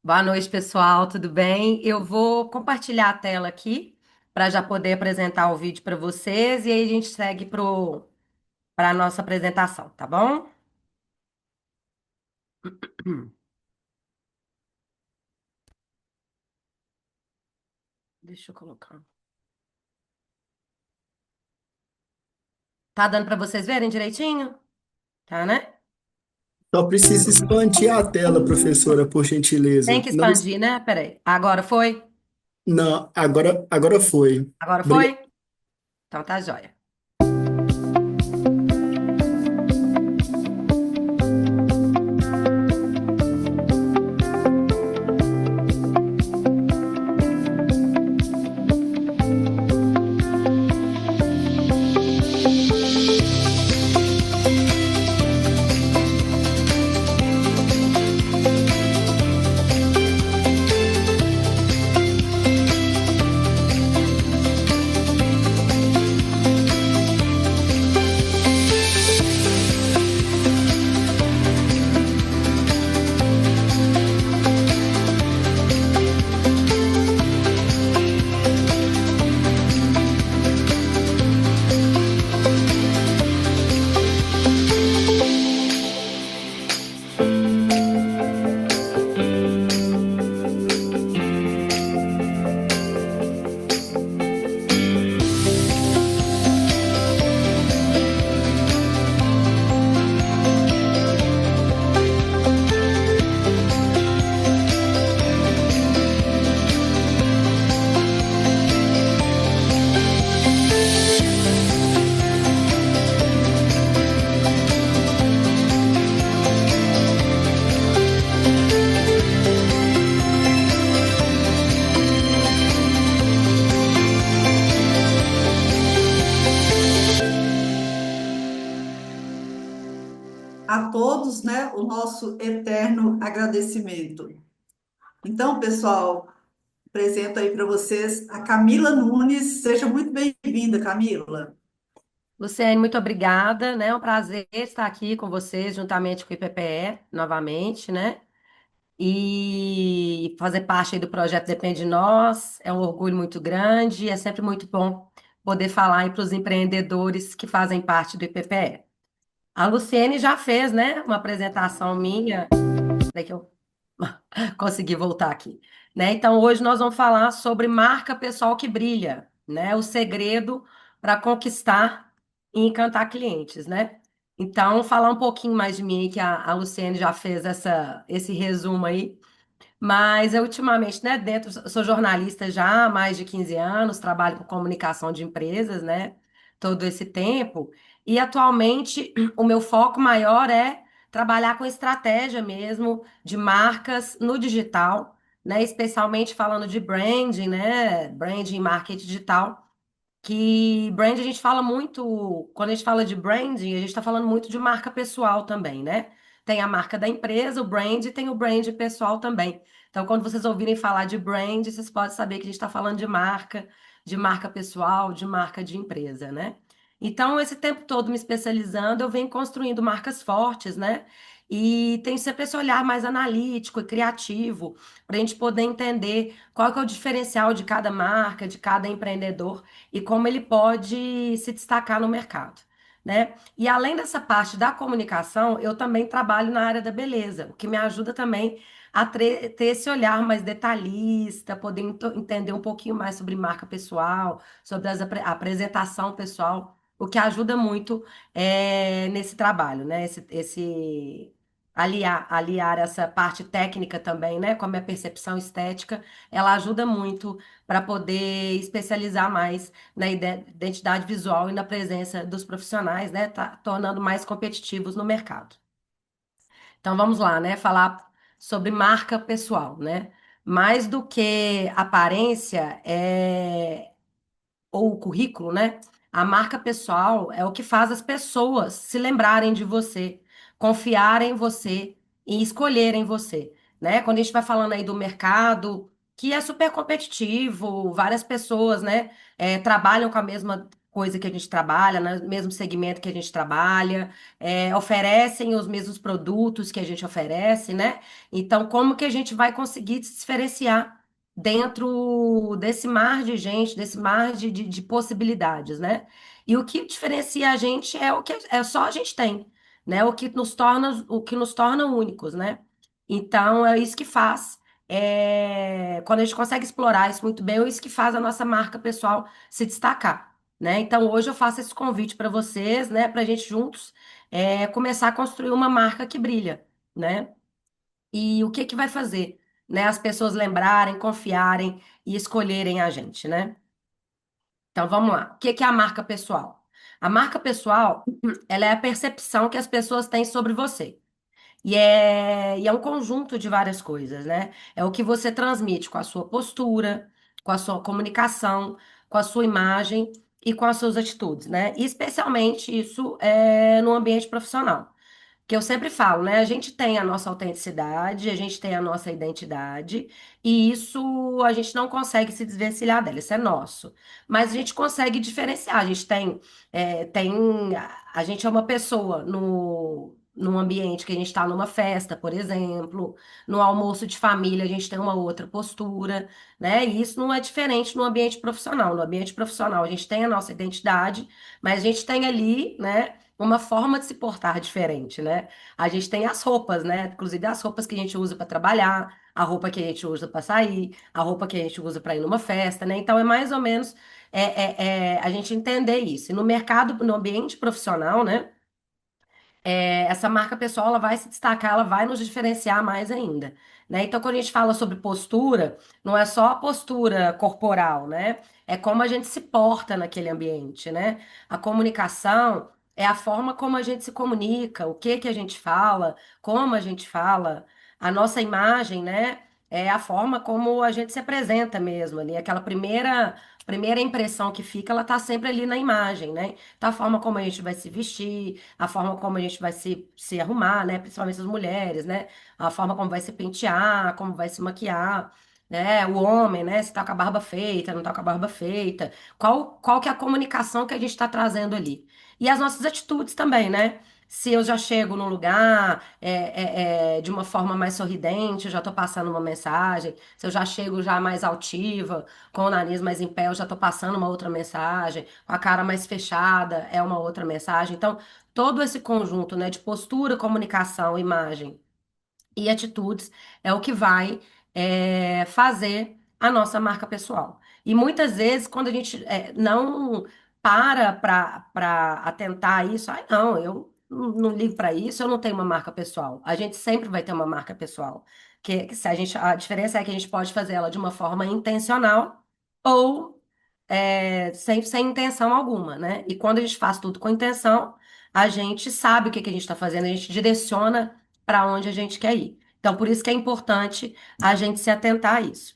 Boa noite, pessoal, tudo bem? Eu vou compartilhar a tela aqui para já poder apresentar o vídeo para vocês e aí a gente segue para a nossa apresentação, tá bom? Deixa eu colocar. Tá dando para vocês verem direitinho? Tá, né? Só precisa expandir a tela, professora, por Tem gentileza. que Não, expandir, né? Peraí. Agora foi? não, agora foi. Agora Obrigado. foi? Então tá jóia. A todos, né, o nosso eterno agradecimento. Então, pessoal, apresento aí para vocês a Camila Nunes. Seja muito bem-vinda, Camila. Luciane, muito obrigada, né? É um prazer estar aqui com vocês, juntamente com o IPPE, novamente, né? E fazer parte aí do projeto Depende de Nós é um orgulho muito grande, é sempre muito bom poder falar para os empreendedores que fazem parte do IPPE. A Luciene já fez, né, uma apresentação minha, daí que eu consegui voltar aqui, né? Então hoje nós vamos falar sobre marca pessoal que brilha, né? O segredo para conquistar e encantar clientes, né? Então, falar um pouquinho mais de mim aí, que a Luciene já fez esse resumo aí. Mas eu ultimamente, né, sou jornalista já há mais de 15 anos, trabalho com comunicação de empresas, né, todo esse tempo. E atualmente o meu foco maior é trabalhar com estratégia mesmo de marcas no digital, né, especialmente falando de branding, né, branding e marketing digital. Que brand a gente fala muito, quando a gente fala de branding, a gente está falando muito de marca pessoal também, né? Tem a marca da empresa, o brand, e tem o brand pessoal também. Então, quando vocês ouvirem falar de brand, vocês podem saber que a gente está falando de marca pessoal, de marca de empresa, né? Então, esse tempo todo me especializando, eu venho construindo marcas fortes, né? E tem sempre esse olhar mais analítico e criativo, para a gente poder entender qual que é o diferencial de cada marca, de cada empreendedor e como ele pode se destacar no mercado, né? E além dessa parte da comunicação, eu também trabalho na área da beleza, o que me ajuda também a ter esse olhar mais detalhista, poder entender um pouquinho mais sobre marca pessoal, sobre a apresentação pessoal, o que ajuda muito nesse trabalho, né? Aliar essa parte técnica também, né? Com a minha percepção estética, ela ajuda muito para poder especializar mais na identidade visual e na presença dos profissionais, né? Tá tornando mais competitivos no mercado. Então vamos lá, né? Falar sobre marca pessoal, né? Mais do que aparência ou o currículo, né? A marca pessoal é o que faz as pessoas se lembrarem de você, confiarem em você e escolherem você, né? Quando a gente vai falando aí do mercado, que é super competitivo, várias pessoas, né, trabalham coisa que a gente trabalha, no mesmo segmento que a gente trabalha, oferecem os mesmos produtos que a gente oferece, né? Então, como que a gente vai conseguir se diferenciar dentro desse mar de gente, desse mar de possibilidades, né? E o que diferencia a gente é o que é só a gente tem, né? O que nos torna únicos, né? Então, é isso que faz. Quando a gente consegue explorar isso muito bem, é isso que faz a nossa marca pessoal se destacar, né? Então, hoje eu faço esse convite para vocês, né? Para a gente juntos começar a construir uma marca que brilha, né? E o que que vai fazer, né? As pessoas lembrarem, confiarem e escolherem a gente, né? Então, vamos lá. O que que é a marca pessoal? A marca pessoal, ela é a percepção que as pessoas têm sobre você. E é um conjunto de várias coisas, né? É o que você transmite com a sua postura, com a sua comunicação, com a sua imagem e com as suas atitudes, né? E especialmente isso no ambiente profissional. Que eu sempre falo, né? A gente tem a nossa autenticidade, a gente tem a nossa identidade, e isso a gente não consegue se desvencilhar dela, isso é nosso. Mas a gente consegue diferenciar. A gente tem, a gente é uma pessoa num ambiente que a gente está numa festa, por exemplo, no almoço de família, a gente tem uma outra postura, né? E isso não é diferente no ambiente profissional. No ambiente profissional, a gente tem a nossa identidade, mas a gente tem ali, né? Uma forma de se portar diferente, né? A gente tem as roupas, né? Inclusive as roupas que a gente usa para trabalhar, a roupa que a gente usa para sair, a roupa que a gente usa para ir numa festa, né? Então é mais ou menos a gente entender isso. E no mercado, no ambiente profissional, né? Essa marca pessoal ela vai se destacar, ela vai nos diferenciar mais ainda, né? Então, quando a gente fala sobre postura, não é só a postura corporal, né? É como a gente se porta naquele ambiente, né? A comunicação é a forma como a gente se comunica, o que que a gente fala, como a gente fala, a nossa imagem, né? É a forma como a gente se apresenta mesmo ali, aquela primeira impressão que fica, ela tá sempre ali na imagem, né? Então, a forma como a gente vai se vestir, a forma como a gente vai se arrumar, né? Principalmente as mulheres, né? A forma como vai se pentear, como vai se maquiar, né? O homem, né? Se tá com a barba feita, não tá com a barba feita. Qual que é a comunicação que a gente está trazendo ali? E as nossas atitudes também, né? Se eu já chego num lugar de uma forma mais sorridente, eu já estou passando uma mensagem. Se eu já chego já mais altiva, com o nariz mais em pé, eu já estou passando uma outra mensagem. Com a cara mais fechada, é uma outra mensagem. Então, todo esse conjunto, né, de postura, comunicação, imagem e atitudes é o que vai fazer a nossa marca pessoal. E muitas vezes, quando a gente não para atentar a isso, ai, não, eu não ligo para isso, eu não tenho uma marca pessoal. A gente sempre vai ter uma marca pessoal. Que se a diferença é que a gente pode fazer ela de uma forma intencional ou sem intenção alguma, né? E quando a gente faz tudo com intenção, a gente sabe o que que a gente está fazendo, a gente direciona para onde a gente quer ir. Então, por isso que é importante a gente se atentar a isso,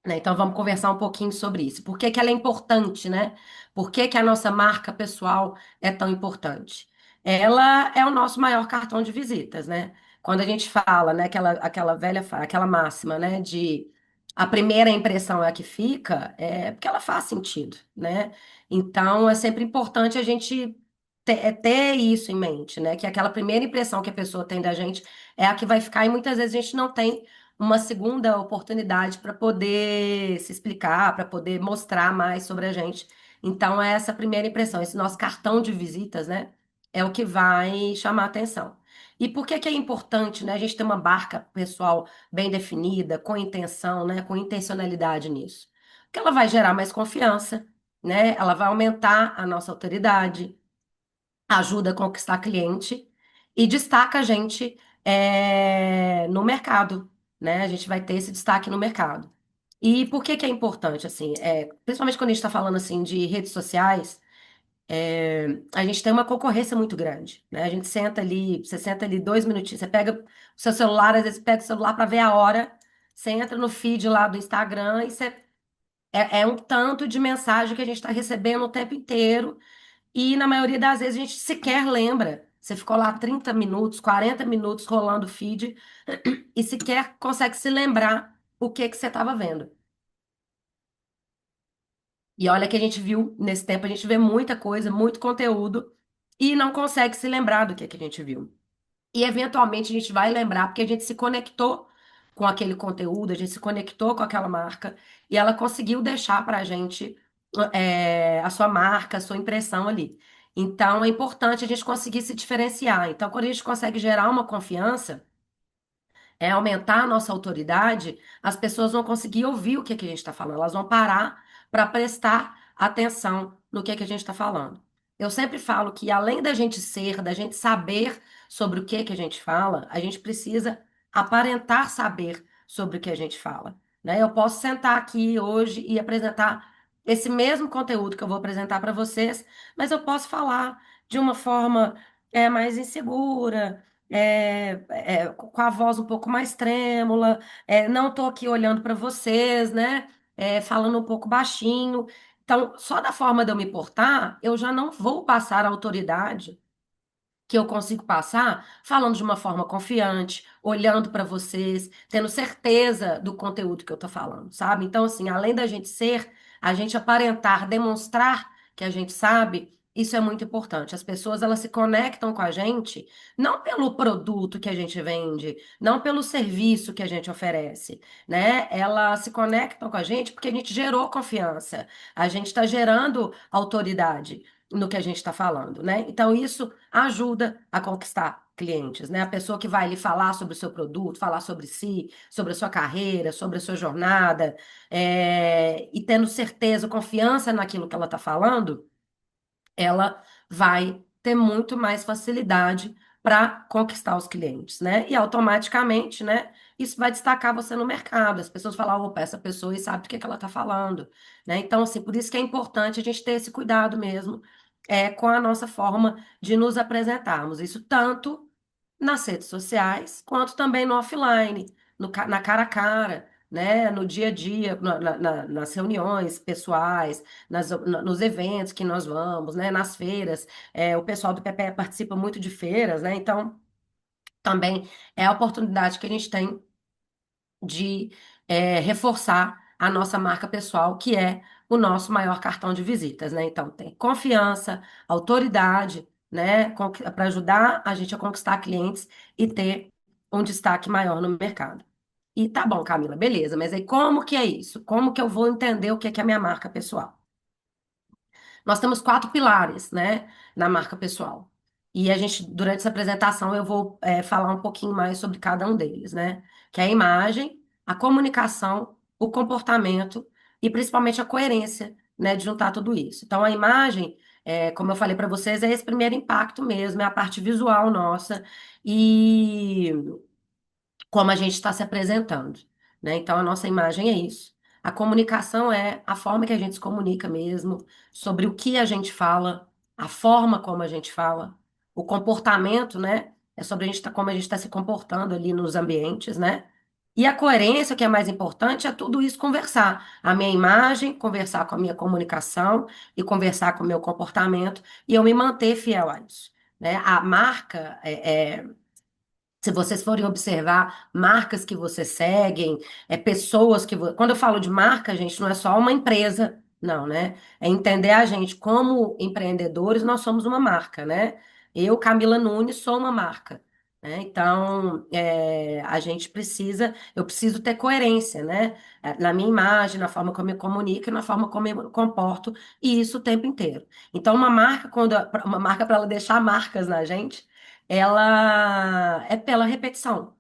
né? Então, vamos conversar um pouquinho sobre isso. Por que que ela é importante, né? Por que que a nossa marca pessoal é tão importante? Ela é o nosso maior cartão de visitas, né? Quando a gente fala, né, aquela velha, aquela máxima, né, de a primeira impressão é a que fica, é porque ela faz sentido, né? Então, é sempre importante a gente ter isso em mente, né? Que aquela primeira impressão que a pessoa tem da gente é a que vai ficar, e muitas vezes a gente não tem uma segunda oportunidade para poder se explicar, para poder mostrar mais sobre a gente. Então, é essa primeira impressão, esse nosso cartão de visitas, né? É o que vai chamar a atenção. E por que que é importante, né, a gente ter uma marca pessoal bem definida, com intenção, né, com intencionalidade nisso? Porque ela vai gerar mais confiança, né? Ela vai aumentar a nossa autoridade, ajuda a conquistar cliente e destaca a gente no mercado, né? A gente vai ter esse destaque no mercado. E por que que é importante, assim, principalmente quando a gente está falando, assim, de redes sociais, a gente tem uma concorrência muito grande, né? A gente senta ali, você senta ali 2 minutinhos, você pega o seu celular, às vezes pega o celular para ver a hora, você entra no feed lá do Instagram e é um tanto de mensagem que a gente está recebendo o tempo inteiro e na maioria das vezes a gente sequer lembra. Você ficou lá 30 minutos, 40 minutos rolando o feed e sequer consegue se lembrar o que que você estava vendo. E olha que a gente viu, nesse tempo, a gente vê muita coisa, muito conteúdo, e não consegue se lembrar do que a gente viu. E eventualmente a gente vai lembrar, porque a gente se conectou com aquele conteúdo, a gente se conectou com aquela marca, e ela conseguiu deixar para a gente a sua marca, a sua impressão ali. Então é importante a gente conseguir se diferenciar. Então, quando a gente consegue gerar uma confiança, aumentar a nossa autoridade, as pessoas vão conseguir ouvir o que que a gente está falando, elas vão parar para prestar atenção no que a gente está falando. Eu sempre falo que além da gente ser, da gente saber sobre o que a gente fala, a gente precisa aparentar saber sobre o que a gente fala, né? Eu posso sentar aqui hoje e apresentar esse mesmo conteúdo que eu vou apresentar para vocês, mas eu posso falar de uma forma mais insegura, com a voz um pouco mais trêmula, não estou aqui olhando para vocês, né? Falando um pouco baixinho. Então, só da forma de eu me portar, eu já não vou passar a autoridade que eu consigo passar falando de uma forma confiante, olhando para vocês, tendo certeza do conteúdo que eu estou falando, sabe? Então, assim, além da gente ser, a gente aparentar, demonstrar que a gente sabe, isso é muito importante. As pessoas, elas se conectam com a gente não pelo produto que a gente vende, não pelo serviço que a gente oferece, né? Elas se conectam com a gente porque a gente gerou confiança, a gente está gerando autoridade no que a gente está falando, né? Então, isso ajuda a conquistar clientes, né? A pessoa que vai lhe falar sobre o seu produto, falar sobre si, sobre a sua carreira, sobre a sua jornada, e tendo certeza, confiança naquilo que ela está falando, ela vai ter muito mais facilidade para conquistar os clientes, né? E automaticamente, né? Isso vai destacar você no mercado. As pessoas falam, opa, essa pessoa e sabe do que ela está falando, né? Então, assim, por isso que é importante a gente ter esse cuidado mesmo, com a nossa forma de nos apresentarmos. Isso tanto nas redes sociais, quanto também no offline, na cara a cara, né? No dia a dia, nas reuniões pessoais, nos eventos que nós vamos, né? Nas feiras. O pessoal do PPE participa muito de feiras, né? Então, também é a oportunidade que a gente tem de reforçar a nossa marca pessoal, que é o nosso maior cartão de visitas, né? Então, tem confiança, autoridade, né, para ajudar a gente a conquistar clientes e ter um destaque maior no mercado. E tá bom, Camila, beleza, mas aí como que é isso? Como que eu vou entender o que é a minha marca pessoal? Nós temos 4 pilares, né, na marca pessoal. E a gente, durante essa apresentação, eu vou falar um pouquinho mais sobre cada um deles, né? Que é a imagem, a comunicação, o comportamento e principalmente a coerência, né, de juntar tudo isso. Então, a imagem, como eu falei para vocês, é esse primeiro impacto mesmo, é a parte visual nossa e como a gente está se apresentando, né? Então, a nossa imagem é isso. A comunicação é a forma que a gente se comunica mesmo, sobre o que a gente fala, a forma como a gente fala, o comportamento, né? É sobre como a gente está se comportando ali nos ambientes, né? E a coerência, que é mais importante, é tudo isso conversar. A minha imagem, conversar com a minha comunicação e conversar com o meu comportamento, e eu me manter fiel a isso, né? A marca se vocês forem observar marcas que vocês seguem, pessoas que. Quando eu falo de marca, gente, não é só uma empresa, não, né? É entender a gente como empreendedores, nós somos uma marca, né? Eu, Camila Nunes, sou uma marca. Né? Então, a gente precisa, eu preciso ter coerência, né? Na minha imagem, na forma como eu me comunico, e na forma como eu me comporto, e isso o tempo inteiro. Então, uma marca para ela deixar marcas na gente, ela é pela repetição,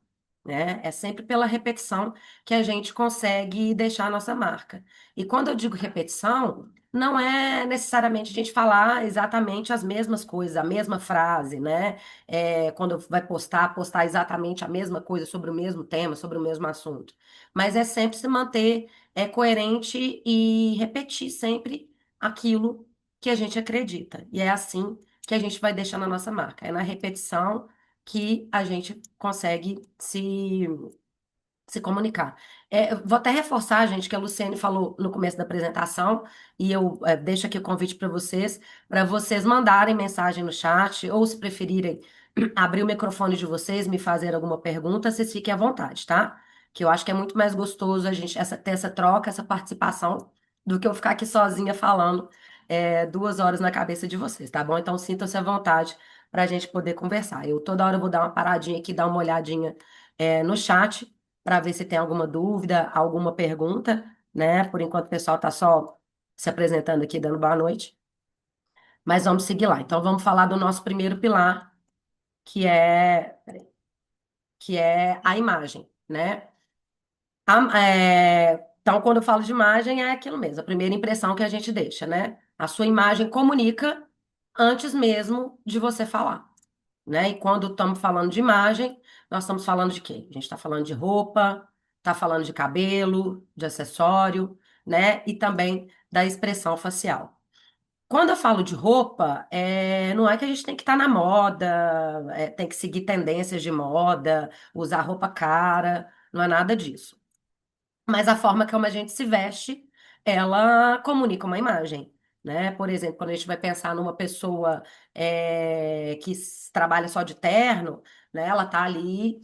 né? É sempre pela repetição que a gente consegue deixar a nossa marca. E quando eu digo repetição, não é necessariamente a gente falar exatamente as mesmas coisas, a mesma frase, né? Quando vai postar exatamente a mesma coisa sobre o mesmo tema, sobre o mesmo assunto. Mas é sempre se manter coerente e repetir sempre aquilo que a gente acredita. E é assim que a gente vai deixando a nossa marca. É na repetição que a gente consegue se comunicar. Eu vou até reforçar, gente, que a Luciene falou no começo da apresentação, e eu deixo aqui o convite para vocês mandarem mensagem no chat, ou se preferirem, abrir o microfone de vocês, me fazer alguma pergunta, vocês fiquem à vontade, tá? Que eu acho que é muito mais gostoso a gente ter essa troca, essa participação, do que eu ficar aqui sozinha falando 2 horas na cabeça de vocês, tá bom? Então sintam-se à vontade para a gente poder conversar. Eu toda hora eu vou dar uma paradinha aqui, dar uma olhadinha no chat para ver se tem alguma dúvida, alguma pergunta, né? Por enquanto o pessoal tá só se apresentando aqui, dando boa noite. Mas vamos seguir lá. Então vamos falar do nosso primeiro pilar, que é, que é a imagem, né? Então, quando eu falo de imagem, é aquilo mesmo, a primeira impressão que a gente deixa, né? A sua imagem comunica antes mesmo de você falar, né? E quando estamos falando de imagem, nós estamos falando de quê? A gente está falando de roupa, está falando de cabelo, de acessório, né? E também da expressão facial. Quando eu falo de roupa, não é que a gente tem que estar na moda, tem que seguir tendências de moda, usar roupa cara, não é nada disso. Mas a forma como a gente se veste, ela comunica uma imagem, né? Por exemplo, quando a gente vai pensar numa pessoa que trabalha só de terno, né? Ela tá ali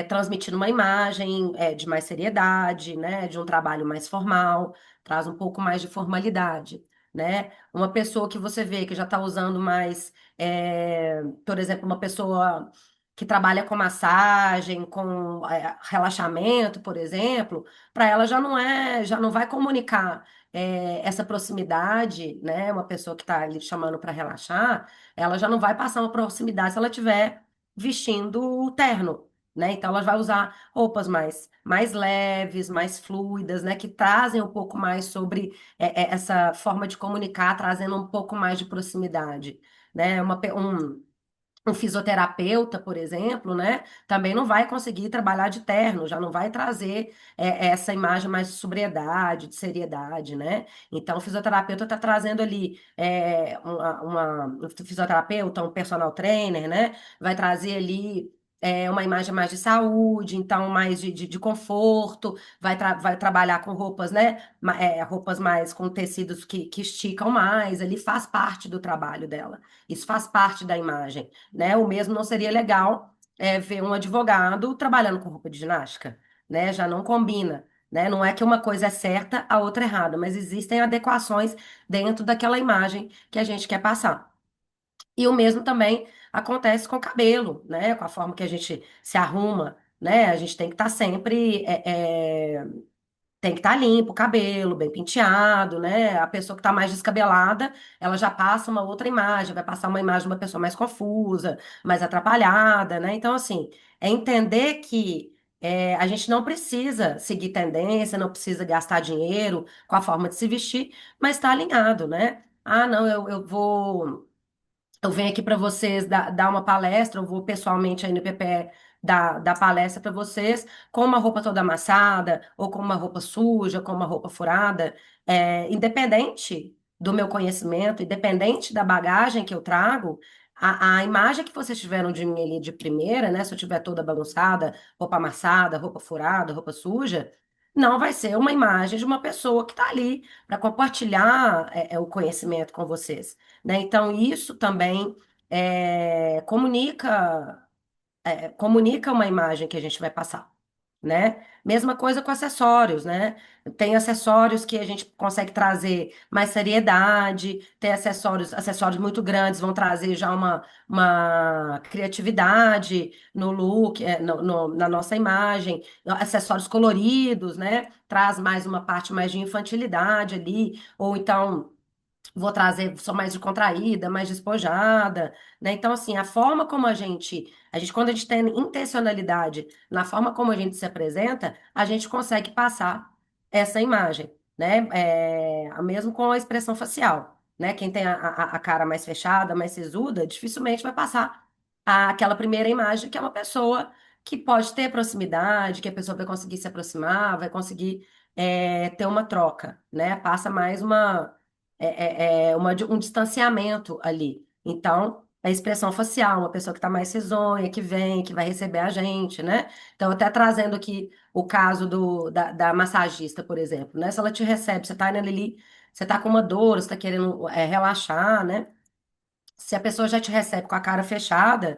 transmitindo uma imagem de mais seriedade, né? De um trabalho mais formal, traz um pouco mais de formalidade, né? Uma pessoa que você vê que já está usando mais, por exemplo, uma pessoa que trabalha com massagem, com relaxamento, por exemplo, para ela já não vai comunicar essa proximidade, né? Uma pessoa que está ali chamando para relaxar, ela já não vai passar uma proximidade se ela estiver vestindo o terno, né? Então ela vai usar roupas mais leves, mais fluidas, né? Que trazem um pouco mais sobre essa forma de comunicar, trazendo um pouco mais de proximidade, né? Um fisioterapeuta, por exemplo, né, também não vai conseguir trabalhar de terno, já não vai trazer essa imagem mais de sobriedade, de seriedade, né? Então, o fisioterapeuta está trazendo ali um fisioterapeuta, um personal trainer, né? Vai trazer ali uma imagem mais de saúde, então mais de conforto, vai trabalhar com roupas, né? Roupas mais com tecidos que esticam mais, ali faz parte do trabalho dela. Isso faz parte da imagem, né? O mesmo não seria legal ver um advogado trabalhando com roupa de ginástica, né? Já não combina, né? Não é que uma coisa é certa, a outra é errada, mas existem adequações dentro daquela imagem que a gente quer passar. E o mesmo também acontece com o cabelo, né? Com a forma que a gente se arruma, né? A gente tem que estar sempre tem que estar limpo o cabelo, bem penteado, né? A pessoa que está mais descabelada, ela já passa uma outra imagem, vai passar uma imagem de uma pessoa mais confusa, mais atrapalhada, né? Então, assim, é entender que a gente não precisa seguir tendência, não precisa gastar dinheiro com a forma de se vestir, mas está alinhado, né? Ah, não, eu vou. Eu venho aqui para vocês dar uma palestra, eu vou pessoalmente aí no IPPE dar palestra para vocês com uma roupa toda amassada, ou com uma roupa suja, com uma roupa furada, independente do meu conhecimento, independente da bagagem que eu trago, a imagem que vocês tiveram de mim ali de primeira, né? Se eu tiver toda bagunçada, roupa amassada, roupa furada, roupa suja, não vai ser uma imagem de uma pessoa que está ali para compartilhar o conhecimento com vocês, né? Então, isso também comunica uma imagem que a gente vai passar, né? Mesma coisa com acessórios, né? Tem acessórios que a gente consegue trazer mais seriedade, tem acessórios muito grandes vão trazer já uma criatividade no look, na nossa imagem, acessórios coloridos, né? Traz mais uma parte mais de infantilidade ali, ou então vou trazer, sou mais descontraída, mais despojada, né? Então, assim, a forma como quando a gente tem intencionalidade na forma como a gente se apresenta, a gente consegue passar essa imagem, né? Mesmo com a expressão facial, né? Quem tem a cara mais fechada, mais sisuda, dificilmente vai passar aquela primeira imagem que é uma pessoa que pode ter proximidade, que a pessoa vai conseguir se aproximar, vai conseguir ter uma troca, né? Passa mais um distanciamento ali. Então, a expressão facial, uma pessoa que está mais risonha, que vem, que vai receber a gente, né? Então, até trazendo aqui o caso da massagista, por exemplo, né? Se ela te recebe, você está ali, você está com uma dor, você está querendo relaxar, né? Se a pessoa já te recebe com a cara fechada,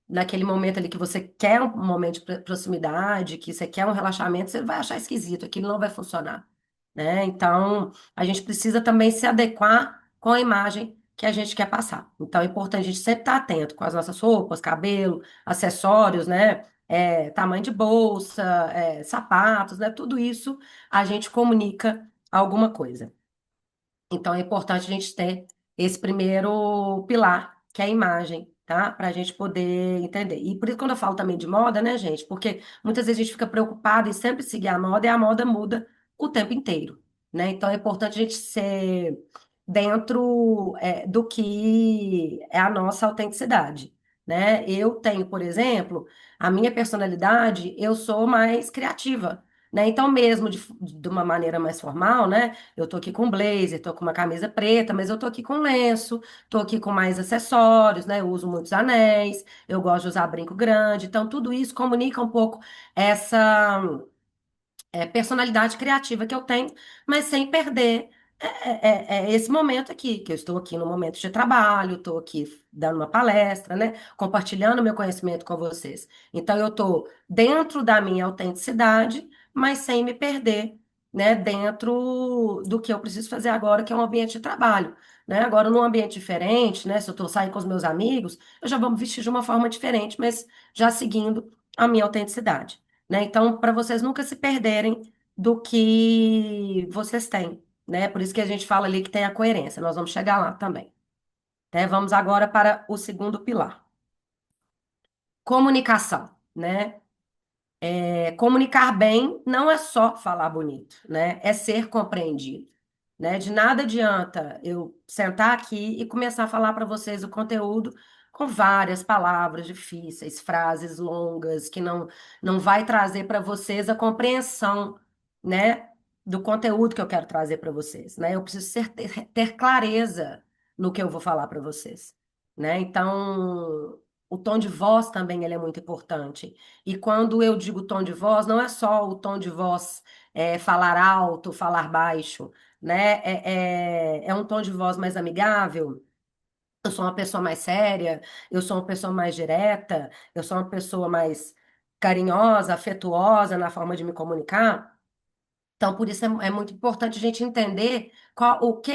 naquele momento ali que você quer um momento de proximidade, que você quer um relaxamento, você vai achar esquisito, aquilo não vai funcionar, né? Então, a gente precisa também se adequar com a imagem que a gente quer passar. Então, é importante a gente sempre estar atento com as nossas roupas, cabelo, acessórios, né? Tamanho de bolsa, sapatos, né? Tudo isso a gente comunica alguma coisa. Então, é importante a gente ter esse primeiro pilar, que é a imagem, tá? Para a gente poder entender. E por isso, quando eu falo também de moda, né, gente? Porque muitas vezes a gente fica preocupado em sempre seguir a moda e a moda muda o tempo inteiro, né? Então, é importante a gente ser dentro, do que é a nossa autenticidade, né? Eu tenho, por exemplo, a minha personalidade, eu sou mais criativa. Né? Então, mesmo de uma maneira mais formal, né? Eu tô aqui com blazer, tô com uma camisa preta, mas eu tô aqui com lenço, tô aqui com mais acessórios, né? Eu uso muitos anéis, eu gosto de usar brinco grande. Então, tudo isso comunica um pouco essa personalidade criativa que eu tenho, mas sem perder esse momento aqui, que eu estou aqui no momento de trabalho, estou aqui dando uma palestra, né? Compartilhando meu conhecimento com vocês. Então, eu estou dentro da minha autenticidade, mas sem me perder, né? Dentro do que eu preciso fazer agora, que é um ambiente de trabalho. Né? Agora, num ambiente diferente, né? Se eu estou saindo com os meus amigos, eu já vou me vestir de uma forma diferente, mas já seguindo a minha autenticidade, né? Então, para vocês nunca se perderem do que vocês têm, né? Por isso que a gente fala ali que tem a coerência. Nós vamos chegar lá também, né? Vamos agora para o segundo pilar. Comunicação, né? Comunicar bem não é só falar bonito, né? É ser compreendido, né? De nada adianta eu sentar aqui e começar a falar para vocês o conteúdo com várias palavras difíceis, frases longas, que não vai trazer para vocês a compreensão, né? Do conteúdo que eu quero trazer para vocês, né? Eu preciso ter clareza no que eu vou falar para vocês, né? Então, o tom de voz também ele é muito importante. E quando eu digo tom de voz, não é só o tom de voz, falar alto, falar baixo, né? É um tom de voz mais amigável. Eu sou uma pessoa mais séria, eu sou uma pessoa mais direta, eu sou uma pessoa mais carinhosa, afetuosa na forma de me comunicar. Então, por isso é muito importante a gente entender qual que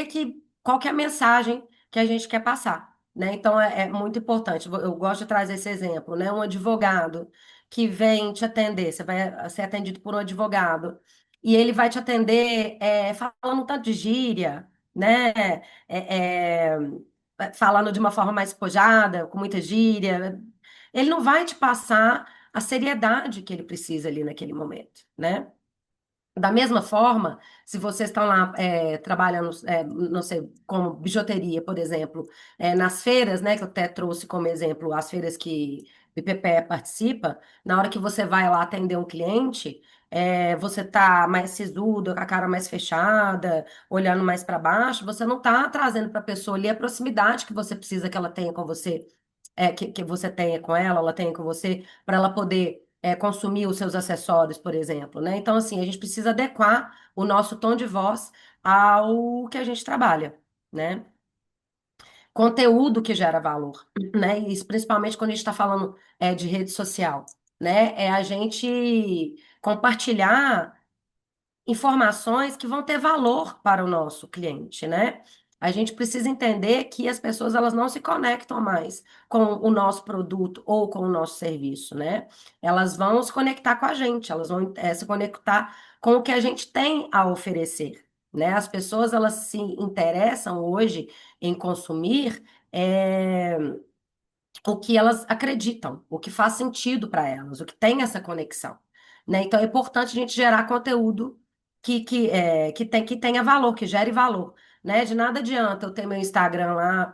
é a mensagem que a gente quer passar, né? Então, é muito importante. Eu gosto de trazer esse exemplo, né? Um advogado que vem te atender, você vai ser atendido por um advogado, e ele vai te atender falando um tanto de gíria, né? É, falando de uma forma mais espojada, com muita gíria. Ele não vai te passar a seriedade que ele precisa ali naquele momento, né? Da mesma forma, se vocês estão lá trabalhando, não sei, como bijuteria, por exemplo, nas feiras, né, que eu até trouxe como exemplo, as feiras que o IPPE participa, na hora que você vai lá atender um cliente, você tá mais sisudo, com a cara mais fechada, olhando mais para baixo, você não está trazendo para a pessoa ali a proximidade que você precisa que ela tenha com você, que você tenha com ela tenha com você, para ela poder consumir os seus acessórios, por exemplo, né? Então, assim, a gente precisa adequar o nosso tom de voz ao que a gente trabalha, né? Conteúdo que gera valor, né? Isso principalmente quando a gente está falando de rede social, né? É a gente compartilhar informações que vão ter valor para o nosso cliente, né? A gente precisa entender que as pessoas elas não se conectam mais com o nosso produto ou com o nosso serviço, né? Elas vão se conectar com a gente, elas vão se conectar com o que a gente tem a oferecer, né? As pessoas elas se interessam hoje em consumir o que elas acreditam, o que faz sentido para elas, o que tem essa conexão, né? Então é importante a gente gerar conteúdo que tenha valor, que gere valor, né? De nada adianta eu ter meu Instagram lá,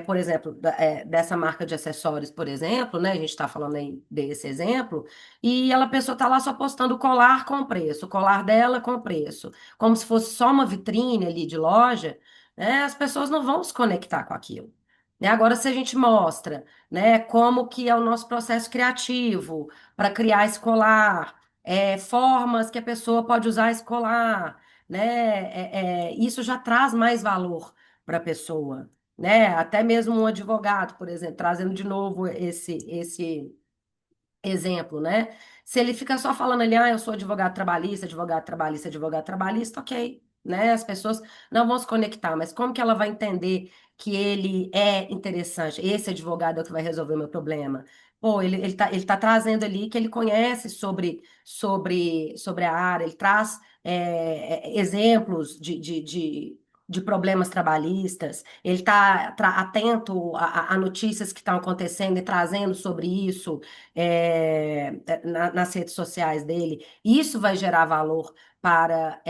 por exemplo, dessa marca de acessórios, por exemplo, né? A gente está falando aí desse exemplo, e a pessoa está lá só postando colar com preço, o colar dela com preço, como se fosse só uma vitrine ali de loja, né? As pessoas não vão se conectar com aquilo. Né? Agora, se a gente mostra, né, como que é o nosso processo criativo para criar escolar, formas que a pessoa pode usar escolar, né, isso já traz mais valor para a pessoa, né? Até mesmo um advogado, por exemplo, trazendo de novo esse exemplo, né? Se ele fica só falando ali, ah, eu sou advogado trabalhista, advogado trabalhista, advogado trabalhista, ok, né? As pessoas não vão se conectar, mas como que ela vai entender que ele é interessante? Esse advogado é o que vai resolver o meu problema. Pô, ele tá trazendo ali que ele conhece sobre a área, ele traz exemplos de problemas trabalhistas, ele está atento a notícias que estão acontecendo e trazendo sobre isso nas redes sociais dele. Isso vai gerar valor para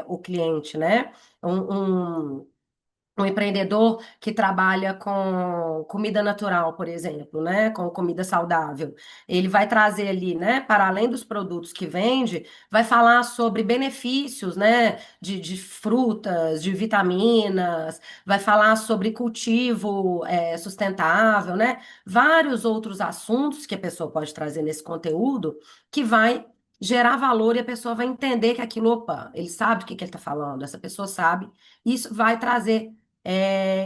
o cliente, né? Um empreendedor que trabalha com comida natural, por exemplo, né, com comida saudável, ele vai trazer ali, né, para além dos produtos que vende, vai falar sobre benefícios, né, de frutas, de vitaminas, vai falar sobre cultivo sustentável, né, vários outros assuntos que a pessoa pode trazer nesse conteúdo que vai gerar valor e a pessoa vai entender que aquilo, opa, ele sabe o que que ele está falando, essa pessoa sabe, isso vai trazer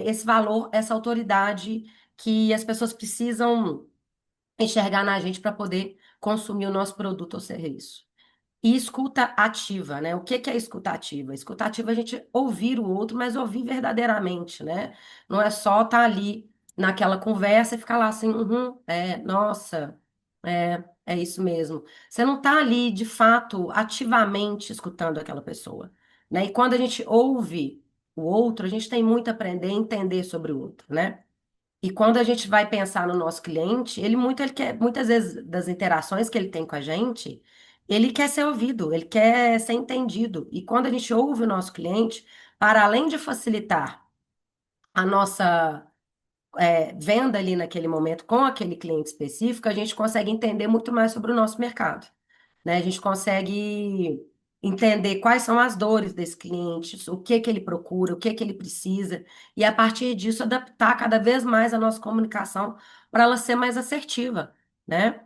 esse valor, essa autoridade que as pessoas precisam enxergar na gente para poder consumir o nosso produto ou serviço. E escuta ativa, né? O que que é escuta ativa? Escuta ativa é a gente ouvir o outro, mas ouvir verdadeiramente, né? Não é só estar ali naquela conversa e ficar lá assim, uhum, nossa, é isso mesmo. Você não está ali, de fato, ativamente escutando aquela pessoa, né? E quando a gente ouve o outro, a gente tem muito a aprender e entender sobre o outro, né? E quando a gente vai pensar no nosso cliente, ele quer, muitas vezes das interações que ele tem com a gente, ele quer ser ouvido, ele quer ser entendido. E quando a gente ouve o nosso cliente, para além de facilitar a nossa venda ali naquele momento com aquele cliente específico, a gente consegue entender muito mais sobre o nosso mercado, né? A gente consegue entender quais são as dores desse cliente, o que que ele procura, o que que ele precisa, e a partir disso adaptar cada vez mais a nossa comunicação para ela ser mais assertiva, né?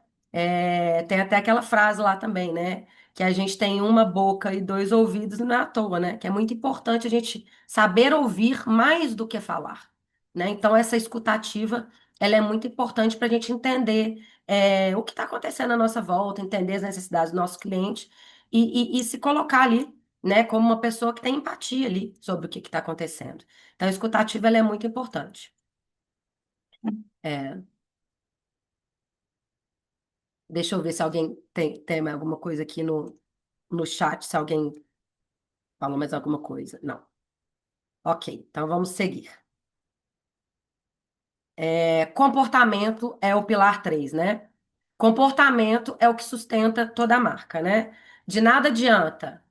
Tem até aquela frase lá também, né? Que a gente tem uma boca e dois ouvidos, e não é à toa, né? Que é muito importante a gente saber ouvir mais do que falar, né? Então, essa escutativa, ela é muito importante para a gente entender o que está acontecendo à nossa volta, entender as necessidades do nosso cliente e se colocar ali, né, como uma pessoa que tem empatia ali sobre o que está acontecendo. Então, a escutativa, ela é muito importante. É, deixa eu ver se alguém tem mais alguma coisa aqui no chat, se alguém falou mais alguma coisa. Não. Ok, então vamos seguir. Comportamento é o pilar 3, né? Comportamento é o que sustenta toda a marca, né? De nada adianta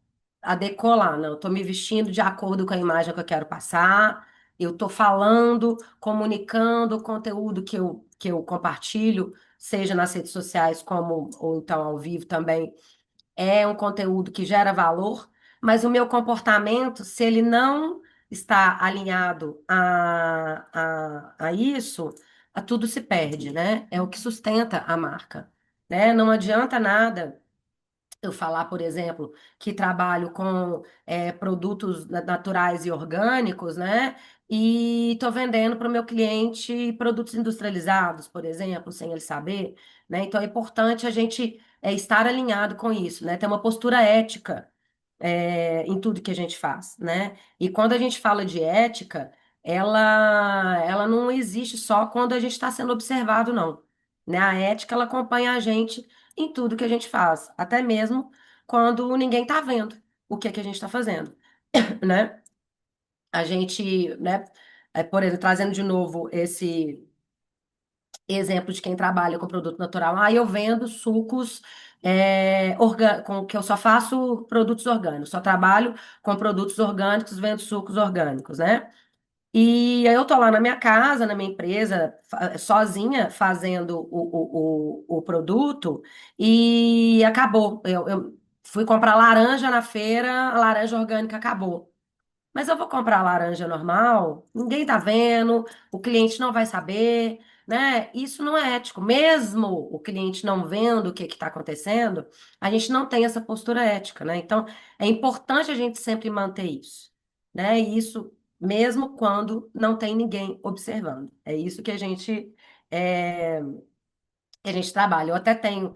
a decolar, não. Eu tô me vestindo de acordo com a imagem que eu quero passar, eu tô falando, comunicando o conteúdo que eu compartilho, seja nas redes sociais como ou então ao vivo também é um conteúdo que gera valor, mas o meu comportamento, se ele não está alinhado a isso, tudo se perde, né? É o que sustenta a marca, né? Não adianta nada eu falar, por exemplo, que trabalho com produtos naturais e orgânicos, né? E estou vendendo para o meu cliente produtos industrializados, por exemplo, sem ele saber, né? Então é importante a gente estar alinhado com isso, né? Ter uma postura ética em tudo que a gente faz, né? E quando a gente fala de ética, ela não existe só quando a gente está sendo observado, não. Né? A ética, ela acompanha a gente em tudo que a gente faz, até mesmo quando ninguém está vendo o que é que a gente está fazendo, né? A gente, né, por exemplo, trazendo de novo esse exemplo de quem trabalha com produto natural. Ah, eu vendo sucos que eu só faço produtos orgânicos, só trabalho com produtos orgânicos, vendo sucos orgânicos, né? E aí eu tô lá na minha casa, na minha empresa, sozinha, fazendo o produto, e acabou. Eu fui comprar laranja na feira, a laranja orgânica acabou. Mas eu vou comprar laranja normal, ninguém tá vendo, o cliente não vai saber, né? Isso não é ético. Mesmo o cliente não vendo o que está acontecendo, a gente não tem essa postura ética, né? Então, é importante a gente sempre manter isso, né? E isso mesmo quando não tem ninguém observando. É isso que a gente é, que a gente trabalha. Eu até tenho,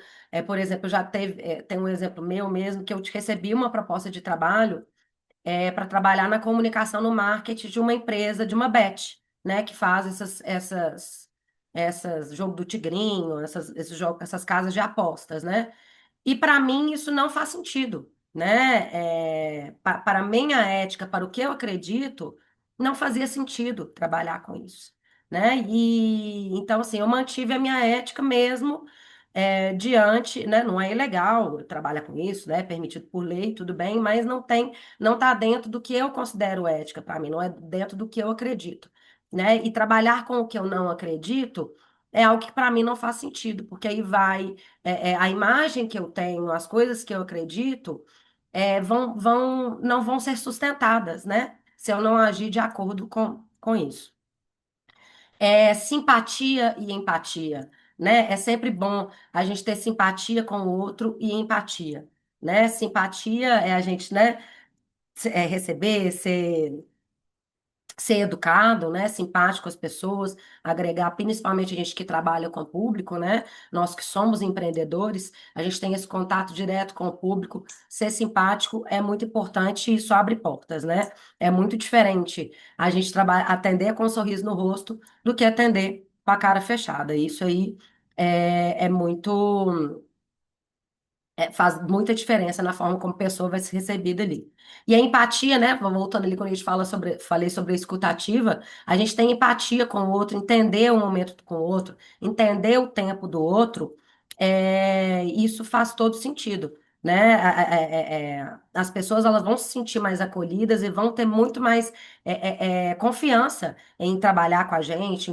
por exemplo, eu já teve, tem um exemplo meu mesmo, que eu recebi uma proposta de trabalho para trabalhar na comunicação no marketing de uma empresa, de uma bet, né, que faz essas jogo do tigrinho, esses jogos, essas casas de apostas, né? E para mim isso não faz sentido, né? Para a minha ética, para o que eu acredito, não fazia sentido trabalhar com isso, né? E então assim, eu mantive a minha ética mesmo diante, né? Não é ilegal trabalhar com isso, né? É permitido por lei, tudo bem, mas não está dentro do que eu considero ética para mim, não é dentro do que eu acredito, né? E trabalhar com o que eu não acredito é algo que para mim não faz sentido, porque aí vai a imagem que eu tenho, as coisas que eu acredito, não vão ser sustentadas, né? Se eu não agir de acordo com isso. Simpatia e empatia, né? É sempre bom a gente ter simpatia com o outro e empatia, né? Simpatia é a gente, né, receber, ser educado, né, simpático às pessoas, agregar, principalmente a gente que trabalha com o público, né, nós que somos empreendedores, a gente tem esse contato direto com o público, ser simpático é muito importante e isso abre portas, né? É muito diferente a gente trabalhar, atender com um sorriso no rosto do que atender com a cara fechada. Isso aí é muito faz muita diferença na forma como a pessoa vai ser recebida ali. E a empatia, né? Voltando ali quando a gente falei sobre a escutativa, a gente tem empatia com o outro, entender o momento com o outro, entender o tempo do outro, isso faz todo sentido, né? As pessoas elas vão se sentir mais acolhidas e vão ter muito mais confiança em trabalhar com a gente,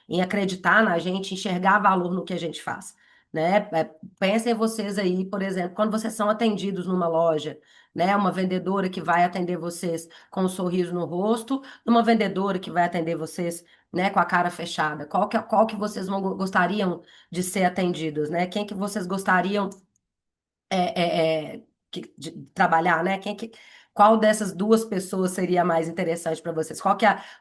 em acreditar na gente, enxergar valor no que a gente faz, né? Pensem vocês aí, por exemplo, quando vocês são atendidos numa loja, né? Uma vendedora que vai atender vocês com um sorriso no rosto, uma vendedora que vai atender vocês, né, com a cara fechada. Qual que vocês gostariam de ser atendidos, né? Quem que vocês gostariam de trabalhar, né? Qual dessas duas pessoas seria mais interessante para vocês?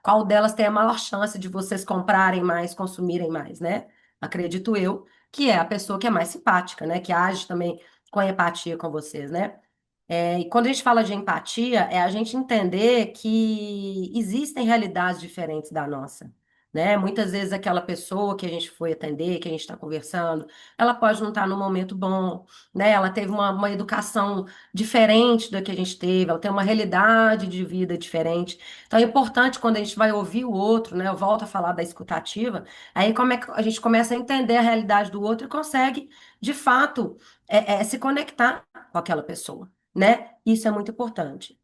Qual delas tem a maior chance de vocês comprarem mais, consumirem mais, né? Acredito eu que é a pessoa que é mais simpática, né? Que age também com empatia com vocês, né? E quando a gente fala de empatia, é a gente entender que existem realidades diferentes da nossa, né? Muitas vezes aquela pessoa que a gente foi atender, que a gente está conversando, ela pode não estar no momento bom, né? Ela teve uma educação diferente da que a gente teve, ela tem uma realidade de vida diferente. Então é importante quando a gente vai ouvir o outro, né? Eu volto a falar da escutativa, aí como é que a gente começa a entender a realidade do outro e consegue, de fato, se conectar com aquela pessoa, né? Isso é muito importante.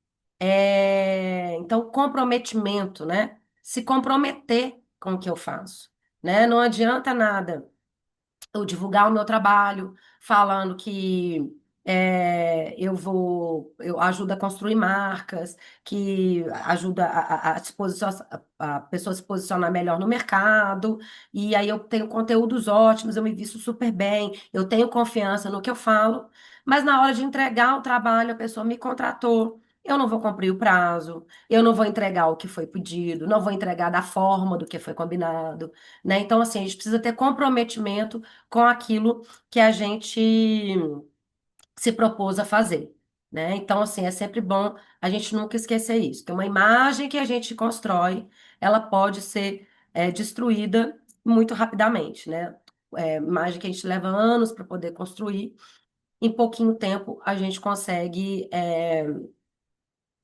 Então, comprometimento, né? Se comprometer com o que eu faço, né? Não adianta nada eu divulgar o meu trabalho, falando que eu ajudo a construir marcas, que ajuda a pessoa se posicionar melhor no mercado, e aí eu tenho conteúdos ótimos, eu me visto super bem, eu tenho confiança no que eu falo, mas na hora de entregar o trabalho, a pessoa me contratou. Eu não vou cumprir o prazo, eu não vou entregar o que foi pedido, não vou entregar da forma do que foi combinado, né? Então, assim, a gente precisa ter comprometimento com aquilo que a gente se propôs a fazer, né? Então, assim, é sempre bom a gente nunca esquecer isso, que uma imagem que a gente constrói, ela pode ser destruída muito rapidamente, né? Imagem que a gente leva anos para poder construir, em pouquinho tempo a gente consegue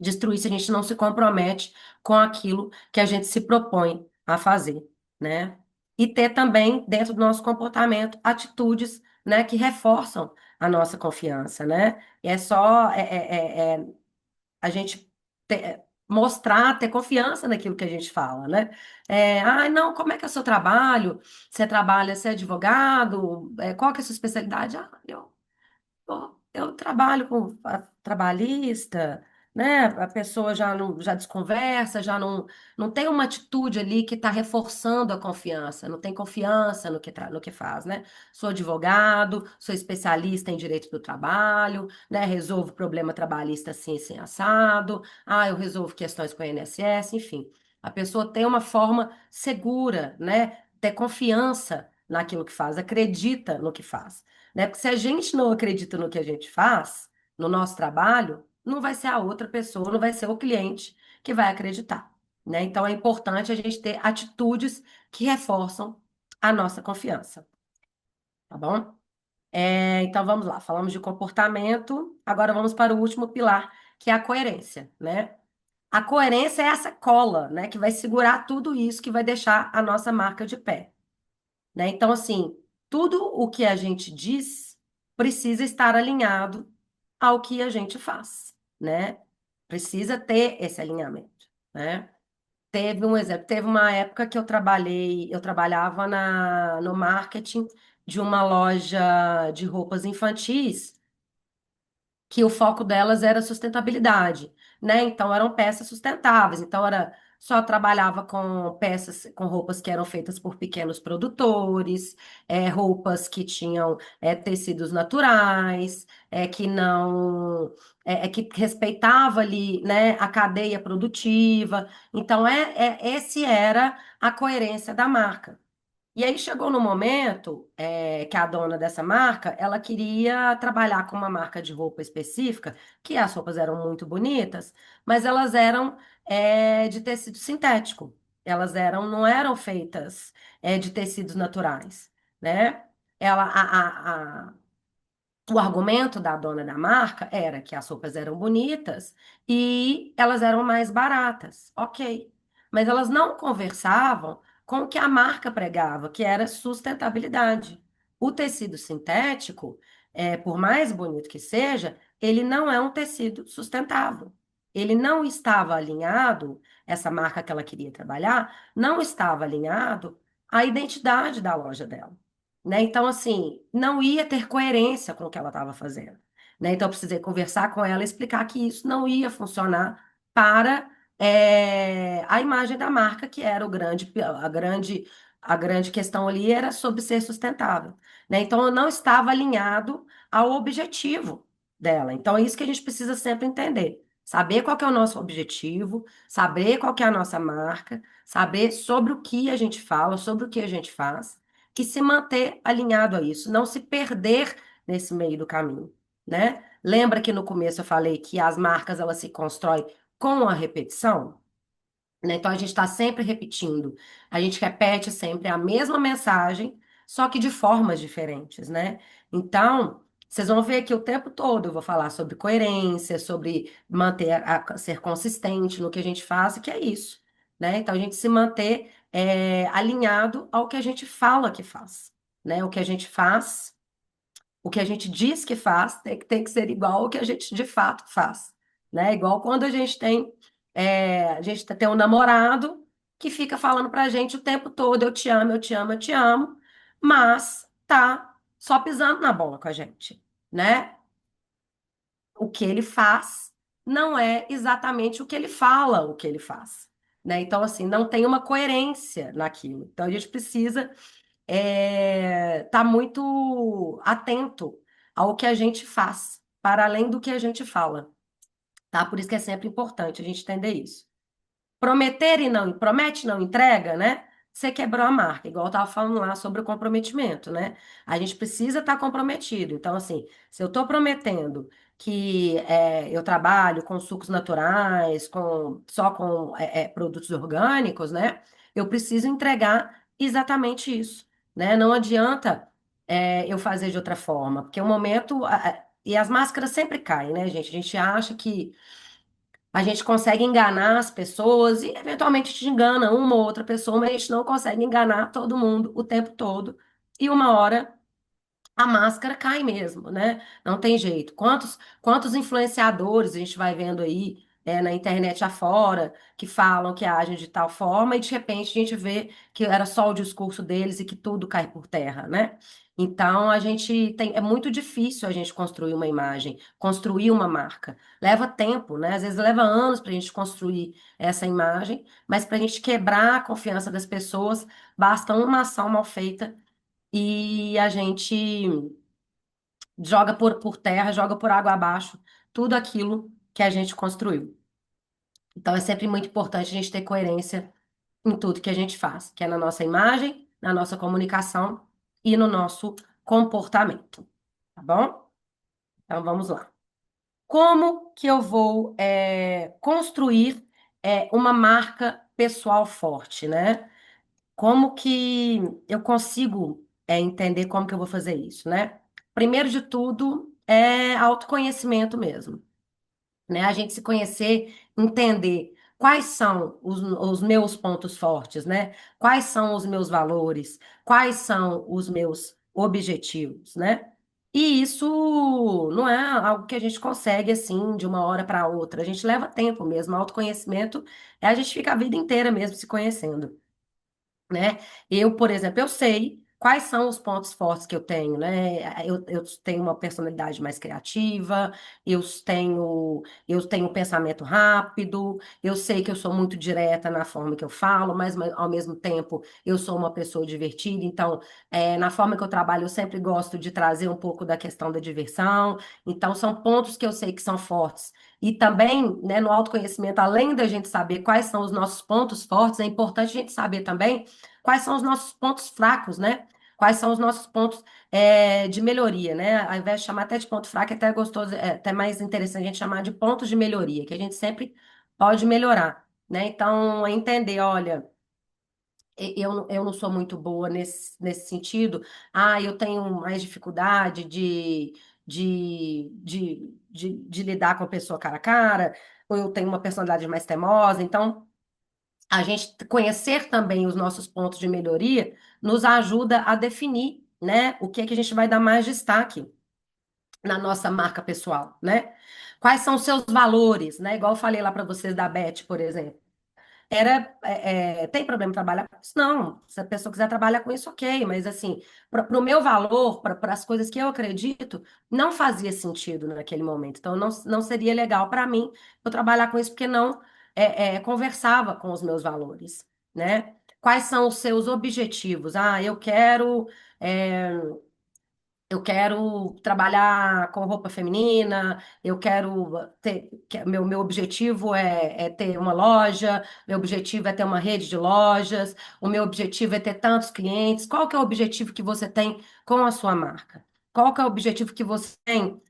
destruir se a gente não se compromete com aquilo que a gente se propõe a fazer, né? E ter também, dentro do nosso comportamento, atitudes, né, que reforçam a nossa confiança, né? E é só a gente mostrar, ter confiança naquilo que a gente fala, né? Não, como é que é o seu trabalho? Você trabalha, você é advogado? Qual que é a sua especialidade? Eu trabalho com trabalhista, né? A pessoa já desconversa, já não tem uma atitude ali que está reforçando a confiança, não tem confiança no que faz, né? Sou advogado, sou especialista em direito do trabalho, né? Resolvo problema trabalhista assim, assim, assado. Eu resolvo questões com o INSS, enfim. A pessoa tem uma forma segura, né? Ter confiança naquilo que faz, acredita no que faz, né? Porque se a gente não acredita no que a gente faz, no nosso trabalho, não vai ser a outra pessoa, não vai ser o cliente que vai acreditar, né? Então é importante a gente ter atitudes que reforçam a nossa confiança, tá bom? Então vamos lá, falamos de comportamento, agora vamos para o último pilar, que é a coerência, né? A coerência é essa cola, né, que vai segurar tudo isso, que vai deixar a nossa marca de pé, né? Então, assim, tudo o que a gente diz precisa estar alinhado ao que a gente faz, né? Precisa ter esse alinhamento, né? Teve um exemplo, teve uma época que eu trabalhava no marketing de uma loja de roupas infantis que o foco delas era sustentabilidade, né? Então eram peças sustentáveis. Então era só trabalhava com peças, com roupas que eram feitas por pequenos produtores, roupas que tinham tecidos naturais, que não que respeitava ali, né, a cadeia produtiva. Então esse era a coerência da marca. E aí chegou no momento que a dona dessa marca, ela queria trabalhar com uma marca de roupa específica, que as roupas eram muito bonitas, mas elas eram de tecido sintético. Elas não eram feitas de tecidos naturais, né? Ela, o argumento da dona da marca era que as roupas eram bonitas e elas eram mais baratas. Ok. Mas elas não conversavam com o que a marca pregava, que era sustentabilidade. O tecido sintético, por mais bonito que seja, ele não é um tecido sustentável. Ele não estava alinhado, essa marca que ela queria trabalhar, não estava alinhado à identidade da loja dela, né? Então, assim, não ia ter coerência com o que ela estava fazendo, né? Então, eu precisei conversar com ela e explicar que isso não ia funcionar para a imagem da marca, que era a grande questão ali era sobre ser sustentável, né? Então, eu não estava alinhado ao objetivo dela. Então, é isso que a gente precisa sempre entender. Saber qual que é o nosso objetivo, saber qual que é a nossa marca, saber sobre o que a gente fala, sobre o que a gente faz e se manter alinhado a isso, não se perder nesse meio do caminho, né? Lembra que no começo eu falei que as marcas elas se constroem com a repetição, né? Então a gente está sempre repetindo, a gente repete sempre a mesma mensagem, só que de formas diferentes, né? Então vocês vão ver que o tempo todo eu vou falar sobre coerência, sobre manter ser consistente no que a gente faz, que é isso, né? Então a gente se manter alinhado ao que a gente fala que faz, né? O que a gente faz, o que a gente diz que faz, tem que ser igual ao que a gente de fato faz, né? Igual quando a gente tem um namorado que fica falando pra gente o tempo todo, eu te amo, eu te amo, eu te amo, mas tá só pisando na bola com a gente, né? O que ele faz não é exatamente o que ele fala, o que ele faz, né? Então, assim, não tem uma coerência naquilo. Então, a gente precisa estar muito atento ao que a gente faz, para além do que a gente fala, tá? Por isso que é sempre importante a gente entender isso. Prometer e não, promete e não entrega, né? Você quebrou a marca, igual eu estava falando lá sobre o comprometimento, né? A gente precisa estar comprometido. Então, assim, se eu estou prometendo que eu trabalho com sucos naturais, só com produtos orgânicos, né? Eu preciso entregar exatamente isso, né? Não adianta eu fazer de outra forma, porque o momento. E as máscaras sempre caem, né, gente? A gente acha que a gente consegue enganar as pessoas e eventualmente te engana uma ou outra pessoa, mas a gente não consegue enganar todo mundo o tempo todo. E uma hora a máscara cai mesmo, né? Não tem jeito. Quantos influenciadores a gente vai vendo aí na internet afora que falam que agem de tal forma e de repente a gente vê que era só o discurso deles e que tudo cai por terra, né? Então é muito difícil a gente construir uma imagem, construir uma marca. Leva tempo, né? Às vezes leva anos para a gente construir essa imagem, mas para a gente quebrar a confiança das pessoas, basta uma ação mal feita e a gente joga por terra, joga por água abaixo tudo aquilo que a gente construiu. Então é sempre muito importante a gente ter coerência em tudo que a gente faz, que é na nossa imagem, na nossa comunicação e no nosso comportamento, tá bom? Então vamos lá. Como que eu vou construir uma marca pessoal forte, né? Como que eu consigo entender como que eu vou fazer isso, né? Primeiro de tudo é autoconhecimento mesmo, né? A gente se conhecer, entender quais são os meus pontos fortes, né? Quais são os meus valores, quais são os meus objetivos, né? E isso não é algo que a gente consegue assim de uma hora para outra. A gente leva tempo mesmo. Autoconhecimento a gente fica a vida inteira mesmo se conhecendo, né? Eu, por exemplo, eu sei quais são os pontos fortes que eu tenho, né? Eu tenho uma personalidade mais criativa, eu tenho um pensamento rápido, eu sei que eu sou muito direta na forma que eu falo, mas ao mesmo tempo eu sou uma pessoa divertida, então na forma que eu trabalho eu sempre gosto de trazer um pouco da questão da diversão, então são pontos que eu sei que são fortes. E também, né, no autoconhecimento, além da gente saber quais são os nossos pontos fortes, é importante a gente saber também quais são os nossos pontos fracos, né? Quais são os nossos pontos de melhoria, né? Ao invés de chamar até de ponto fraco, é até gostoso, é até mais interessante a gente chamar de pontos de melhoria, que a gente sempre pode melhorar, né? Então, é entender, olha, eu não sou muito boa nesse sentido. Ah, eu tenho mais dificuldade de lidar com a pessoa cara a cara, ou eu tenho uma personalidade mais teimosa, então a gente conhecer também os nossos pontos de melhoria nos ajuda a definir, né, o que é que a gente vai dar mais destaque na nossa marca pessoal, né? Quais são os seus valores, né? Igual eu falei lá para vocês da Beth, por exemplo. Tem problema em trabalhar com isso? Não. Se a pessoa quiser trabalhar com isso, ok. Mas, assim, para o meu valor, para as coisas que eu acredito, não fazia sentido naquele momento. Então, não seria legal para mim eu trabalhar com isso, porque não conversava com os meus valores, né? Quais são os seus objetivos? Ah, é, eu quero trabalhar com roupa feminina, eu quero ter, meu objetivo é ter uma loja, meu objetivo é ter uma rede de lojas, o meu objetivo é ter tantos clientes. Qual que é o objetivo que você tem com a sua marca? Qual que é o objetivo que você tem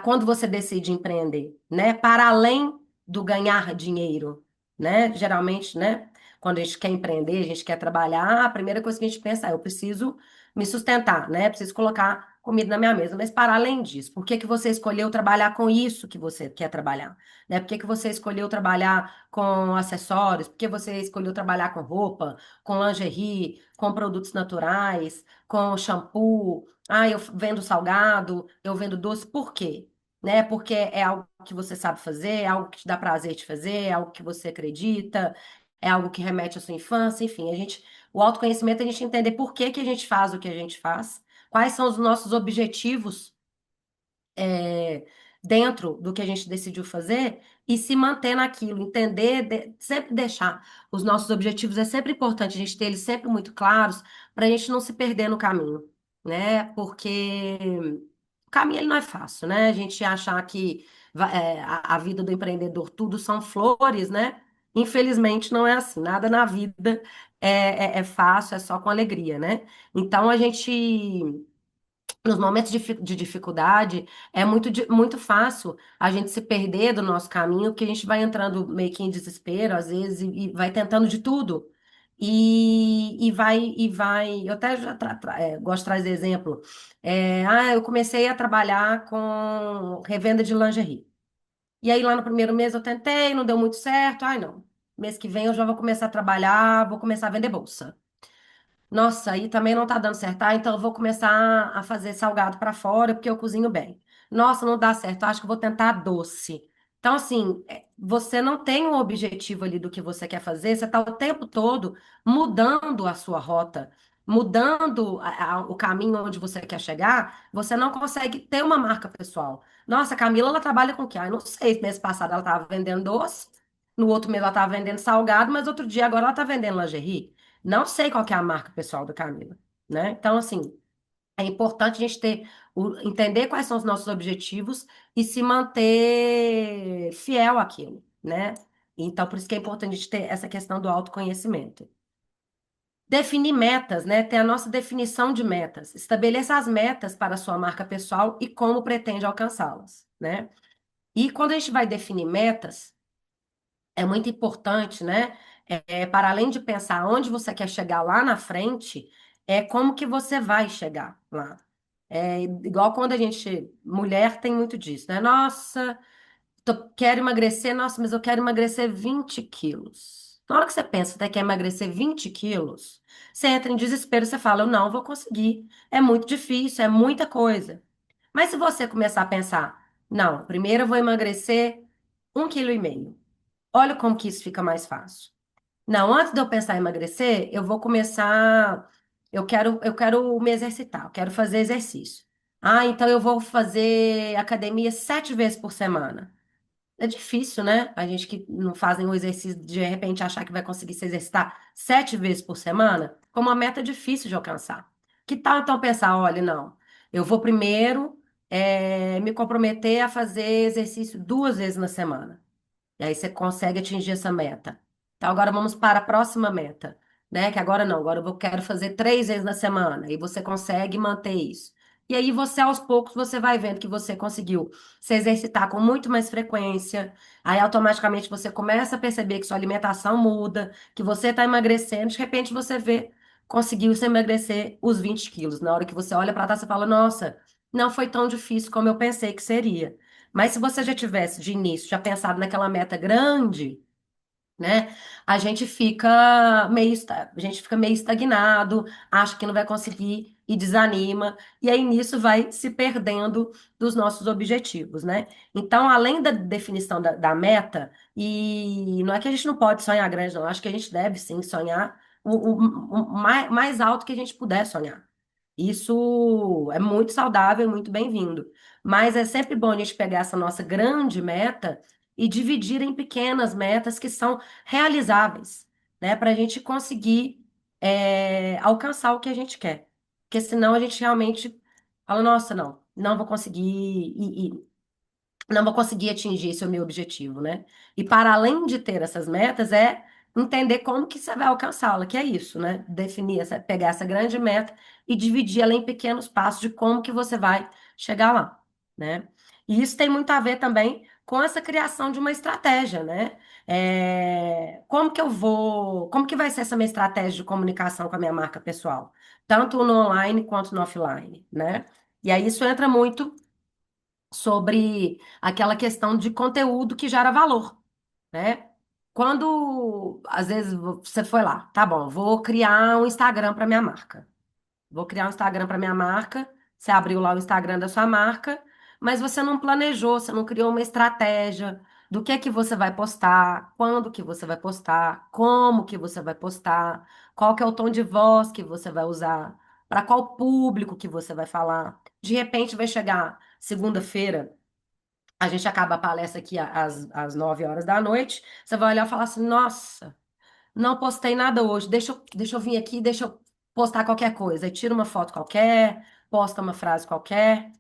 quando você decide empreender, né? Para além do ganhar dinheiro, né? Geralmente, né? Quando a gente quer empreender, a gente quer trabalhar, a primeira coisa que a gente pensa é, eu preciso me sustentar, né? Preciso colocar comida na minha mesa. Mas para além disso, por que que você escolheu trabalhar com isso que você quer trabalhar? Né? Por que que você escolheu trabalhar com acessórios? Por que você escolheu trabalhar com roupa, com lingerie, com produtos naturais, com shampoo? Ah, eu vendo salgado, eu vendo doce, por quê? Né? Porque é algo que você sabe fazer, é algo que te dá prazer de fazer, é algo que você acredita, é algo que remete à sua infância, enfim, o autoconhecimento é a gente entender por que que a gente faz o que a gente faz, quais são os nossos objetivos é, dentro do que a gente decidiu fazer e se manter naquilo, entender, sempre deixar os nossos objetivos, é sempre importante a gente ter eles sempre muito claros para a gente não se perder no caminho, né? Porque o caminho ele não é fácil, né? A gente achar que a vida do empreendedor tudo são flores, né? Infelizmente não é assim, nada na vida é fácil, é só com alegria, né? Então a gente nos momentos de dificuldade, é muito fácil a gente se perder do nosso caminho, porque a gente vai entrando meio que em desespero, às vezes, e vai tentando de tudo. E vai. Eu até gosto de trazer exemplo. Eu comecei a trabalhar com revenda de lingerie. E aí, lá no primeiro mês, eu tentei, não deu muito certo. Ai, não. Mês que vem eu já vou começar a trabalhar, vou começar a vender bolsa. Nossa, aí também não tá dando certo. Ah, então eu vou começar a fazer salgado para fora, porque eu cozinho bem. Nossa, não dá certo. Acho que eu vou tentar doce. Então, assim, você não tem um objetivo ali do que você quer fazer, você está o tempo todo mudando a sua rota, mudando o caminho onde você quer chegar, você não consegue ter uma marca pessoal. Nossa, a Camila, ela trabalha com o quê? Ah, eu não sei, mês passado ela estava vendendo doce, no outro mês ela estava vendendo salgado, mas outro dia agora ela está vendendo lingerie. Não sei qual que é a marca pessoal da Camila, né? Então, assim, é importante a gente entender quais são os nossos objetivos e se manter fiel àquilo, né? Então, por isso que é importante a gente ter essa questão do autoconhecimento. Definir metas, né? Ter a nossa definição de metas. Estabeleça as metas para a sua marca pessoal e como pretende alcançá-las, né? E quando a gente vai definir metas, é muito importante, né? Para além de pensar onde você quer chegar lá na frente, é como que você vai chegar lá. É igual quando a gente, mulher tem muito disso, né? Nossa, quero emagrecer, nossa, mas eu quero emagrecer 20 quilos. Na hora que você pensa que quer emagrecer 20 quilos, você entra em desespero, você fala, eu não vou conseguir. É muito difícil, é muita coisa. Mas se você começar a pensar, não, primeiro eu vou emagrecer 1,5 quilo. Olha como que isso fica mais fácil. Não, antes de eu pensar em emagrecer, eu vou começar. Eu quero me exercitar, eu quero fazer exercício. Ah, então eu vou fazer academia 7 vezes por semana. É difícil, né? A gente que não fazem o exercício de repente achar que vai conseguir se exercitar 7 vezes por semana, como uma meta difícil de alcançar. Que tal então pensar, olha, não, eu vou primeiro me comprometer a fazer exercício 2 vezes na semana. E aí você consegue atingir essa meta. Então, agora vamos para a próxima meta, né? Que agora não, agora eu quero fazer 3 vezes na semana. E você consegue manter isso. E aí você, aos poucos, você vai vendo que você conseguiu se exercitar com muito mais frequência. Aí, automaticamente, você começa a perceber que sua alimentação muda, que você está emagrecendo. De repente, você vê, conseguiu se emagrecer os 20 quilos. Na hora que você olha para trás, você fala, nossa, não foi tão difícil como eu pensei que seria. Mas se você já tivesse de início já pensado naquela meta grande, né? A gente fica meio estagnado, acha que não vai conseguir e desanima, e aí nisso vai se perdendo dos nossos objetivos, né? Então, além da definição da meta, e não é que a gente não pode sonhar grande, não, acho que a gente deve sim sonhar o mais alto que a gente puder sonhar. Isso é muito saudável, e muito bem-vindo. Mas é sempre bom a gente pegar essa nossa grande meta e dividir em pequenas metas que são realizáveis, né? Para a gente conseguir alcançar o que a gente quer. Porque senão a gente realmente fala, nossa, não, não vou conseguir não vou conseguir atingir esse é o meu objetivo, né? E para além de ter essas metas, é entender como que você vai alcançá-la, que é isso, né? Definir pegar essa grande meta e dividir ela em pequenos passos de como que você vai chegar lá, né? E isso tem muito a ver também com essa criação de uma estratégia, né? Como que vai ser essa minha estratégia de comunicação com a minha marca pessoal? Tanto no online quanto no offline, né? E aí isso entra muito sobre aquela questão de conteúdo que gera valor, né? Quando, às vezes, você foi lá, tá bom, vou criar um Instagram para minha marca. Vou criar um Instagram para minha marca. Você abriu lá o Instagram da sua marca, mas você não planejou, você não criou uma estratégia do que é que você vai postar, quando que você vai postar, como que você vai postar, qual que é o tom de voz que você vai usar, para qual público que você vai falar. De repente vai chegar segunda-feira, a gente acaba a palestra aqui às 9 horas da noite, você vai olhar e falar assim, nossa. Não postei nada hoje. Deixa eu vir aqui, deixa eu postar qualquer coisa. Aí tira uma foto qualquer, posta uma frase qualquer.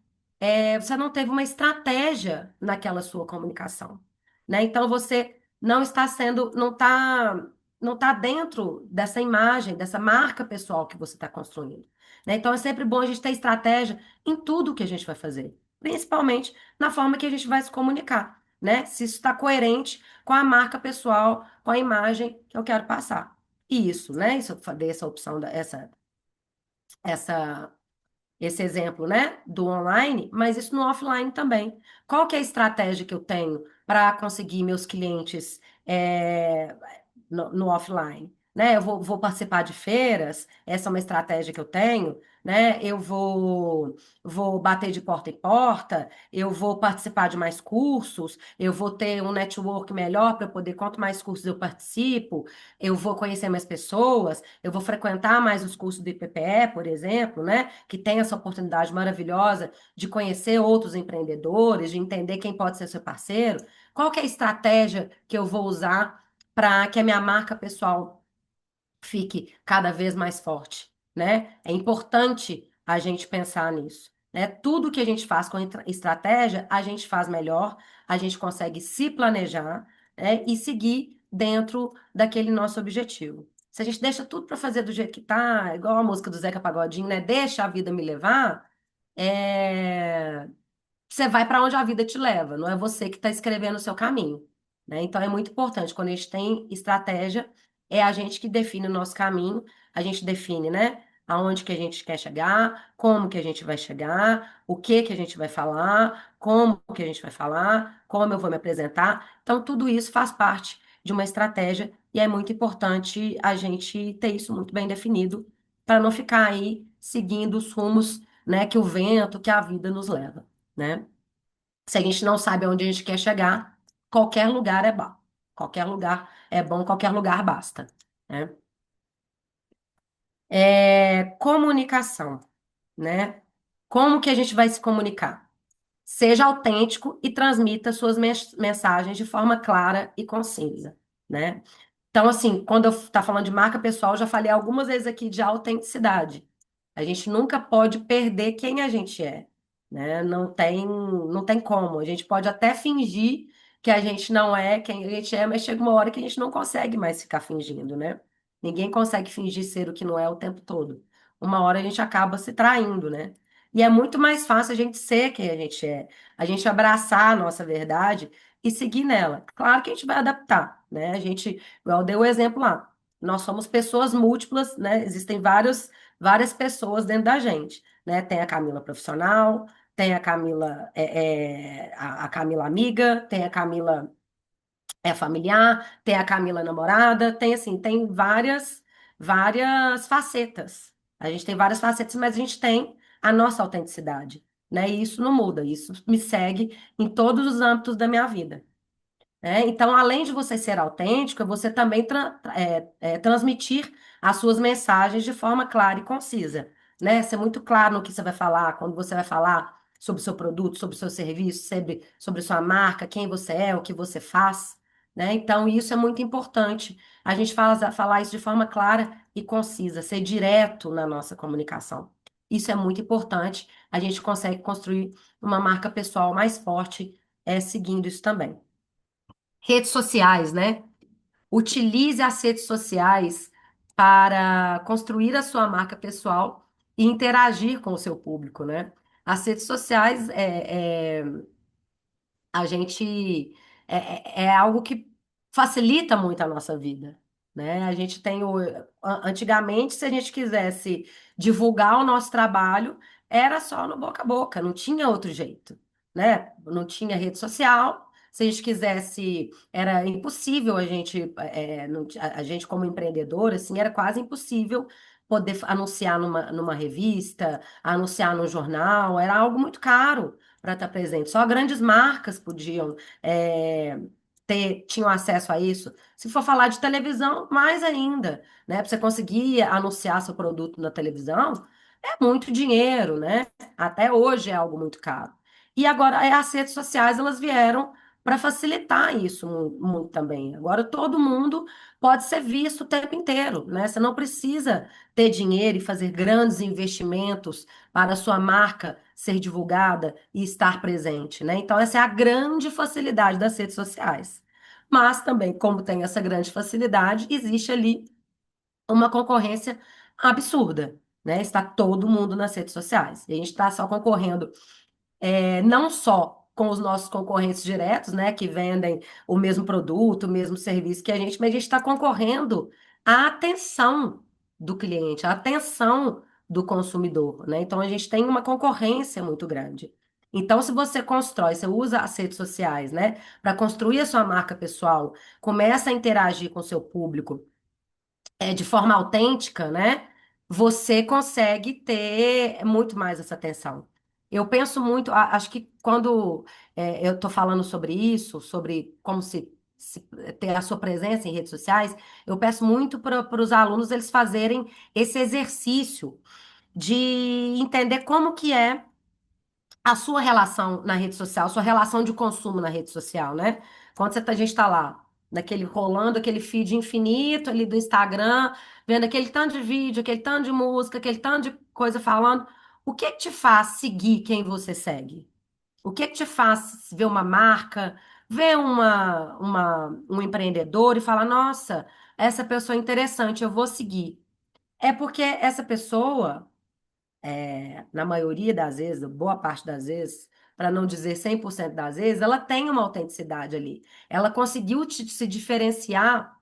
Você não teve uma estratégia naquela sua comunicação, né? Então você não está sendo, não tá dentro dessa imagem, dessa marca pessoal que você está construindo, né? Então é sempre bom a gente ter estratégia em tudo que a gente vai fazer, principalmente na forma que a gente vai se comunicar, né? Se isso está coerente com a marca pessoal, com a imagem que eu quero passar. E isso, né? Isso eu dei essa opção, essa esse exemplo, né, do online, mas isso no offline também. Qual que é a estratégia que eu tenho para conseguir meus clientes no offline? Né? Eu vou participar de feiras, essa é uma estratégia que eu tenho, né? Eu vou bater de porta em porta, eu vou participar de mais cursos, eu vou ter um network melhor para poder, quanto mais cursos eu participo, eu vou conhecer mais pessoas, eu vou frequentar mais os cursos do IPPE, por exemplo, né? Que tem essa oportunidade maravilhosa de conhecer outros empreendedores, de entender quem pode ser seu parceiro. Qual que é a estratégia que eu vou usar para que a minha marca pessoal fique cada vez mais forte, né? É importante a gente pensar nisso, né? Tudo que a gente faz com estratégia, a gente faz melhor, a gente consegue se planejar, né? E seguir dentro daquele nosso objetivo. Se a gente deixa tudo para fazer do jeito que tá, igual a música do Zeca Pagodinho, né? Deixa a vida me levar, é, você vai para onde a vida te leva, não é você que está escrevendo o seu caminho, né? Então é muito importante, quando a gente tem estratégia, é a gente que define o nosso caminho, a gente define, né? Aonde que a gente quer chegar, como que a gente vai chegar, o que que a gente vai falar, como que a gente vai falar, como eu vou me apresentar. Então, tudo isso faz parte de uma estratégia e é muito importante a gente ter isso muito bem definido para não ficar aí seguindo os rumos, né, que o vento, que a vida nos leva, né? Se a gente não sabe aonde a gente quer chegar, qualquer lugar é bom. Qualquer lugar é bom, qualquer lugar basta, né? Comunicação, né? Como que a gente vai se comunicar? Seja autêntico e transmita suas mensagens de forma clara e concisa, né? Então, assim, quando eu tá falando de marca pessoal, eu já falei algumas vezes aqui de autenticidade. A gente nunca pode perder quem a gente é, né? Não tem como. A gente pode até fingir que a gente não é quem a gente é, mas chega uma hora que a gente não consegue mais ficar fingindo, né? Ninguém consegue fingir ser o que não é o tempo todo. Uma hora a gente acaba se traindo, né? E é muito mais fácil a gente ser quem a gente é, a gente abraçar a nossa verdade e seguir nela. Claro que a gente vai adaptar, né? A gente, igual eu dei o exemplo lá, nós somos pessoas múltiplas, né? Existem várias pessoas dentro da gente, né? Tem a Camila profissional, tem a Camila, a Camila amiga, tem a Camila familiar, tem a Camila namorada, tem assim, tem várias facetas. A gente tem várias facetas, mas a gente tem a nossa autenticidade, né? E isso não muda, isso me segue em todos os âmbitos da minha vida, né? Então, além de você ser autêntico, você também transmitir as suas mensagens de forma clara e concisa, né? Ser muito claro no que você vai falar, quando você vai falar sobre o seu produto, sobre o seu serviço, sobre sua marca, quem você é, o que você faz, né? Então, isso é muito importante. A gente falar isso de forma clara e concisa, ser direto na nossa comunicação. Isso é muito importante. A gente consegue construir uma marca pessoal mais forte, seguindo isso também. Redes sociais, né? Utilize as redes sociais para construir a sua marca pessoal e interagir com o seu público, né? As redes sociais a gente é algo que facilita muito a nossa vida, né? A gente tem antigamente, se a gente quisesse divulgar o nosso trabalho, era só no boca a boca, não tinha outro jeito, né? Não tinha rede social. Se a gente quisesse, era impossível a gente, a gente como empreendedor, assim, era quase impossível poder anunciar numa revista, anunciar num jornal, era algo muito caro para estar presente. Só grandes marcas podiam tinham acesso a isso. Se for falar de televisão, mais ainda, né? Para você conseguir anunciar seu produto na televisão, é muito dinheiro, né? Até hoje é algo muito caro. E agora as redes sociais elas vieram para facilitar isso muito também. Agora todo mundo pode ser visto o tempo inteiro, né? Você não precisa ter dinheiro e fazer grandes investimentos para a sua marca ser divulgada e estar presente, né? Então, essa é a grande facilidade das redes sociais. Mas também, como tem essa grande facilidade, existe ali uma concorrência absurda, né? Está todo mundo nas redes sociais. E a gente está só concorrendo não só com os nossos concorrentes diretos, né, que vendem o mesmo produto, o mesmo serviço que a gente, mas a gente está concorrendo à atenção do cliente, à atenção do consumidor, né? Então a gente tem uma concorrência muito grande. Então, se você constrói, você usa as redes sociais, né, para construir a sua marca pessoal, começa a interagir com o seu público de forma autêntica, né? Você consegue ter muito mais essa atenção. Eu penso muito, acho que quando eu estou falando sobre isso, sobre como se ter a sua presença em redes sociais, eu peço muito para os alunos eles fazerem esse exercício de entender como que é a sua relação na rede social, a sua relação de consumo na rede social, né? Quando a gente está lá, naquele rolando aquele feed infinito ali do Instagram, vendo aquele tanto de vídeo, aquele tanto de música, aquele tanto de coisa falando, o que que te faz seguir quem você segue? O que que te faz ver uma marca? vê um empreendedor e fala: Nossa, essa pessoa é interessante, eu vou seguir. É porque essa pessoa, na maioria das vezes, boa parte das vezes, para não dizer 100% das vezes, ela tem uma autenticidade ali. Ela conseguiu se diferenciar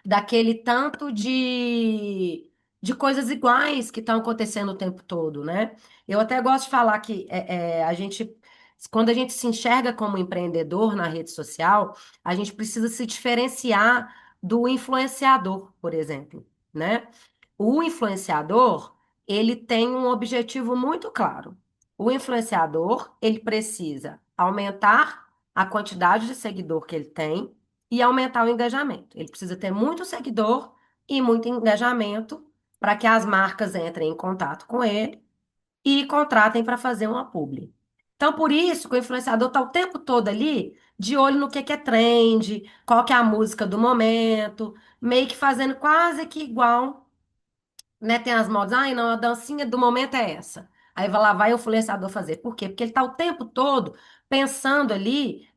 daquele tanto de coisas iguais que estão acontecendo o tempo todo, né? Eu até gosto de falar que quando a gente se enxerga como empreendedor na rede social, a gente precisa se diferenciar do influenciador, por exemplo, né? O influenciador, ele tem um objetivo muito claro. O influenciador, ele precisa aumentar a quantidade de seguidor que ele tem e aumentar o engajamento. Ele precisa ter muito seguidor e muito engajamento para que as marcas entrem em contato com ele e contratem para fazer uma publi. Então, por isso que o influenciador está o tempo todo ali de olho no que é trend, qual que é a música do momento, meio que fazendo quase que igual, né? Tem as modas, ai, não, a dancinha do momento é essa. Aí vai lá, vai o influenciador fazer. Por quê? Porque ele está o tempo todo pensando ali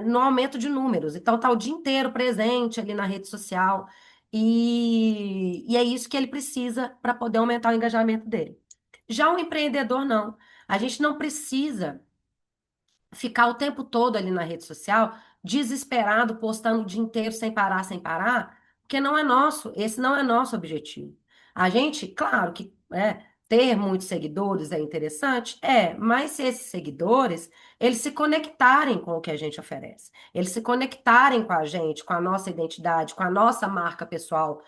no aumento de números. Então, está o dia inteiro presente ali na rede social. E é isso que ele precisa para poder aumentar o engajamento dele. Já o empreendedor, não. A gente não precisa ficar o tempo todo ali na rede social, desesperado, postando o dia inteiro sem parar, porque não é nosso, esse não é nosso objetivo. A gente, claro que ter muitos seguidores é interessante, mas se esses seguidores, eles se conectarem com o que a gente oferece, eles se conectarem com a gente, com a nossa identidade, com a nossa marca pessoal,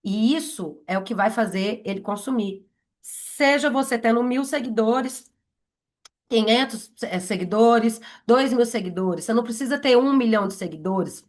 e isso é o que vai fazer ele consumir. Seja você tendo 1.000 seguidores, 500 seguidores, 2.000 seguidores. Você não precisa ter 1 milhão de seguidores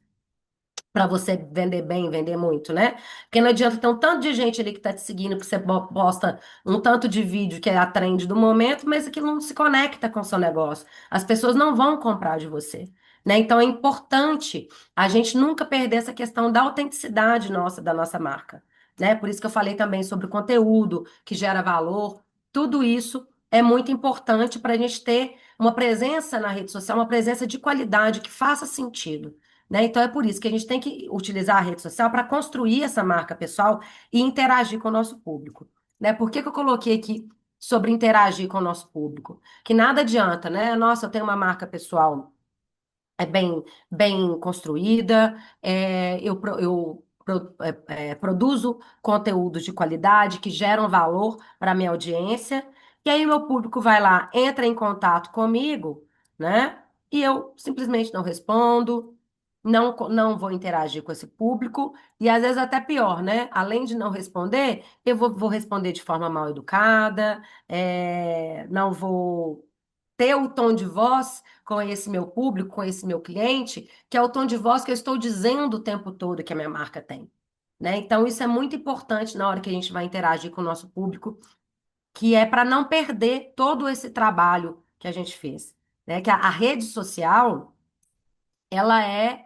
para você vender bem, vender muito, né? Porque não adianta ter um tanto de gente ali que tá te seguindo, que você posta um tanto de vídeo que é a trend do momento, mas aquilo não se conecta com o seu negócio. As pessoas não vão comprar de você, né? Então é importante a gente nunca perder essa questão da autenticidade nossa, da nossa marca, né? Por isso que eu falei também sobre o conteúdo que gera valor. Tudo isso é muito importante para a gente ter uma presença na rede social, uma presença de qualidade que faça sentido, né? Então é por isso que a gente tem que utilizar a rede social para construir essa marca pessoal e interagir com o nosso público, né? Por que que eu coloquei aqui sobre interagir com o nosso público? Que nada adianta, né? Nossa, eu tenho uma marca pessoal bem construída, produzo conteúdos de qualidade que geram valor para a minha audiência, e aí meu público vai lá, entra em contato comigo, né? E eu simplesmente não respondo, não vou interagir com esse público, e às vezes até pior, né? Além de não responder, eu vou responder de forma mal educada, não vou ter o tom de voz com esse meu público, com esse meu cliente, que é o tom de voz que eu estou dizendo o tempo todo que a minha marca tem, né? Então, isso é muito importante na hora que a gente vai interagir com o nosso público, que é para não perder todo esse trabalho que a gente fez, né? Que a rede social ela é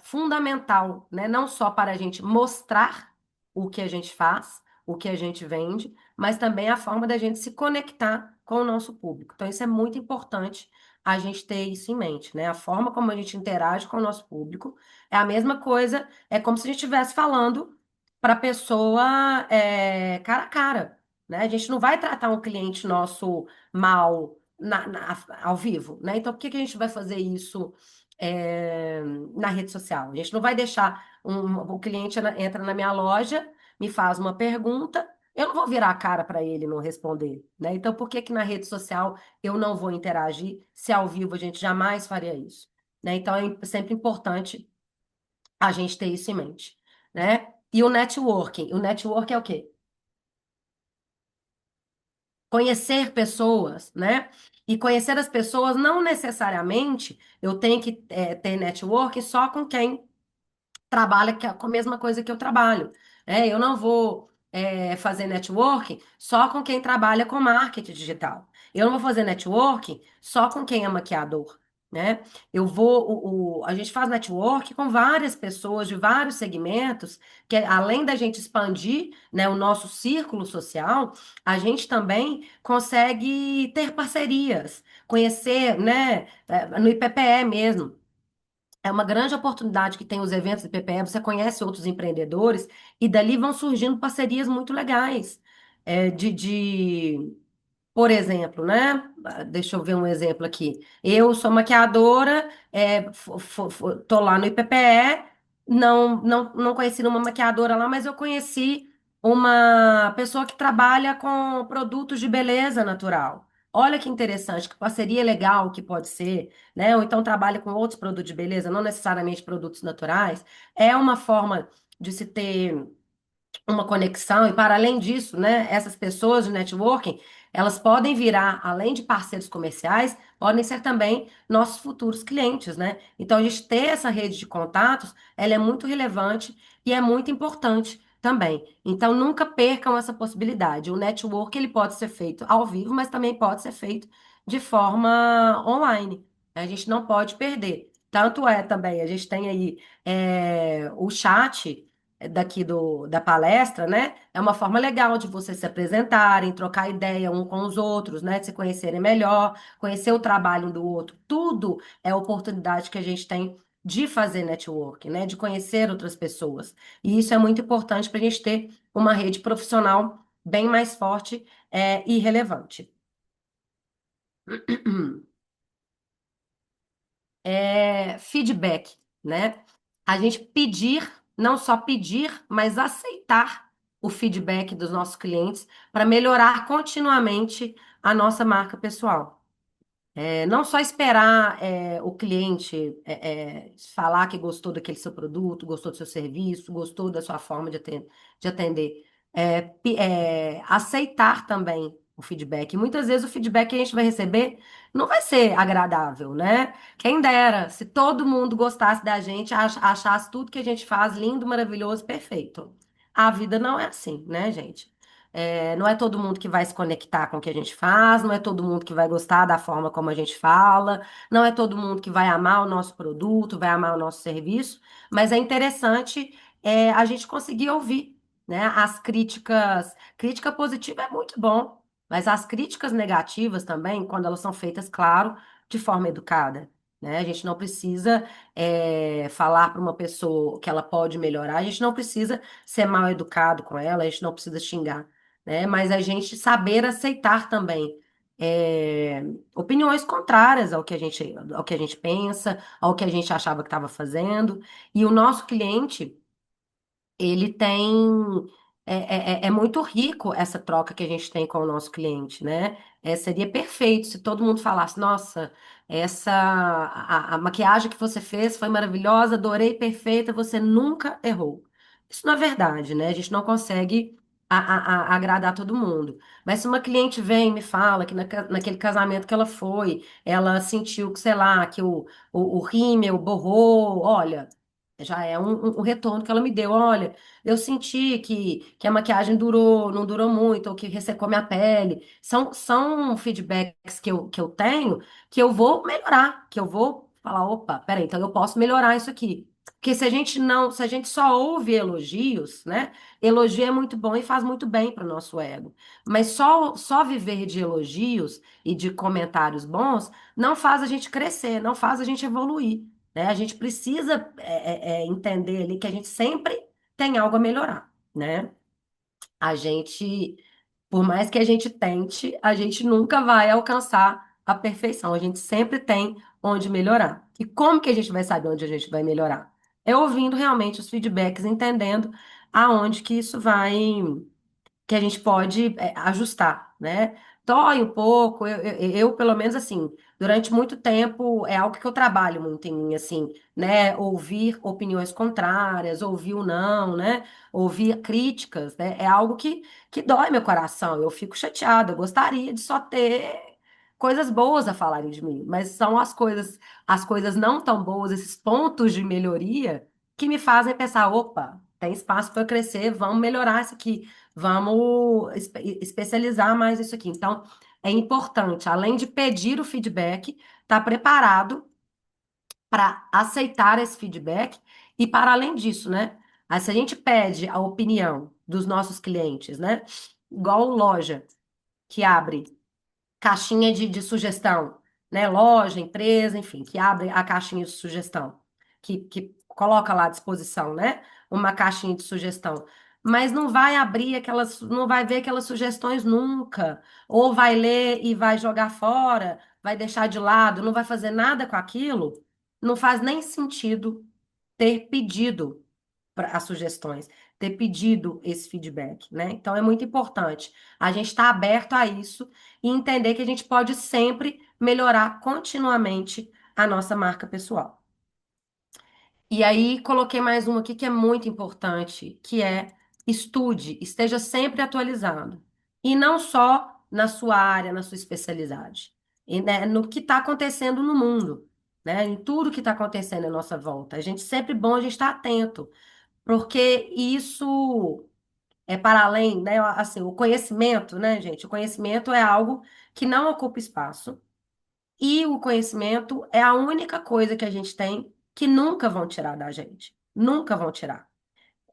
fundamental, né? Não só para a gente mostrar o que a gente faz, o que a gente vende, mas também a forma da gente se conectar com o nosso público. Então, isso é muito importante a gente ter isso em mente, né? A forma como a gente interage com o nosso público é a mesma coisa, é como se a gente estivesse falando para a pessoa cara a cara, né? A gente não vai tratar um cliente nosso mal ao vivo, né? Então, por que que a gente vai fazer isso? é, Na rede social. A gente não vai deixar o cliente entra na minha loja, me faz uma pergunta, eu não vou virar a cara para ele e não responder, né? Então, por que que na rede social eu não vou interagir se ao vivo a gente jamais faria isso, né? Então, é sempre importante a gente ter isso em mente, né? E o networking é o quê? Conhecer pessoas, né? E conhecer as pessoas não necessariamente eu tenho que ter networking só com quem trabalha com a mesma coisa que eu trabalho. Eu não vou fazer networking só com quem trabalha com marketing digital. Eu não vou fazer networking só com quem é maquiador. né? Eu vou, a gente faz network com várias pessoas de vários segmentos, que além da gente expandir, né, o nosso círculo social, a gente também consegue ter parcerias, conhecer, né, no IPPE mesmo. É uma grande oportunidade que tem os eventos do IPPE, você conhece outros empreendedores e dali vão surgindo parcerias muito legais. De por exemplo, né? Deixa eu ver um exemplo aqui. Eu sou maquiadora, tô lá no IPPE, não conheci uma maquiadora lá, mas eu conheci uma pessoa que trabalha com produtos de beleza natural. Olha que interessante, que parceria legal que pode ser, né? Ou então trabalha com outros produtos de beleza, não necessariamente produtos naturais. É uma forma de se ter uma conexão, e para além disso, né, essas pessoas de networking, elas podem virar, além de parceiros comerciais, podem ser também nossos futuros clientes, né? Então, a gente ter essa rede de contatos, ela é muito relevante e é muito importante também. Então, nunca percam essa possibilidade. O network, ele pode ser feito ao vivo, mas também pode ser feito de forma online. A gente não pode perder. Tanto é também, a gente tem aí o chat daqui da palestra, né? É uma forma legal de vocês se apresentarem, trocar ideia um com os outros, né? De se conhecerem melhor, conhecer o trabalho um do outro. Tudo é oportunidade que a gente tem de fazer network, né? De conhecer outras pessoas. E isso é muito importante para a gente ter uma rede profissional bem mais forte, e relevante. Feedback, né? A gente pedir, não só pedir, mas aceitar o feedback dos nossos clientes para melhorar continuamente a nossa marca pessoal. Não só esperar o cliente falar que gostou daquele seu produto, gostou do seu serviço, gostou da sua forma de atender. Aceitar também o feedback. E muitas vezes o feedback que a gente vai receber não vai ser agradável, né? Quem dera, se todo mundo gostasse da gente, achasse tudo que a gente faz lindo, maravilhoso, perfeito. A vida não é assim, né, gente? Não é todo mundo que vai se conectar com o que a gente faz, não é todo mundo que vai gostar da forma como a gente fala, não é todo mundo que vai amar o nosso produto, vai amar o nosso serviço, mas é interessante a gente conseguir ouvir, né? As críticas. Crítica positiva é muito bom, mas as críticas negativas também, quando elas são feitas, claro, de forma educada. Né? A gente não precisa falar para uma pessoa que ela pode melhorar, a gente não precisa ser mal educado com ela, a gente não precisa xingar, né? Mas a gente saber aceitar também é, opiniões contrárias ao que a gente pensa, ao que a gente achava que estava fazendo. E o nosso cliente, ele tem. É muito rico essa troca que a gente tem com o nosso cliente, né? Seria perfeito se todo mundo falasse: Nossa, a maquiagem que você fez foi maravilhosa, adorei, perfeita, você nunca errou. Isso não é verdade, né? A gente não consegue agradar todo mundo. Mas se uma cliente vem e me fala que naquele casamento que ela foi, ela sentiu que, sei lá, que o rímel borrou, olha. Já é um retorno que ela me deu. Olha, eu senti que a maquiagem não durou muito, ou que ressecou minha pele. São feedbacks que eu tenho que eu vou melhorar, que eu vou falar, opa, peraí, então eu posso melhorar isso aqui. Porque se a gente só ouve elogios, né? Elogio é muito bom e faz muito bem para o nosso ego. Mas só viver de elogios e de comentários bons não faz a gente crescer, não faz a gente evoluir, né? A gente precisa entender ali que a gente sempre tem algo a melhorar, né? A gente, por mais que a gente tente, a gente nunca vai alcançar a perfeição. A gente sempre tem onde melhorar. E como que a gente vai saber onde a gente vai melhorar? É ouvindo realmente os feedbacks, entendendo aonde que isso vai que a gente pode ajustar, né? Dói um pouco, pelo menos assim, durante muito tempo é algo que eu trabalho muito em mim, assim, né? Ouvir opiniões contrárias, ouvir o não, né? Ouvir críticas, né? É algo que dói meu coração, eu fico chateada, eu gostaria de só ter coisas boas a falarem de mim, mas são as coisas não tão boas, esses pontos de melhoria que me fazem pensar, opa, tem espaço para eu crescer, vamos melhorar isso aqui. Vamos especializar mais isso aqui. Então, é importante, além de pedir o feedback, estar preparado para aceitar esse feedback e para além disso, né? Aí, se a gente pede a opinião dos nossos clientes, né? Igual loja que abre caixinha de sugestão, né? Loja, empresa, enfim, que abre a caixinha de sugestão, que coloca lá à disposição, né? Uma caixinha de sugestão. Mas não vai abrir aquelas, não vai ver aquelas sugestões nunca. Ou vai ler e vai jogar fora, vai deixar de lado, não vai fazer nada com aquilo. Não faz nem sentido ter pedido as sugestões, ter pedido esse feedback, né? Então é muito importante a gente estar aberto a isso e entender que a gente pode sempre melhorar continuamente a nossa marca pessoal. E aí coloquei mais um aqui que é muito importante, que é estude, esteja sempre atualizado. E não só na sua área, na sua especialidade, e, né, no que está acontecendo no mundo, né? Em tudo que está acontecendo à nossa volta. A gente sempre bom a gente estar atento porque isso é para além, né? Assim, o conhecimento, né, gente? O conhecimento é algo que não ocupa espaço e o conhecimento é a única coisa que a gente tem que nunca vão tirar da gente. Nunca vão tirar.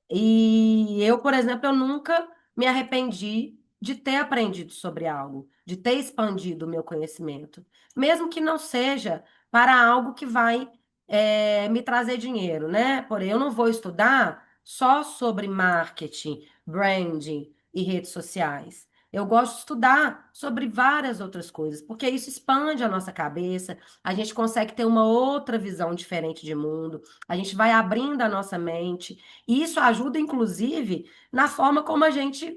E eu, por exemplo, eu nunca me arrependi de ter aprendido sobre algo, de ter expandido o meu conhecimento, mesmo que não seja para algo que vai me trazer dinheiro, né? Porém, eu não vou estudar só sobre marketing, branding e redes sociais. Eu gosto de estudar sobre várias outras coisas, porque isso expande a nossa cabeça, a gente consegue ter uma outra visão diferente de mundo, a gente vai abrindo a nossa mente. E isso ajuda, inclusive, na forma como a gente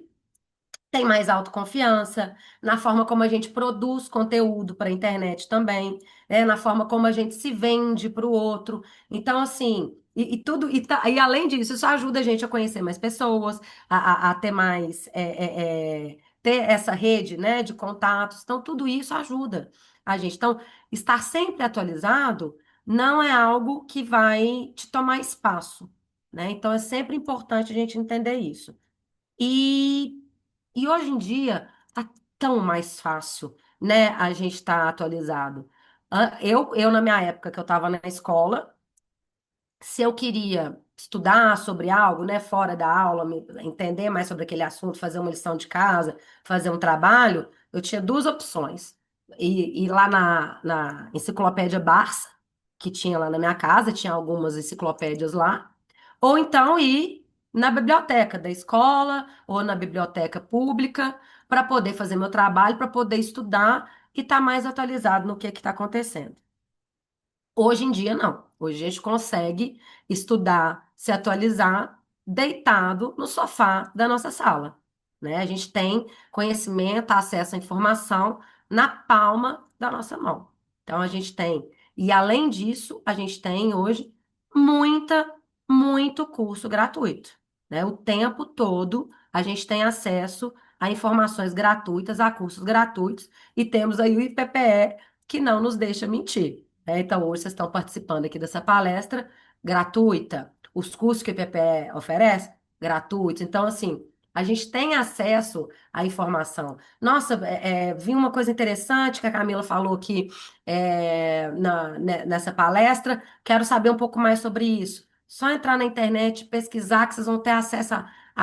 tem mais autoconfiança, na forma como a gente produz conteúdo para a internet também, né? Na forma como a gente se vende para o outro. Então, assim, e tudo, e além disso, isso ajuda a gente a conhecer mais pessoas, a ter mais, ter essa rede, né, de contatos. Então, tudo isso ajuda a gente. Então, estar sempre atualizado não é algo que vai te tomar espaço, né? Então, é sempre importante a gente entender isso. E e hoje em dia tá tão mais fácil, né, a gente estar atualizado. Eu, na minha época que eu estava na escola, se eu queria estudar sobre algo, né, fora da aula, entender mais sobre aquele assunto, fazer uma lição de casa, fazer um trabalho, eu tinha duas opções. Ir lá na Enciclopédia Barça, que tinha lá na minha casa, tinha algumas enciclopédias lá, ou então ir na biblioteca da escola ou na biblioteca pública para poder fazer meu trabalho, para poder estudar e estar mais atualizado no que está acontecendo. Hoje em dia, não. Hoje a gente consegue estudar, se atualizar, deitado no sofá da nossa sala, né? A gente tem conhecimento, acesso à informação na palma da nossa mão. Então, a gente tem. E, além disso, a gente tem hoje muita, muito curso gratuito, né? O tempo todo a gente tem acesso a informações gratuitas, a cursos gratuitos, e temos aí o IPPE que não nos deixa mentir, né? Então, hoje vocês estão participando aqui dessa palestra gratuita. Os cursos que o IPPE oferece, gratuitos. Então, assim, a gente tem acesso à informação. Nossa, vi uma coisa interessante que a Camila falou aqui nessa palestra. Quero saber um pouco mais sobre isso. Só entrar na internet, pesquisar, que vocês vão ter acesso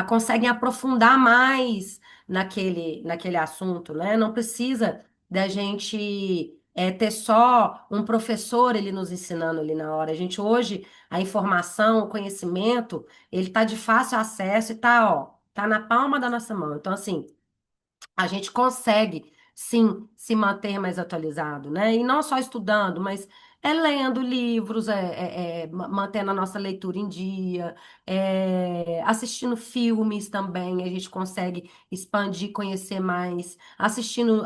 conseguem aprofundar mais naquele assunto, né? Não precisa da gente ter só um professor ele nos ensinando ali na hora. A gente hoje, a informação, o conhecimento, ele está de fácil acesso e tá, ó, tá na palma da nossa mão. Então, assim, a gente consegue, sim, se manter mais atualizado, né? E não só estudando, mas lendo livros, mantendo a nossa leitura em dia, assistindo filmes também, a gente consegue expandir, conhecer mais, assistindo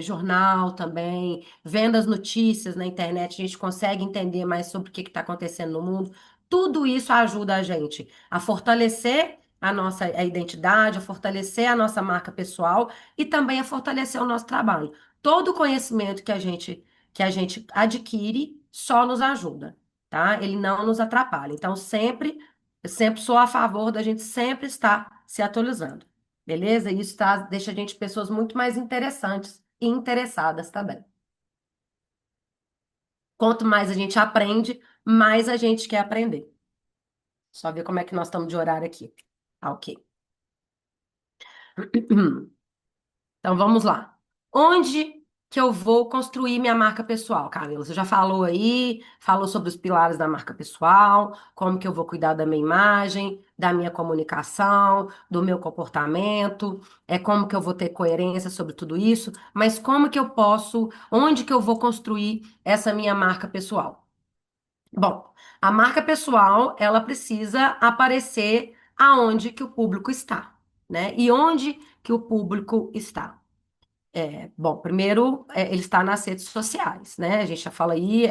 jornal também, vendo as notícias na internet, a gente consegue entender mais sobre o que está acontecendo no mundo. Tudo isso ajuda a gente a fortalecer a nossa identidade, a fortalecer a nossa marca pessoal e também a fortalecer o nosso trabalho. Todo o conhecimento que a gente adquire só nos ajuda, tá? Ele não nos atrapalha. Então, eu sempre sou a favor da gente sempre estar se atualizando, beleza? Isso deixa a gente pessoas muito mais interessantes e interessadas também. Quanto mais a gente aprende, mais a gente quer aprender. Só ver como é que nós estamos de horário aqui. Ah, ok. Então vamos lá. Onde que eu vou construir minha marca pessoal, Camila? Você já falou aí, falou sobre os pilares da marca pessoal, como que eu vou cuidar da minha imagem, da minha comunicação, do meu comportamento, como que eu vou ter coerência sobre tudo isso, mas como que eu posso, onde que eu vou construir essa minha marca pessoal? Bom, a marca pessoal, ela precisa aparecer aonde que o público está, né? E onde que o público está? Bom, primeiro, ele está nas redes sociais, né? A gente já fala aí,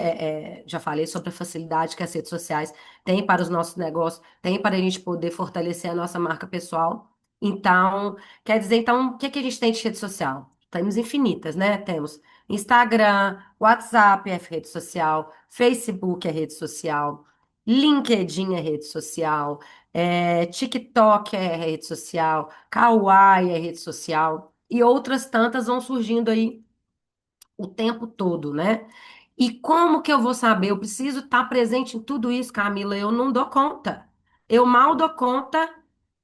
já falei sobre a facilidade que as redes sociais têm para os nossos negócios, têm para a gente poder fortalecer a nossa marca pessoal. Então, quer dizer, então, o que que a gente tem de rede social? Temos infinitas, né? Temos Instagram, WhatsApp é rede social, Facebook é rede social, LinkedIn é rede social, TikTok é rede social, Kawaii é rede social e outras tantas vão surgindo aí o tempo todo, né? E como que eu vou saber? Eu preciso estar presente em tudo isso, Camila. Eu não dou conta. Eu mal dou conta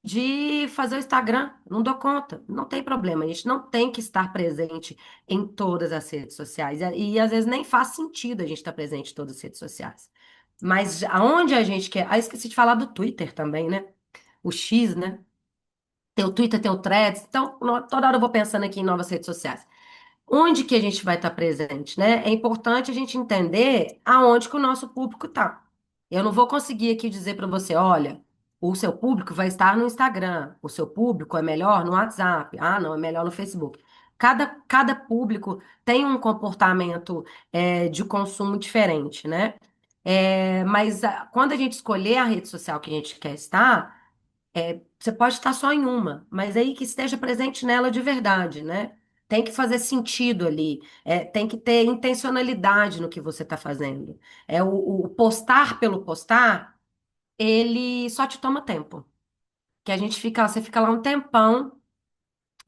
de fazer o Instagram. Não dou conta. Não tem problema. A gente não tem que estar presente em todas as redes sociais. E às vezes nem faz sentido a gente estar presente em todas as redes sociais. Mas aonde a gente quer. Ah, esqueci de falar do Twitter também, né? O X, né? Tem o Twitter, tem o Threads. Então, toda hora eu vou pensando aqui em novas redes sociais. Onde que a gente vai estar presente, né? É importante a gente entender aonde que o nosso público está. Eu não vou conseguir aqui dizer para você, olha, o seu público vai estar no Instagram, o seu público é melhor no WhatsApp, ah, não, é melhor no Facebook. Cada público tem um comportamento de consumo diferente, né? Mas quando a gente escolher a rede social que a gente quer estar, você pode estar só em uma, mas aí que esteja presente nela de verdade, né? Tem que fazer sentido ali, tem que ter intencionalidade no que você está fazendo. O postar pelo postar, ele só te toma tempo. Que a gente fica, você fica lá um tempão,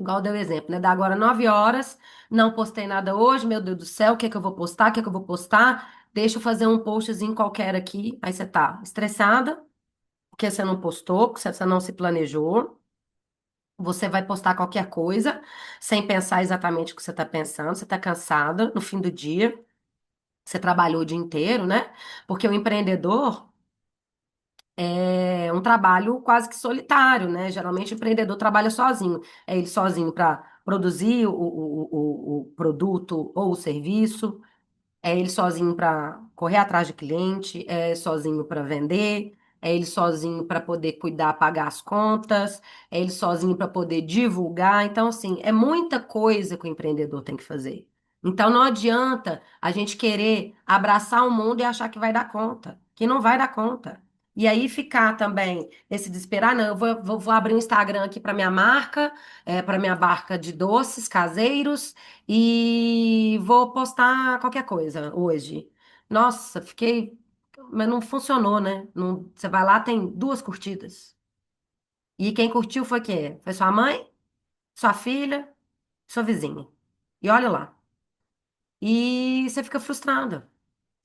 igual deu exemplo, né? Dá agora 9 horas, não postei nada hoje, meu Deus do céu, o que é que eu vou postar? O que é que eu vou postar? Deixa eu fazer um postzinho qualquer aqui. Aí você tá estressada, porque você não postou, porque você não se planejou. Você vai postar qualquer coisa, sem pensar exatamente o que você está pensando. Você está cansada no fim do dia, você trabalhou o dia inteiro, né? Porque o empreendedor é um trabalho quase que solitário, né? Geralmente o empreendedor trabalha sozinho. É ele sozinho para produzir o produto ou o serviço. É ele sozinho para correr atrás de cliente, é sozinho para vender, é ele sozinho para poder cuidar, pagar as contas, é ele sozinho para poder divulgar. Então, assim, é muita coisa que o empreendedor tem que fazer. Então, não adianta a gente querer abraçar o mundo e achar que vai dar conta, que não vai dar conta. E aí ficar também esse desesperar, não, eu vou abrir um Instagram aqui para minha marca, para minha barca de doces caseiros, e vou postar qualquer coisa hoje. Nossa, fiquei. Mas não funcionou, né? Você vai lá, tem 2 curtidas. E quem curtiu foi quem? Foi sua mãe, sua filha, sua vizinha. E olha lá. E você fica frustrada,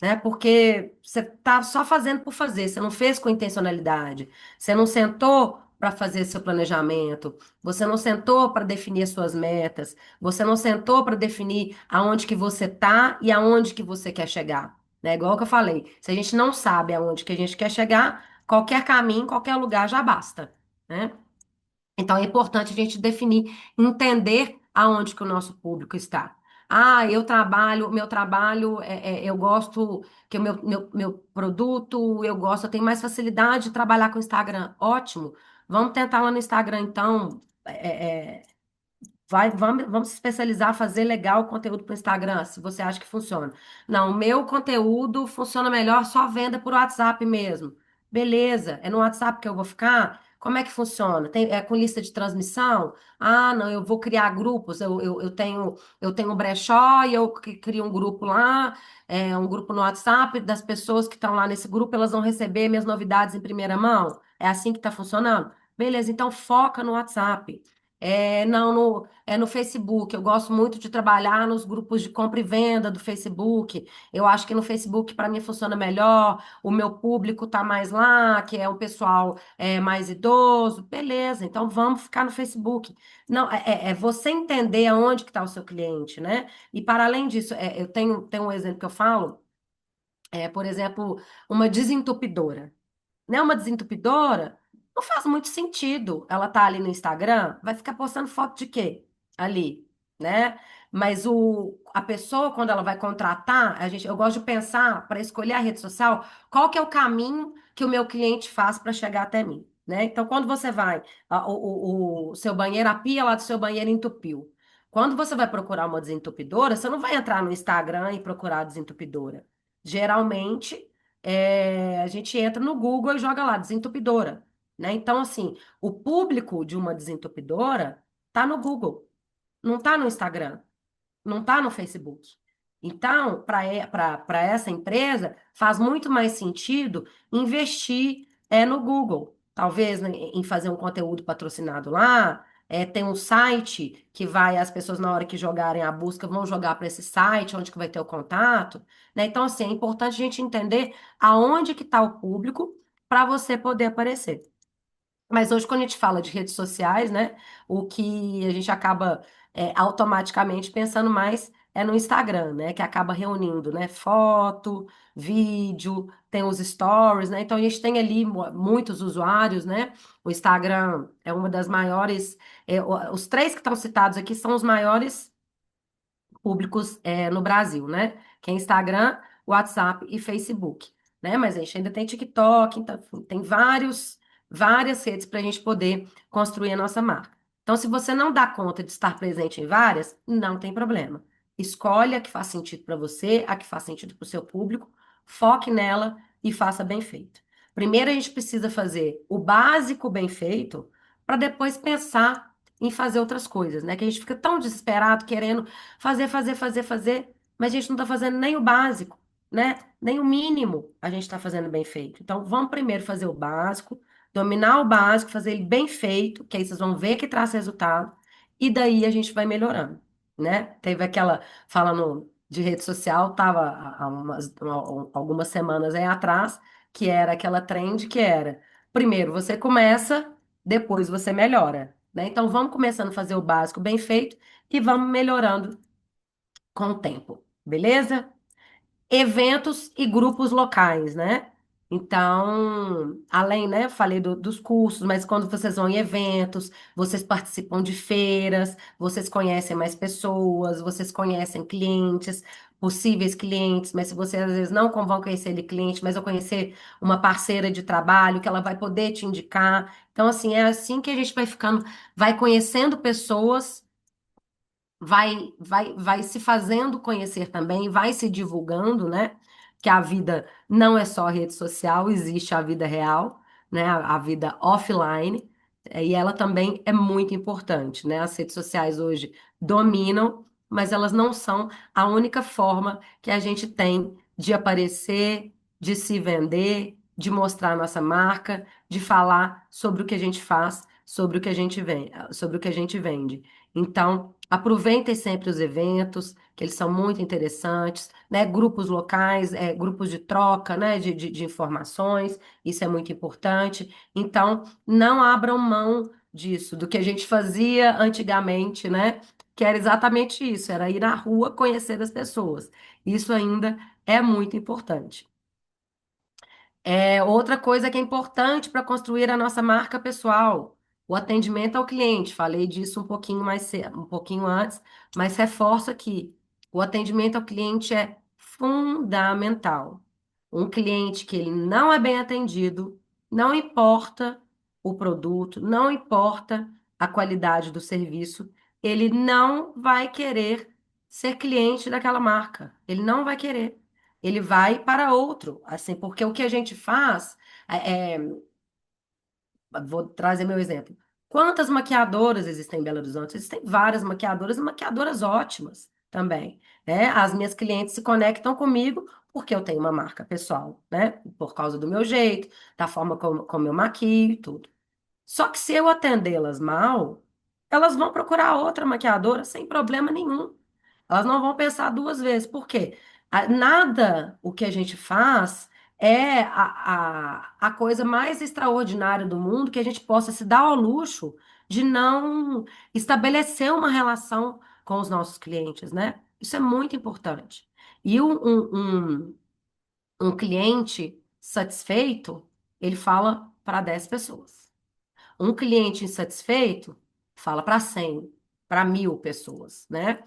né? Porque você tá só fazendo por fazer, você não fez com intencionalidade, você não sentou para fazer seu planejamento, você não sentou para definir as suas metas, você não sentou para definir aonde que você tá e aonde que você quer chegar, né? Igual que eu falei, se a gente não sabe aonde que a gente quer chegar, qualquer caminho, qualquer lugar já basta, né? Então é importante a gente definir, entender aonde que o nosso público está. Ah, meu trabalho, eu gosto que o meu produto, eu tenho mais facilidade de trabalhar com o Instagram. Ótimo. Vamos tentar lá no Instagram, então. Vamos se especializar, fazer legal o conteúdo para o Instagram, se você acha que funciona. Não, o meu conteúdo funciona melhor só venda por WhatsApp mesmo. Beleza, é no WhatsApp que eu vou ficar? Como é que funciona? É com lista de transmissão? Ah, não, eu vou criar grupos. Eu tenho um brechó e eu crio um grupo lá, um grupo no WhatsApp das pessoas que estão lá nesse grupo, elas vão receber minhas novidades em primeira mão. É assim que está funcionando? Beleza, então foca no WhatsApp. Não, é no Facebook. Eu gosto muito de trabalhar nos grupos de compra e venda do Facebook. Eu acho que no Facebook, para mim, funciona melhor. O meu público está mais lá, que é o pessoal mais idoso. Beleza, então vamos ficar no Facebook. Não, é você entender aonde que está o seu cliente, né? E para além disso, eu tenho um exemplo que eu falo, por exemplo, uma desentupidora, né? Uma desentupidora não faz muito sentido. Ela tá ali no Instagram, vai ficar postando foto de quê? Ali, né? Mas a pessoa, quando ela vai contratar, eu gosto de pensar, para escolher a rede social, qual que é o caminho que o meu cliente faz para chegar até mim, né? Então, quando você vai, o seu banheiro, a pia lá do seu banheiro entupiu. Quando você vai procurar uma desentupidora, você não vai entrar no Instagram e procurar a desentupidora. Geralmente, a gente entra no Google e joga lá, desentupidora, né? Então, assim, o público de uma desentupidora tá no Google, não tá no Instagram, não está no Facebook. Então, para essa empresa, faz muito mais sentido investir no Google. Talvez, né, em fazer um conteúdo patrocinado lá. Tem um site que vai, as pessoas, na hora que jogarem a busca, vão jogar para esse site, onde que vai ter o contato, né? Então, assim, é importante a gente entender aonde que está o público para você poder aparecer. Mas hoje, quando a gente fala de redes sociais, né, o que a gente acaba automaticamente pensando mais é no Instagram, né, que acaba reunindo, né, foto, vídeo, tem os stories, né, então a gente tem ali muitos usuários, né, o Instagram é uma das maiores, os três que estão citados aqui são os maiores públicos no Brasil, né? Que é Instagram, WhatsApp e Facebook, né? Mas a gente ainda tem TikTok, então, enfim, tem várias redes para a gente poder construir a nossa marca. Então, se você não dá conta de estar presente em várias, não tem problema. Escolhe a que faz sentido para você, a que faz sentido para o seu público, foque nela e faça bem feito. Primeiro, a gente precisa fazer o básico bem feito para depois pensar em fazer outras coisas, né? Que a gente fica tão desesperado querendo fazer, mas a gente não está fazendo nem o básico, né? Nem o mínimo a gente está fazendo bem feito. Então, vamos primeiro fazer o básico, dominar o básico, fazer ele bem feito, que aí vocês vão ver que traz resultado, e daí a gente vai melhorando, né? Teve aquela, falando de rede social, tava algumas semanas aí atrás, que era aquela trend que era, primeiro você começa, depois você melhora, né? Então, vamos começando a fazer o básico bem feito e vamos melhorando com o tempo, beleza? Eventos e grupos locais, né? Então, além, né, falei dos cursos, mas quando vocês vão em eventos, vocês participam de feiras, vocês conhecem mais pessoas, vocês conhecem clientes, possíveis clientes, mas se você às vezes não vão conhecer ele cliente, mas eu conhecer uma parceira de trabalho que ela vai poder te indicar. Então, assim, é assim que a gente vai ficando, vai conhecendo pessoas, vai se fazendo conhecer também, vai se divulgando, né? Que a vida não é só rede social, existe a vida real, né? A vida offline, e ela também é muito importante, né? As redes sociais hoje dominam, mas elas não são a única forma que a gente tem de aparecer, de se vender, de mostrar a nossa marca, de falar sobre o que a gente faz, sobre o que a gente vende, sobre o que a gente vende. Então, aproveitem sempre os eventos, que eles são muito interessantes, né? Grupos locais, grupos de troca, né? De informações, isso é muito importante. Então, não abram mão disso, do que a gente fazia antigamente, né? Que era exatamente isso, era ir na rua conhecer as pessoas. Isso ainda é muito importante. Outra coisa que é importante para construir a nossa marca pessoal, o atendimento ao cliente. Falei disso um pouquinho um pouquinho antes, mas reforço aqui. O atendimento ao cliente é fundamental. Um cliente que ele não é bem atendido, não importa o produto, não importa a qualidade do serviço, ele não vai querer ser cliente daquela marca. Ele não vai querer, ele vai para outro, assim, porque o que a gente faz, vou trazer meu exemplo. Quantas maquiadoras existem em Belo Horizonte? Existem várias maquiadoras e maquiadoras ótimas também, né? As minhas clientes se conectam comigo porque eu tenho uma marca pessoal, né? Por causa do meu jeito, da forma como eu maquio e tudo. Só que se eu atendê-las mal, elas vão procurar outra maquiadora sem problema nenhum. Elas não vão pensar duas vezes. Por quê? Nada o que a gente faz é a coisa mais extraordinária do mundo que a gente possa se dar ao luxo de não estabelecer uma relação com os nossos clientes, né? Isso é muito importante. E um cliente satisfeito, ele fala para 10 pessoas. Um cliente insatisfeito fala para 100, para 1.000 pessoas, né?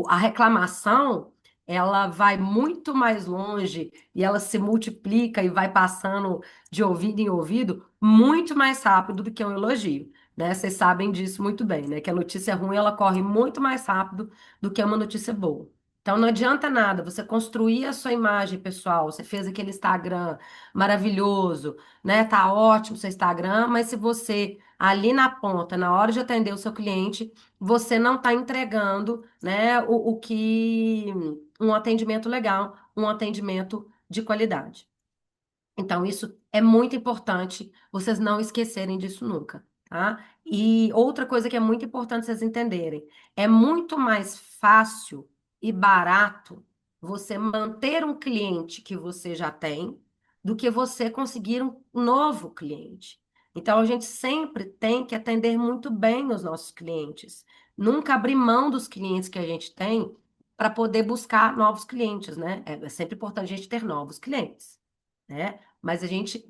A reclamação, ela vai muito mais longe e ela se multiplica e vai passando de ouvido em ouvido muito mais rápido do que um elogio, né? Vocês sabem disso muito bem, né? Que a notícia ruim, ela corre muito mais rápido do que uma notícia boa. Então, não adianta nada você construir a sua imagem pessoal. Você fez aquele Instagram maravilhoso, né? Tá ótimo o seu Instagram, mas se você ali na ponta, na hora de atender o seu cliente, você não está entregando, né, o que um atendimento legal, um atendimento de qualidade. Então, isso é muito importante vocês não esquecerem disso nunca, tá? E outra coisa que é muito importante vocês entenderem, é muito mais fácil e barato você manter um cliente que você já tem do que você conseguir um novo cliente. Então, a gente sempre tem que atender muito bem os nossos clientes. Nunca abrir mão dos clientes que a gente tem para poder buscar novos clientes, né? É sempre importante a gente ter novos clientes, né? Mas a gente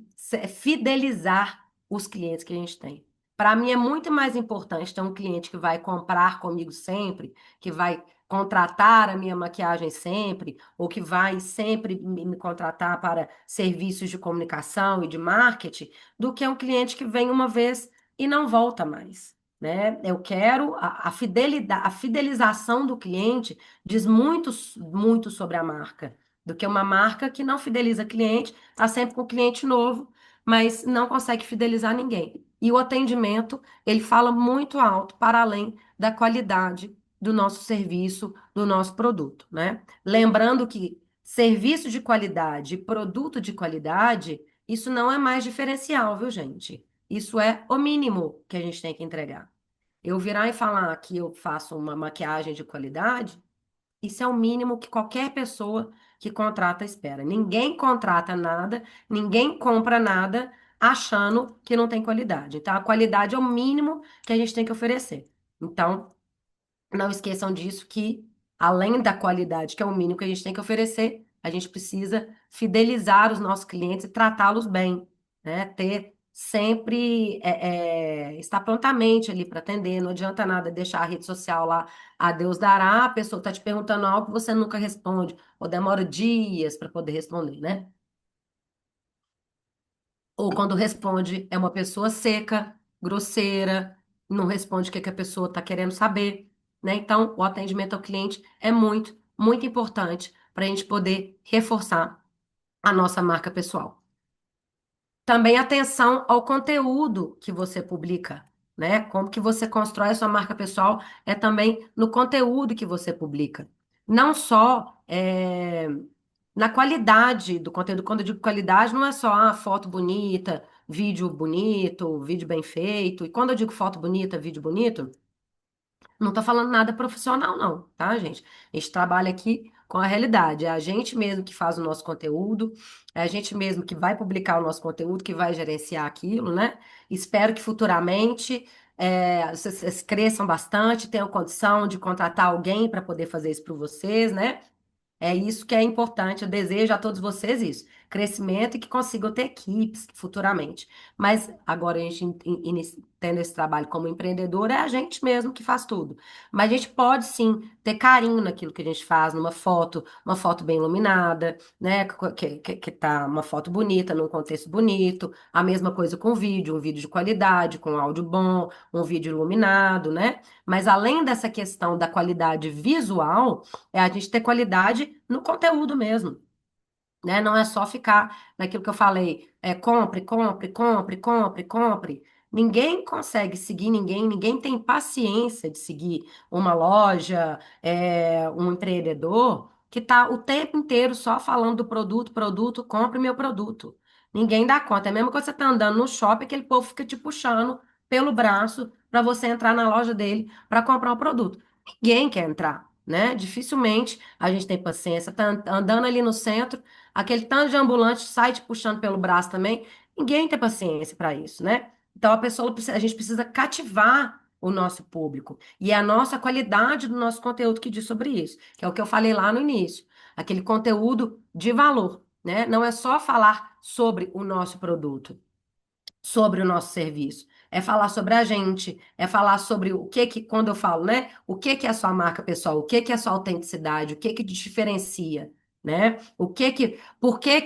fidelizar os clientes que a gente tem. Para mim é muito mais importante ter um cliente que vai comprar comigo sempre, que vai contratar a minha maquiagem sempre, ou que vai sempre me contratar para serviços de comunicação e de marketing, do que um cliente que vem uma vez e não volta mais. Né? Eu quero a fidelidade, a fidelização do cliente diz muito, muito sobre a marca, do que uma marca que não fideliza cliente, está sempre com cliente novo, mas não consegue fidelizar ninguém. E o atendimento, ele fala muito alto para além da qualidade do nosso serviço, do nosso produto, né? Lembrando que serviço de qualidade, produto de qualidade, isso não é mais diferencial, viu, gente? Isso é o mínimo que a gente tem que entregar. Eu virar e falar que eu faço uma maquiagem de qualidade, isso é o mínimo que qualquer pessoa que contrata espera. Ninguém contrata nada, ninguém compra nada achando que não tem qualidade. Então, a qualidade é o mínimo que a gente tem que oferecer. Então, não esqueçam disso, que além da qualidade, que é o mínimo que a gente tem que oferecer, a gente precisa fidelizar os nossos clientes e tratá-los bem, né? Ter sempre, estar prontamente ali para atender. Não adianta nada deixar a rede social lá, a Deus dará, a pessoa está te perguntando algo que você nunca responde, ou demora dias para poder responder, né? Ou quando responde, é uma pessoa seca, grosseira, não responde o que que a pessoa está querendo saber, né? Então, o atendimento ao cliente é muito, muito importante para a gente poder reforçar a nossa marca pessoal. Também atenção ao conteúdo que você publica, né? Como que você constrói a sua marca pessoal é também no conteúdo que você publica. Não só na qualidade do conteúdo. Quando eu digo qualidade, não é só foto bonita, vídeo bem feito. E quando eu digo foto bonita, vídeo bonito, não tô falando nada profissional, não, tá, gente? A gente trabalha aqui com a realidade. É a gente mesmo que faz o nosso conteúdo, é a gente mesmo que vai publicar o nosso conteúdo, que vai gerenciar aquilo, né? Espero que futuramente vocês cresçam bastante, tenham condição de contratar alguém para poder fazer isso para vocês, né? É isso que é importante. Eu desejo a todos vocês isso. Crescimento e que consigam ter equipes futuramente. Mas agora a gente tendo esse trabalho como empreendedor, é a gente mesmo que faz tudo. Mas a gente pode sim ter carinho naquilo que a gente faz, numa foto, uma foto bem iluminada, né? Que tá uma foto bonita, num contexto bonito. A mesma coisa com vídeo, um vídeo de qualidade, com áudio bom, um vídeo iluminado, né? Mas além dessa questão da qualidade visual, é a gente ter qualidade no conteúdo mesmo, né? Não é só ficar naquilo que eu falei, compre, compre, compre, compre, compre. Ninguém consegue seguir ninguém, ninguém tem paciência de seguir uma loja, um empreendedor que está o tempo inteiro só falando do produto, compre meu produto. Ninguém dá conta. É mesmo que você tá andando no shopping, aquele povo fica te puxando pelo braço para você entrar na loja dele para comprar o produto. Ninguém quer entrar, né? Dificilmente a gente tem paciência. Tá andando ali no centro, aquele tanto de ambulante sai te puxando pelo braço também. Ninguém tem paciência para isso, né? Então a gente precisa cativar o nosso público. E é a nossa qualidade do nosso conteúdo que diz sobre isso, que é o que eu falei lá no início. Aquele conteúdo de valor, né? Não é só falar sobre o nosso produto, sobre o nosso serviço. É falar sobre a gente, é falar sobre o que que, quando eu falo, né? O que que é a sua marca pessoal, o que que é a sua autenticidade, o que que te diferencia, né? Por que que o que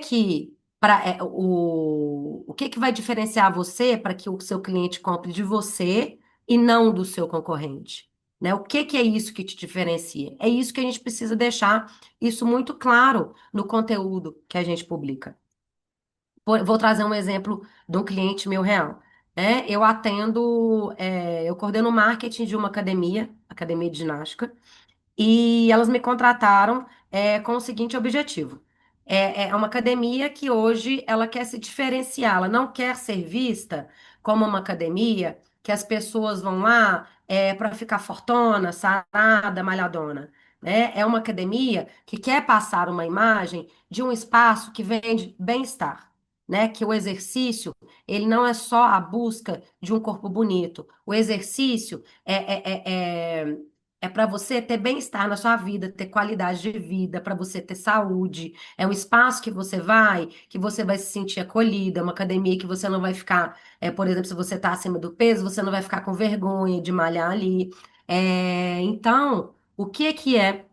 que vai diferenciar você para que o seu cliente compre de você e não do seu concorrente, né? O que que é isso que te diferencia? É isso que a gente precisa deixar isso muito claro no conteúdo que a gente publica. Vou trazer um exemplo de um cliente meu real. Né? Eu coordeno o marketing de uma academia, academia de ginástica, e elas me contrataram com o seguinte objetivo. É uma academia que hoje ela quer se diferenciar, ela não quer ser vista como uma academia que as pessoas vão lá para ficar fortona, sarada, malhadona. Né? É uma academia que quer passar uma imagem de um espaço que vende bem-estar. Né? Que o exercício, ele não é só a busca de um corpo bonito. O exercício é para você ter bem-estar na sua vida, ter qualidade de vida, para você ter saúde. É um espaço que você vai se sentir acolhida, é uma academia que você não vai ficar, por exemplo, se você está acima do peso, você não vai ficar com vergonha de malhar ali. Então, o que é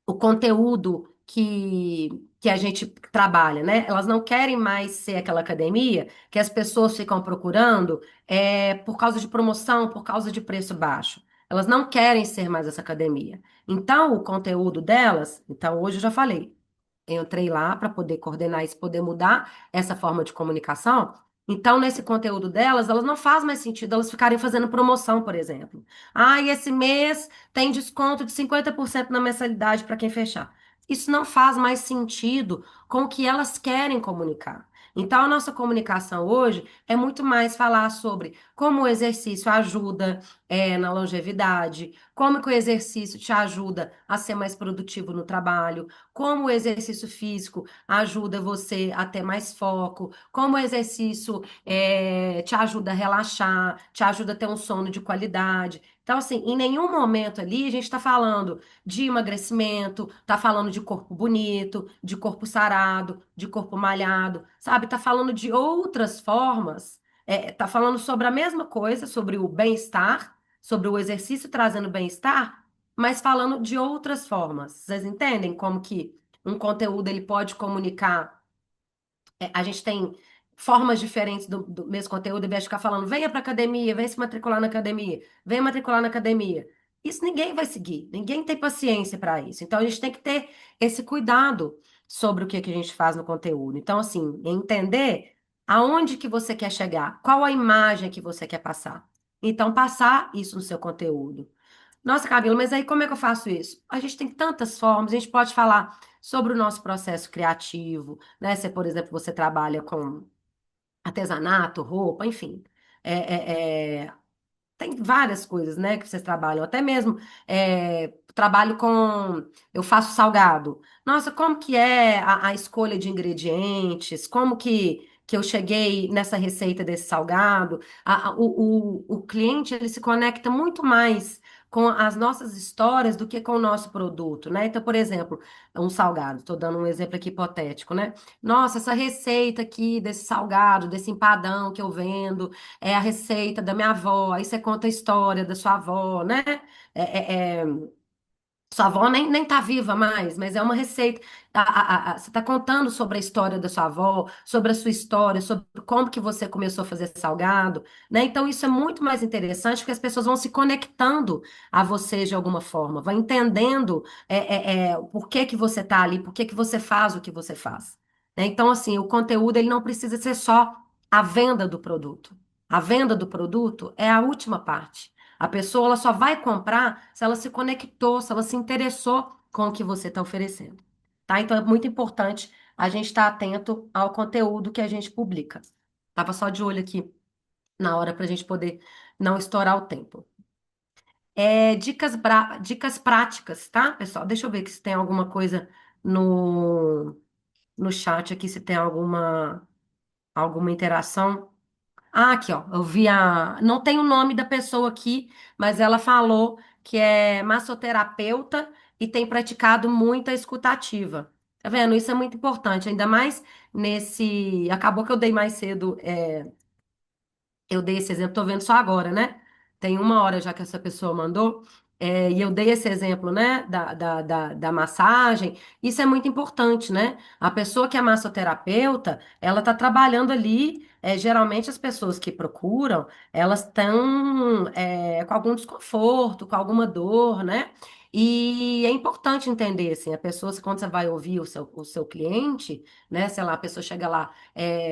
o conteúdo que a gente trabalha, né? Elas não querem mais ser aquela academia que as pessoas ficam procurando por causa de promoção, por causa de preço baixo. Elas não querem ser mais essa academia. Então, o conteúdo delas, então hoje eu já falei, eu entrei lá para poder coordenar isso, poder mudar essa forma de comunicação. Então, nesse conteúdo delas, elas não faz mais sentido elas ficarem fazendo promoção, por exemplo. Ah, e esse mês tem desconto de 50% na mensalidade para quem fechar. Isso não faz mais sentido com o que elas querem comunicar. Então, a nossa comunicação hoje é muito mais falar sobre como o exercício ajuda, na longevidade, como que o exercício te ajuda a ser mais produtivo no trabalho, como o exercício físico ajuda você a ter mais foco, como o exercício te ajuda a relaxar, te ajuda a ter um sono de qualidade. Então, assim, em nenhum momento ali a gente está falando de emagrecimento, está falando de corpo bonito, de corpo sarado, de corpo malhado, sabe? Está falando de outras formas, está falando sobre a mesma coisa, sobre o bem-estar, sobre o exercício trazendo bem-estar, mas falando de outras formas. Vocês entendem como que um conteúdo ele pode comunicar? A gente tem formas diferentes do mesmo conteúdo, em vez de ficar falando, venha para academia, venha se matricular na academia, venha matricular na academia. Isso ninguém vai seguir, ninguém tem paciência para isso. Então a gente tem que ter esse cuidado sobre o que que a gente faz no conteúdo. Então, assim, entender aonde que você quer chegar, qual a imagem que você quer passar. Então, passar isso no seu conteúdo. Nossa, Camila, mas aí como é que eu faço isso? A gente tem tantas formas, a gente pode falar sobre o nosso processo criativo, né? Se, por exemplo, você trabalha com artesanato, roupa, enfim. Tem várias coisas, né, que vocês trabalham. Até mesmo trabalho com. Eu faço salgado. Nossa, como que é a escolha de ingredientes? Como que eu cheguei nessa receita desse salgado? O cliente ele se conecta muito mais com as nossas histórias do que com o nosso produto, né? Então, por exemplo, um salgado. Estou dando um exemplo aqui hipotético, né? Nossa, essa receita aqui desse salgado, desse empadão que eu vendo é a receita da minha avó, aí você conta a história da sua avó, né? É, é, é, Sua avó nem tá viva mais, mas é uma receita. Você está contando sobre a história da sua avó, sobre a sua história, sobre como que você começou a fazer salgado, né? Então, isso é muito mais interessante porque as pessoas vão se conectando a você de alguma forma, vão entendendo por que que você está ali, por que que você faz o que você faz. Né? Então, assim, o conteúdo ele não precisa ser só a venda do produto. A venda do produto é a última parte. A pessoa ela só vai comprar se ela se conectou, se ela se interessou com o que você está oferecendo. Tá? Então é muito importante a gente estar atento ao conteúdo que a gente publica. Tava só de olho aqui na hora para a gente poder não estourar o tempo. Dicas práticas, tá, pessoal? Deixa eu ver aqui se tem alguma coisa no, no chat aqui, se tem alguma interação. Ah, aqui, ó. Eu vi a. Não tem o nome da pessoa aqui, mas ela falou que é massoterapeuta e tem praticado muita escutativa. Tá vendo? Isso é muito importante, ainda mais nesse. Acabou que eu dei mais cedo. Eu dei esse exemplo, tô vendo só agora, né? Tem uma hora já que essa pessoa mandou, e eu dei esse exemplo, né, da massagem. Isso é muito importante, né? A pessoa que é massoterapeuta, ela tá trabalhando ali. Geralmente as pessoas que procuram, elas estão com algum desconforto, com alguma dor, né? E é importante entender, assim, a pessoa, quando você vai ouvir o seu cliente, né? Sei lá, a pessoa chega lá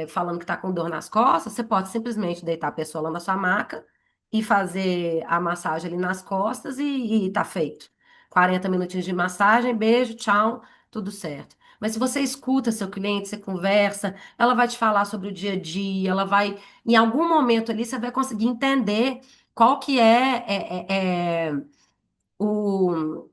falando que está com dor nas costas, você pode simplesmente deitar a pessoa lá na sua maca e fazer a massagem ali nas costas e tá feito. 40 minutinhos de massagem, beijo, tchau, tudo certo. Mas se você escuta seu cliente, você conversa, ela vai te falar sobre o dia a dia, ela vai, em algum momento ali, você vai conseguir entender qual que o,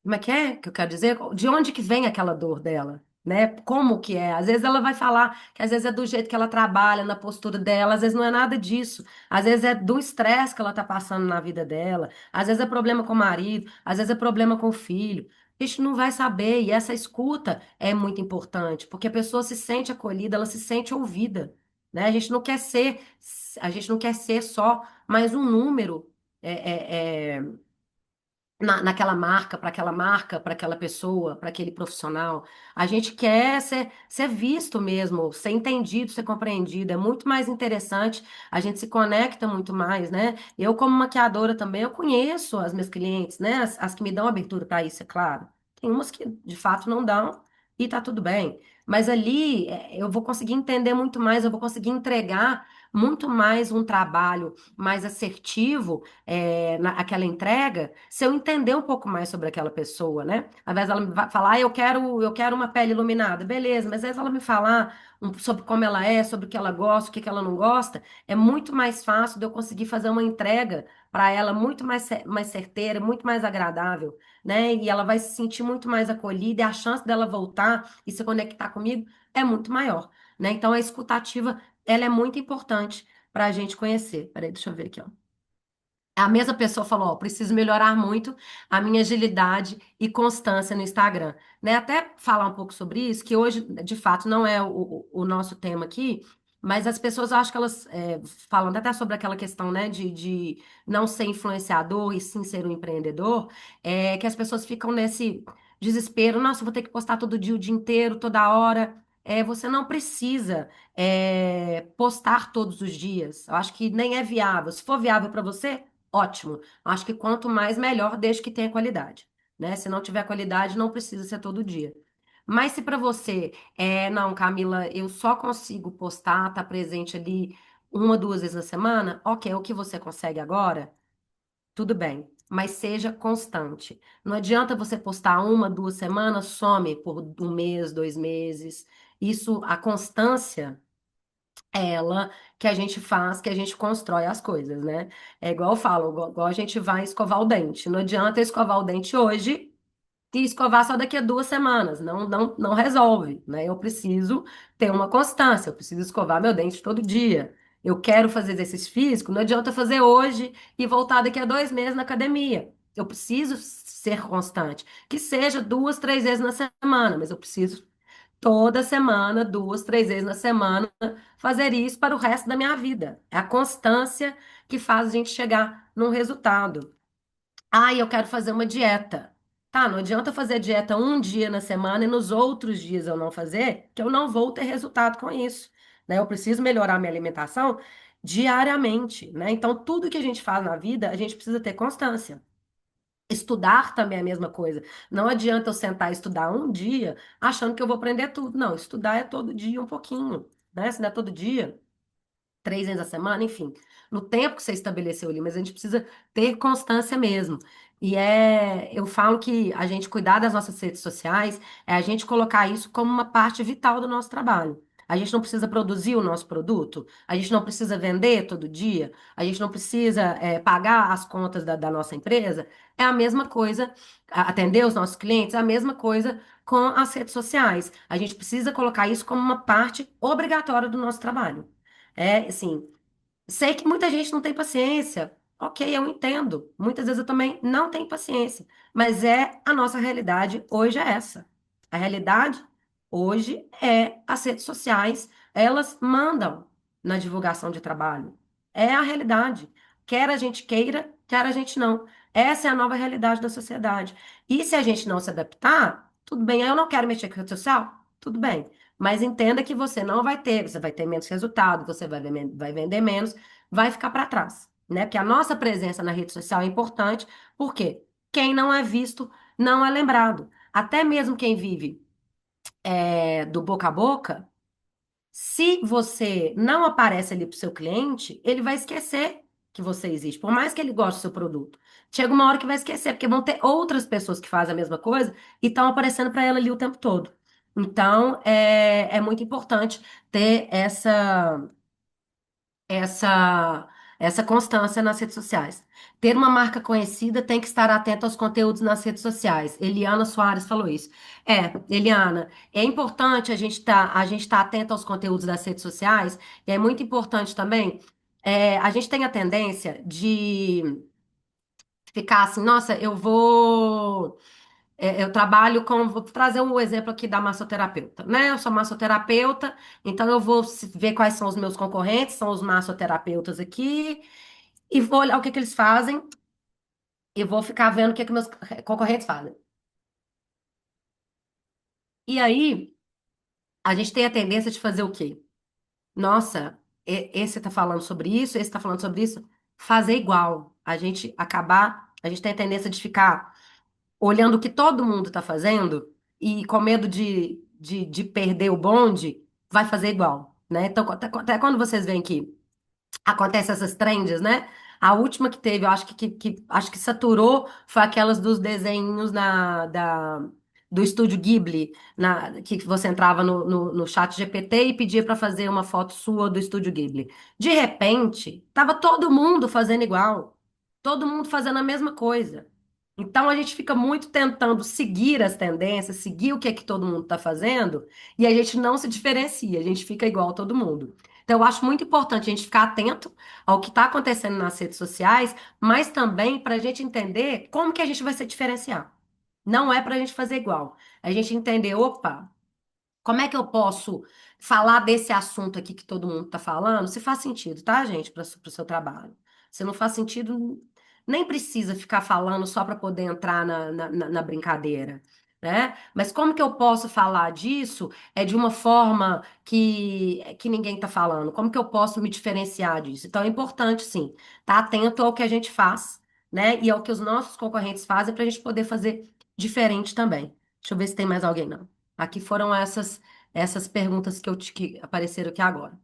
como é que eu quero dizer? De onde que vem aquela dor dela, né? Como que é? Às vezes ela vai falar que às vezes é do jeito que ela trabalha, na postura dela, às vezes não é nada disso. Às vezes é do estresse que ela tá passando na vida dela, às vezes é problema com o marido, às vezes é problema com o filho. A gente não vai saber, e essa escuta é muito importante, porque a pessoa se sente acolhida, ela se sente ouvida, né? A gente não quer ser só mais um número. Naquela marca, para aquela pessoa, para aquele profissional. A gente quer ser visto mesmo, ser entendido, ser compreendido. É muito mais interessante, a gente se conecta muito mais, né? Eu, como maquiadora também, eu conheço as minhas clientes, né? As que me dão abertura para isso, é claro. Tem umas que de fato não dão e tá tudo bem. Mas ali eu vou conseguir entender muito mais, eu vou conseguir entregar muito mais um trabalho mais assertivo naquela entrega, se eu entender um pouco mais sobre aquela pessoa, né? Às vezes ela me vai falar, eu quero uma pele iluminada, beleza, mas às vezes ela me falar sobre como ela é, sobre o que ela gosta, o que que ela não gosta, é muito mais fácil de eu conseguir fazer uma entrega para ela muito mais certeira, muito mais agradável, né? E ela vai se sentir muito mais acolhida e a chance dela voltar e se conectar comigo é muito maior, né? Então a escutativa, ela é muito importante para a gente conhecer. Peraí, deixa eu ver aqui, ó. A mesma pessoa falou, ó, preciso melhorar muito a minha agilidade e constância no Instagram, né? Até falar um pouco sobre isso, que hoje, de fato, não é o nosso tema aqui, mas as pessoas, eu acho que elas, falando até sobre aquela questão, né, de não ser influenciador e sim ser um empreendedor, que as pessoas ficam nesse desespero, nossa, eu vou ter que postar todo dia, o dia inteiro, toda hora. Você não precisa, postar todos os dias. Eu acho que nem é viável. Se for viável para você, ótimo. Acho que quanto mais melhor, desde que tenha qualidade, né? Se não tiver qualidade, não precisa ser todo dia. Mas se para você não, Camila, eu só consigo postar, tá presente ali uma, duas vezes na semana, ok, é o que você consegue agora, tudo bem. Mas seja constante. Não adianta você postar uma, duas semanas, some por um mês, 2 meses. Isso, a constância ela que a gente faz, que a gente constrói as coisas, né? É igual eu falo, igual a gente vai escovar o dente. Não adianta eu escovar o dente hoje e escovar só daqui a 2 semanas. Não, não, não resolve, né? Eu preciso ter uma constância, eu preciso escovar meu dente todo dia. Eu quero fazer exercício físico, não adianta eu fazer hoje e voltar daqui a 2 meses na academia. Eu preciso ser constante, que seja 2, 3 vezes na semana, mas eu preciso toda semana, 2, 3 vezes na semana, fazer isso para o resto da minha vida. É a constância que faz a gente chegar num resultado. Ah, eu quero fazer uma dieta. Tá, não adianta eu fazer dieta um dia na semana e nos outros dias eu não fazer, que eu não vou ter resultado com isso, né? Eu preciso melhorar minha alimentação diariamente, né? Então, tudo que a gente faz na vida, a gente precisa ter constância. Estudar também é a mesma coisa. Não adianta eu sentar e estudar um dia achando que eu vou aprender tudo. Não, estudar é todo dia um pouquinho, né? Se não é todo dia, 3 vezes a semana, enfim. No tempo que você estabeleceu ali, mas a gente precisa ter constância mesmo. Eu falo que a gente cuidar das nossas redes sociais é a gente colocar isso como uma parte vital do nosso trabalho. A gente não precisa produzir o nosso produto, a gente não precisa vender todo dia, a gente não precisa pagar as contas da nossa empresa. É a mesma coisa, atender os nossos clientes, é a mesma coisa com as redes sociais. A gente precisa colocar isso como uma parte obrigatória do nosso trabalho. É, assim, sei que muita gente não tem paciência. Ok, eu entendo. Muitas vezes eu também não tenho paciência. Mas é a nossa realidade hoje é essa. A realidade hoje é as redes sociais, elas mandam na divulgação de trabalho. É a realidade. Quer a gente queira, quer a gente não. Essa é a nova realidade da sociedade. E se a gente não se adaptar, tudo bem. Eu não quero mexer com rede social? Tudo bem. Mas entenda que você vai ter menos resultado, você vai vender menos, vai ficar para trás, né? Porque a nossa presença na rede social é importante, porque quem não é visto não é lembrado. Até mesmo quem vive do boca a boca, se você não aparece ali para o seu cliente, ele vai esquecer que você existe, por mais que ele goste do seu produto. Chega uma hora que vai esquecer, porque vão ter outras pessoas que fazem a mesma coisa e estão aparecendo para ela ali o tempo todo. Então, é muito importante ter essa, essa constância nas redes sociais. Ter uma marca conhecida tem que estar atento aos conteúdos nas redes sociais. Eliana Soares falou isso. Eliana, é importante a gente tá atento aos conteúdos das redes sociais, e é muito importante também. A gente tem a tendência de ficar assim, nossa, eu trabalho com. Vou trazer um exemplo aqui da massoterapeuta, né? Eu sou massoterapeuta, então eu vou ver quais são os meus concorrentes, são os massoterapeutas aqui, e vou olhar o que que eles fazem, e vou ficar vendo o que que meus concorrentes fazem. E aí, a gente tem a tendência de fazer o quê? Nossa, esse tá falando sobre isso, esse tá falando sobre isso, fazer igual. A gente tem a tendência de ficar olhando o que todo mundo está fazendo e com medo de perder o bonde, vai fazer igual, né? Então, até quando vocês veem que acontece essas trends, né? A última que teve, eu acho acho que saturou, foi aquelas dos desenhos do estúdio Ghibli, que você entrava no chat GPT e pedia para fazer uma foto sua do estúdio Ghibli. De repente, tava todo mundo fazendo igual, todo mundo fazendo a mesma coisa. Então a gente fica muito tentando seguir as tendências, seguir o que é que todo mundo está fazendo, e a gente não se diferencia, a gente fica igual a todo mundo. Então, eu acho muito importante a gente ficar atento ao que está acontecendo nas redes sociais, mas também para a gente entender como que a gente vai se diferenciar. Não é para a gente fazer igual. A gente entender, opa, como é que eu posso falar desse assunto aqui que todo mundo está falando? Se faz sentido, tá, gente, para o seu trabalho. Se não faz sentido, nem precisa ficar falando só para poder entrar na brincadeira, né? Mas como que eu posso falar disso de uma forma que ninguém está falando? Como que eu posso me diferenciar disso? Então é importante, sim, estar atento ao que a gente faz, né? E ao que os nossos concorrentes fazem para a gente poder fazer diferente também. Deixa eu ver se tem mais alguém, não. Aqui foram essas perguntas que apareceram aqui agora.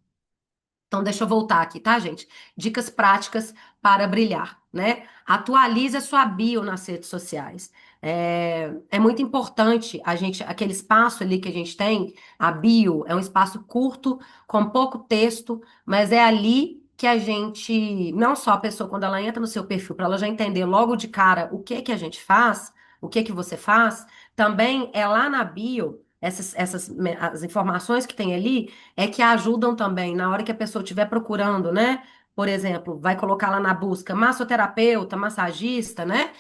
Então, deixa eu voltar aqui, tá, gente? Dicas práticas para brilhar, né? Atualize a sua bio nas redes sociais. É muito importante aquele espaço ali que a gente tem, a bio, é um espaço curto, com pouco texto, mas é ali que a gente, não só a pessoa, quando ela entra no seu perfil, para ela já entender logo de cara o que que a gente faz, o que que você faz, também é lá na bio, as informações que tem ali que ajudam também na hora que a pessoa estiver procurando, né? Por exemplo, vai colocar lá na busca massoterapeuta, massagista, né?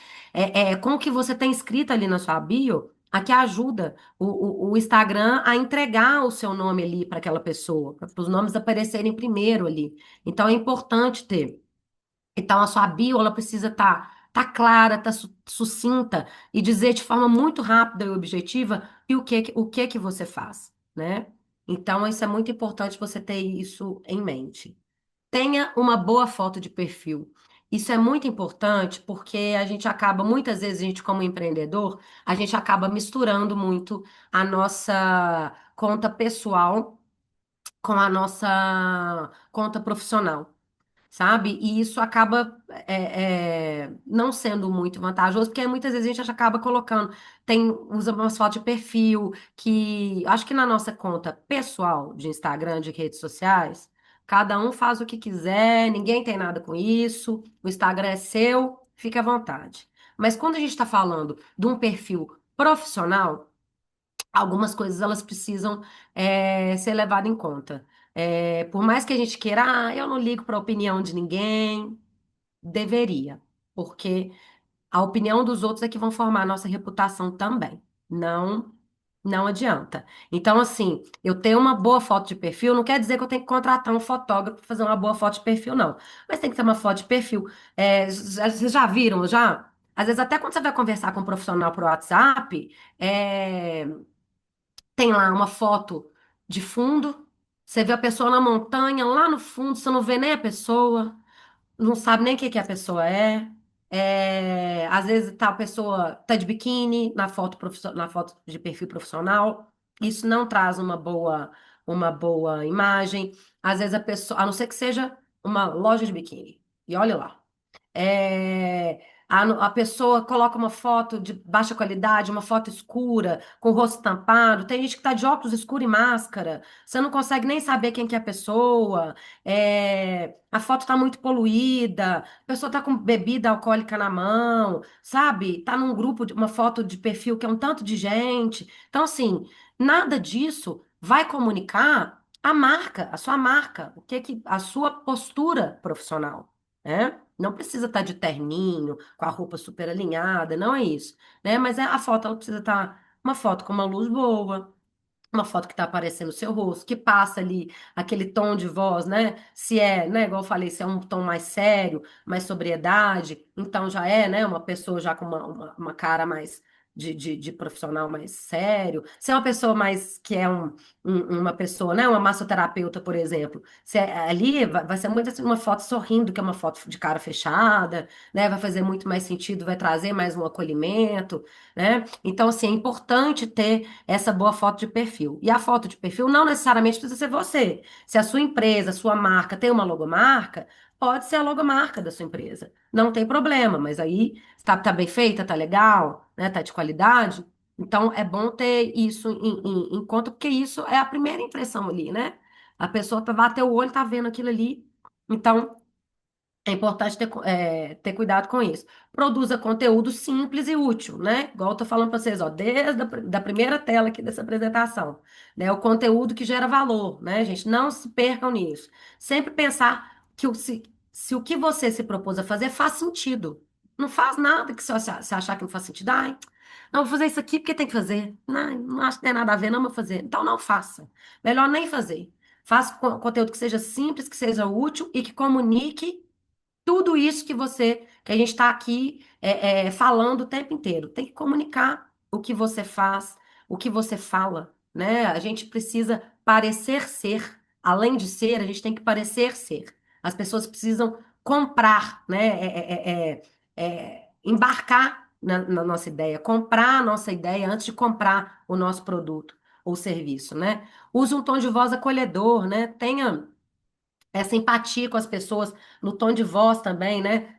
Com o que você tem escrito ali na sua bio, a que ajuda o Instagram a entregar o seu nome ali para aquela pessoa, para os nomes aparecerem primeiro ali. Então é importante ter. Então, a sua bio, ela precisa tá clara, tá sucinta e dizer de forma muito rápida e objetiva e o que que você faz, né? Então, isso é muito importante você ter isso em mente. Tenha uma boa foto de perfil. Isso é muito importante porque a gente acaba, muitas vezes, a gente como empreendedor, a gente acaba misturando muito a nossa conta pessoal com a nossa conta profissional. sabe? E isso acaba não sendo muito vantajoso, porque muitas vezes a gente acaba colocando, usa umas fotos de perfil, que acho que na nossa conta pessoal de Instagram, de redes sociais, cada um faz o que quiser, ninguém tem nada com isso, o Instagram é seu, fica à vontade. Mas quando a gente está falando de um perfil profissional, algumas coisas elas precisam ser levadas em conta. Por mais que a gente queira, eu não ligo para a opinião de ninguém, deveria, porque a opinião dos outros é que vão formar a nossa reputação também. Não, não adianta. Então, assim, eu tenho uma boa foto de perfil, não quer dizer que eu tenho que contratar um fotógrafo para fazer uma boa foto de perfil, não. Mas tem que ter uma foto de perfil. Vocês já viram, já? Às vezes, até quando você vai conversar com um profissional por WhatsApp, é, tem lá uma foto de fundo, você vê a pessoa na montanha, lá no fundo, você não vê nem a pessoa, não sabe nem o que que a pessoa é. Às vezes tá, a pessoa tá de biquíni na foto de perfil profissional. Isso não traz uma boa imagem. Às vezes a pessoa, a não ser que seja uma loja de biquíni. E olha lá. A pessoa coloca uma foto de baixa qualidade, uma foto escura, com o rosto tampado. Tem gente que está de óculos escuros e máscara. Você não consegue nem saber quem que é a pessoa. A foto está muito poluída. A pessoa está com bebida alcoólica na mão, sabe? Está num grupo, uma foto de perfil que é um tanto de gente. Então, assim, nada disso vai comunicar a sua marca, a sua postura profissional, né? Não precisa estar de terninho, com a roupa super alinhada, não é isso, né? Mas a foto ela precisa estar uma foto com uma luz boa, uma foto que está aparecendo o seu rosto, que passa ali aquele tom de voz, né? Se é, né, igual eu falei, se é um tom mais sério, mais sobriedade, então já é, né, uma pessoa já com uma cara mais de profissional mais sério. Se é uma pessoa mais, que é uma pessoa, né, uma massoterapeuta, por exemplo, se é, ali vai ser muito assim, uma foto sorrindo, que é uma foto de cara fechada, né? Vai fazer muito mais sentido, vai trazer mais um acolhimento, né? Então, assim, é importante ter essa boa foto de perfil. E a foto de perfil não necessariamente precisa ser você. Se a sua empresa, a sua marca tem uma logomarca, pode ser a logomarca da sua empresa. Não tem problema, mas aí tá bem feita, tá legal, né? Tá de qualidade. Então é bom ter isso em conta, porque isso é a primeira impressão ali, né? A pessoa tá bater o olho, tá vendo aquilo ali. Então, é importante ter cuidado com isso. Produza conteúdo simples e útil, né? Igual eu tô falando para vocês, ó, desde da primeira tela aqui dessa apresentação, né? O conteúdo que gera valor, né, gente? Não se percam nisso. Sempre pensar que se o que você se propôs a fazer faz sentido. Não faz nada que se achar que não faz sentido. Ai, não, vou fazer isso aqui porque tem que fazer. Não, não acho que tem nada a ver, não vou fazer. Então não faça. Melhor nem fazer. Faça conteúdo que seja simples, que seja útil e que comunique tudo isso que a gente está aqui falando o tempo inteiro. Tem que comunicar o que você faz, o que você fala, né? A gente precisa parecer ser. Além de ser, a gente tem que parecer ser. As pessoas precisam comprar, né? Embarcar na nossa ideia, comprar a nossa ideia antes de comprar o nosso produto ou serviço, né? Use um tom de voz acolhedor, né? Tenha essa empatia com as pessoas, no tom de voz também, né?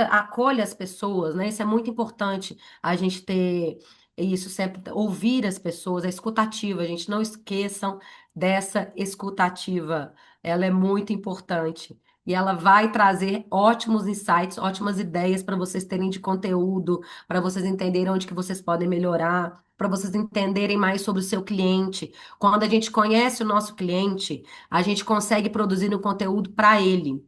Acolha as pessoas, né? Isso é muito importante, a gente ter isso sempre, ouvir as pessoas, a escutativa, gente, não esqueçam dessa escutativa, ela é muito importante. E ela vai trazer ótimos insights, ótimas ideias para vocês terem de conteúdo, para vocês entenderem onde que vocês podem melhorar, para vocês entenderem mais sobre o seu cliente. Quando a gente conhece o nosso cliente, a gente consegue produzir um conteúdo para ele.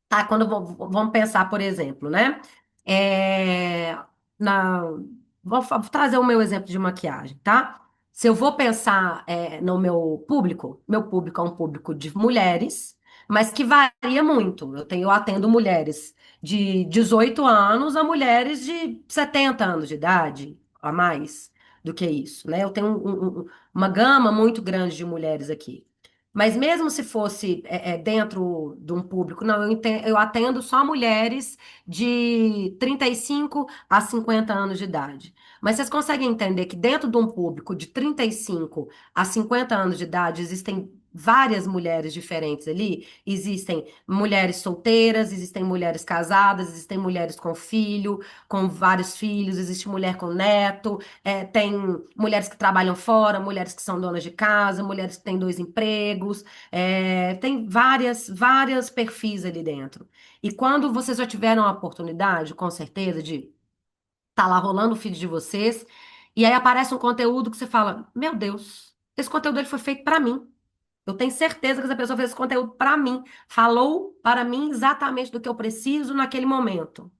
Tá? Vamos pensar, por exemplo, né? É, na, vou trazer o meu exemplo de maquiagem, tá? Se eu vou pensar no meu público é um público de mulheres, mas que varia muito. Eu atendo mulheres de 18 anos a mulheres de 70 anos de idade, a mais do que isso, né? Eu tenho uma gama muito grande de mulheres aqui. Mas mesmo se fosse dentro de um público, não, eu atendo só mulheres de 35 a 50 anos de idade. Mas vocês conseguem entender que dentro de um público de 35 a 50 anos de idade existem várias mulheres diferentes ali. Existem mulheres solteiras, existem mulheres casadas, existem mulheres com filho, com vários filhos, existe mulher com neto, tem mulheres que trabalham fora, mulheres que são donas de casa, mulheres que têm dois empregos, tem várias perfis ali dentro. E quando vocês já tiveram a oportunidade, com certeza, de tá lá rolando o feed de vocês, e aí aparece um conteúdo que você fala: Meu Deus, esse conteúdo ele foi feito para mim. Eu tenho certeza que essa pessoa fez esse conteúdo para mim, falou para mim exatamente do que eu preciso naquele momento.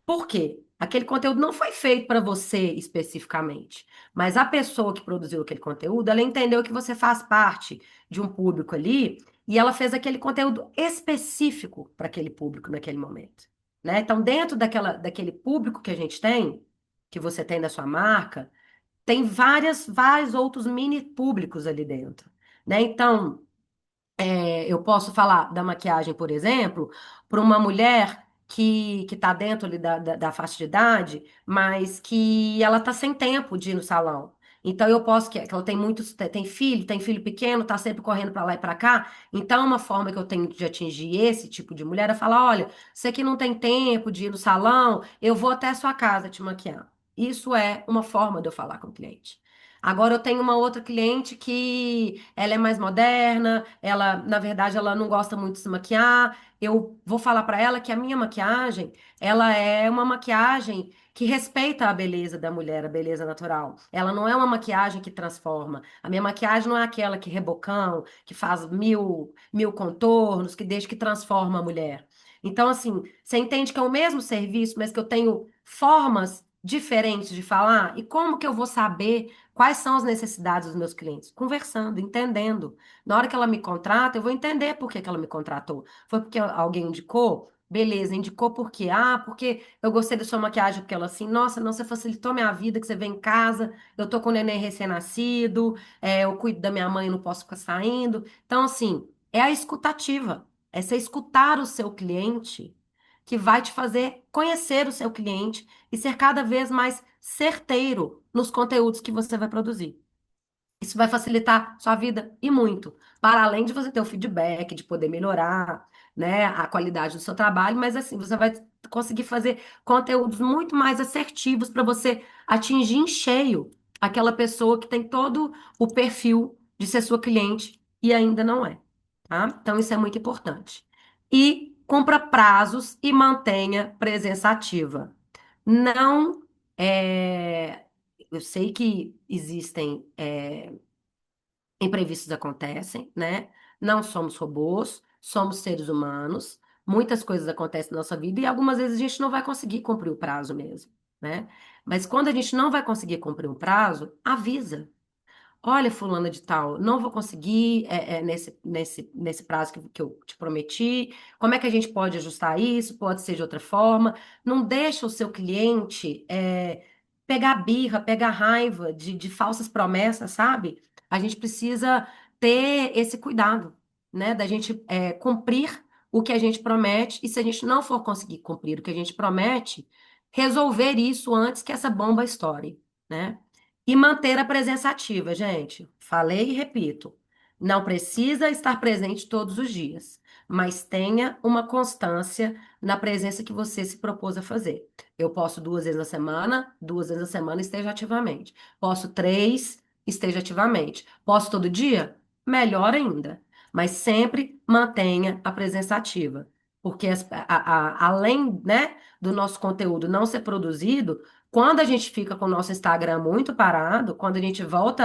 Por quê? Aquele conteúdo não foi feito para você especificamente, mas a pessoa que produziu aquele conteúdo, ela entendeu que você faz parte de um público ali e ela fez aquele conteúdo específico para aquele público naquele momento, né? Então, dentro daquele público que a gente tem, que você tem da sua marca, tem vários outros mini públicos ali dentro, né? Então, eu posso falar da maquiagem, por exemplo, para uma mulher que está dentro ali da faixa de idade, mas que ela está sem tempo de ir no salão. Então, eu posso, que ela tem muitos, tem filho pequeno, está sempre correndo para lá e para cá. Então, uma forma que eu tenho de atingir esse tipo de mulher é falar: olha, você que não tem tempo de ir no salão, eu vou até a sua casa te maquiar. Isso é uma forma de eu falar com o cliente. Agora eu tenho uma outra cliente que ela é mais moderna, ela, na verdade, ela não gosta muito de se maquiar. Eu vou falar para ela que a minha maquiagem, ela é uma maquiagem que respeita a beleza da mulher, a beleza natural. Ela não é uma maquiagem que transforma. A minha maquiagem não é aquela que rebocão, que faz mil contornos, que deixa que transforma a mulher. Então, assim, você entende que é o mesmo serviço, mas que eu tenho formas diferentes de falar? E como que eu vou saber quais são as necessidades dos meus clientes? Conversando, entendendo. Na hora que ela me contrata, eu vou entender por que que ela me contratou. Foi porque alguém indicou? Beleza, indicou por quê? Ah, porque eu gostei da sua maquiagem, porque ela assim, nossa, não, você facilitou minha vida, que você vem em casa, eu tô com o neném recém-nascido, eu cuido da minha mãe, não posso ficar saindo. Então, assim, é a escutativa. É você escutar o seu cliente que vai te fazer conhecer o seu cliente e ser cada vez mais certeiro nos conteúdos que você vai produzir. Isso vai facilitar sua vida e muito, para além de você ter o feedback, de poder melhorar, né, a qualidade do seu trabalho, mas assim, você vai conseguir fazer conteúdos muito mais assertivos para você atingir em cheio aquela pessoa que tem todo o perfil de ser sua cliente e ainda não é, tá? Então isso é muito importante. E cumpra prazos e mantenha presença ativa. Não eu sei que existem imprevistos acontecem, né? Não somos robôs, somos seres humanos. Muitas coisas acontecem na nossa vida e algumas vezes a gente não vai conseguir cumprir o prazo mesmo, né? Mas quando a gente não vai conseguir cumprir um prazo, avisa. Olha, fulana de tal, não vou conseguir nesse prazo que eu te prometi. Como é que a gente pode ajustar isso? Pode ser de outra forma. Não deixa o seu cliente pegar birra, pegar raiva de falsas promessas, sabe? A gente precisa ter esse cuidado, né? Da gente cumprir o que a gente promete. E se a gente não for conseguir cumprir o que a gente promete, resolver isso antes que essa bomba estoure, né? E manter a presença ativa, gente. Falei e repito. Não precisa estar presente todos os dias, mas tenha uma constância na presença que você se propôs a fazer. Eu posso 2 vezes na semana esteja ativamente. Posso 3, esteja ativamente. Posso todo dia? Melhor ainda. Mas sempre mantenha a presença ativa. Porque além, né, do nosso conteúdo não ser produzido, quando a gente fica com o nosso Instagram muito parado, quando a gente volta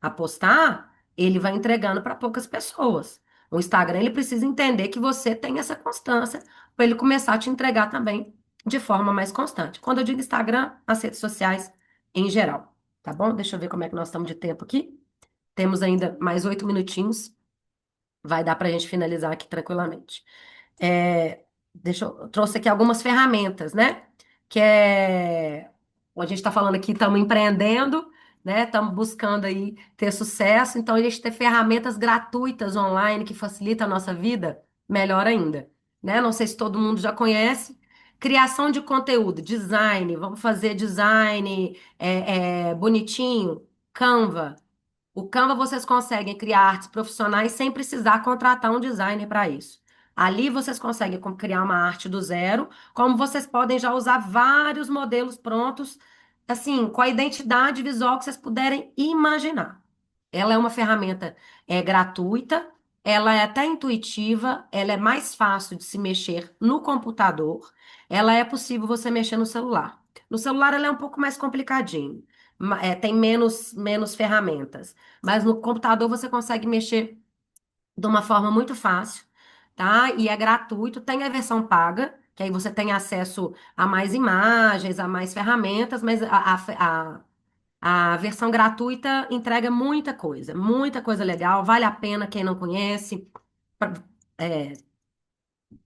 a postar, ele vai entregando para poucas pessoas. O Instagram, ele precisa entender que você tem essa constância para ele começar a te entregar também de forma mais constante. Quando eu digo Instagram, as redes sociais em geral, tá bom? Deixa eu ver como é que nós estamos de tempo aqui. Temos ainda mais 8 minutinhos. Vai dar para a gente finalizar aqui tranquilamente. É, eu trouxe aqui algumas ferramentas, né? Que é, a gente está falando aqui, estamos empreendendo, né? Estamos buscando aí ter sucesso, então a gente ter ferramentas gratuitas online que facilita a nossa vida, melhor ainda, né? Não sei se todo mundo já conhece. Criação de conteúdo, design, vamos fazer design bonitinho, Canva. O Canva vocês conseguem criar artes profissionais sem precisar contratar um designer para isso. Ali vocês conseguem criar uma arte do zero, como vocês podem já usar vários modelos prontos, assim, com a identidade visual que vocês puderem imaginar. Ela é uma ferramenta gratuita, ela é até intuitiva, ela é mais fácil de se mexer no computador, ela é possível você mexer no celular. No celular ela é um pouco mais complicadinho, tem menos ferramentas, mas no computador você consegue mexer de uma forma muito fácil, tá? E é gratuito, tem a versão paga, que aí você tem acesso a mais imagens, a mais ferramentas, mas a versão gratuita entrega muita coisa legal, vale a pena quem não conhece, pra- é,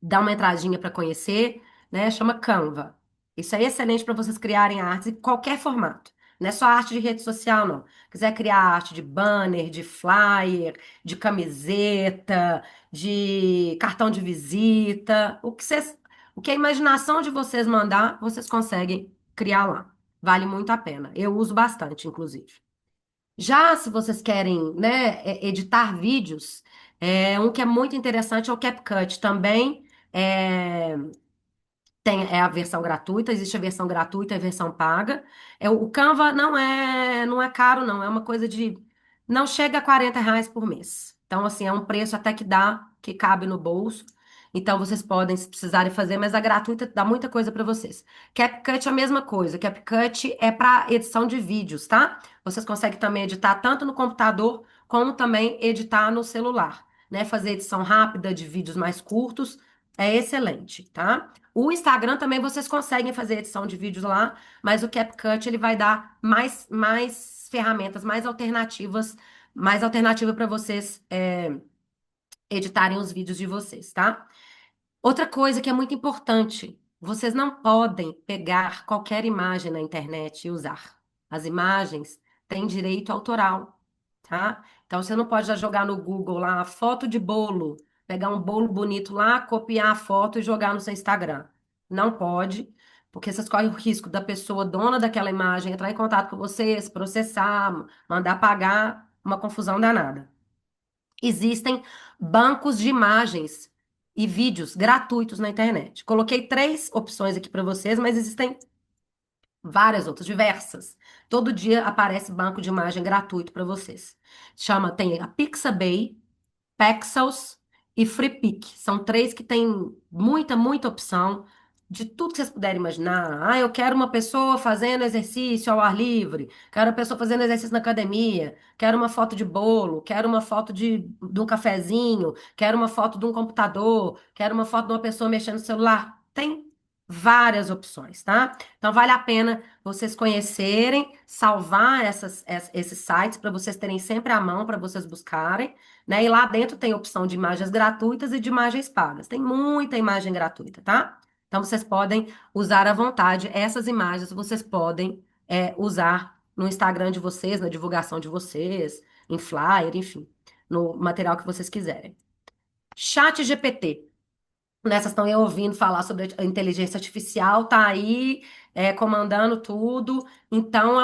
dá uma entradinha para conhecer, né? Chama Canva. Isso é excelente para vocês criarem artes em qualquer formato. Não é só arte de rede social, não. Quiser criar arte de banner, de flyer, de camiseta, de cartão de visita, o que a imaginação de vocês mandar, vocês conseguem criar lá. Vale muito a pena. Eu uso bastante, inclusive. Já se vocês querem, né, editar vídeos, um que é muito interessante é o CapCut. Também é, tem a versão gratuita, existe a versão gratuita e a versão paga. O Canva não é caro, não. É uma coisa de. Não chega a R$ 40 por mês. Então, assim, é um preço até que dá, que cabe no bolso. Então, vocês podem, se precisarem fazer, mas a gratuita dá muita coisa para vocês. CapCut é a mesma coisa. CapCut é para edição de vídeos, tá? Vocês conseguem também editar tanto no computador, como também editar no celular, né? Fazer edição rápida de vídeos mais curtos. É excelente, tá? O Instagram também vocês conseguem fazer edição de vídeos lá, mas o CapCut ele vai dar mais ferramentas, mais alternativa para vocês editarem os vídeos de vocês, tá? Outra coisa que é muito importante, vocês não podem pegar qualquer imagem na internet e usar. As imagens têm direito autoral, tá? Então você não pode já jogar no Google lá foto de bolo, pegar um bolo bonito lá, copiar a foto e jogar no seu Instagram. Não pode, porque vocês correm o risco da pessoa dona daquela imagem entrar em contato com vocês, processar, mandar pagar, uma confusão danada. Existem bancos de imagens e vídeos gratuitos na internet. Coloquei três opções aqui para vocês, mas existem várias outras, diversas. Todo dia aparece banco de imagem gratuito para vocês. Tem a Pixabay, Pexels e FreePic. São três que têm muita opção de tudo que vocês puderem imaginar. Ah, eu quero uma pessoa fazendo exercício ao ar livre, quero uma pessoa fazendo exercício na academia, quero uma foto de bolo, quero uma foto de um cafezinho, quero uma foto de um computador, quero uma foto de uma pessoa mexendo no celular. Tem várias opções, tá? Então vale a pena vocês conhecerem, salvar esses sites para vocês terem sempre à mão para vocês buscarem, né? E lá dentro tem opção de imagens gratuitas e de imagens pagas. Tem muita imagem gratuita, tá? Então vocês podem usar à vontade. Essas imagens vocês podem usar no Instagram de vocês, na divulgação de vocês, em flyer, enfim, no material que vocês quiserem. Chat GPT. Nessas estão eu ouvindo falar sobre a inteligência artificial, tá aí comandando tudo. Então,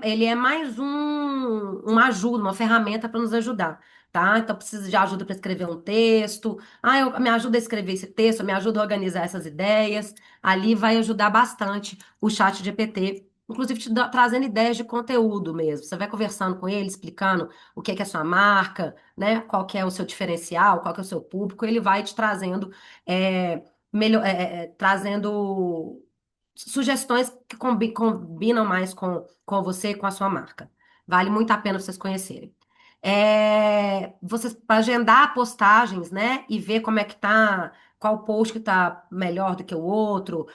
ele é mais uma ajuda, uma ferramenta para nos ajudar, tá? Então, precisa de ajuda para escrever um texto. Ah, me ajuda a escrever esse texto, me ajuda a organizar essas ideias. Ali vai ajudar bastante o chat GPT. Inclusive, trazendo ideias de conteúdo mesmo. Você vai conversando com ele, explicando o que é a sua marca, né? Qual que é o seu diferencial, qual que é o seu público. Ele vai te trazendo trazendo sugestões que combinam mais com você e com a sua marca. Vale muito a pena vocês conhecerem. Vocês para agendar postagens, né? E ver como é que tá, qual post que tá melhor do que o outro,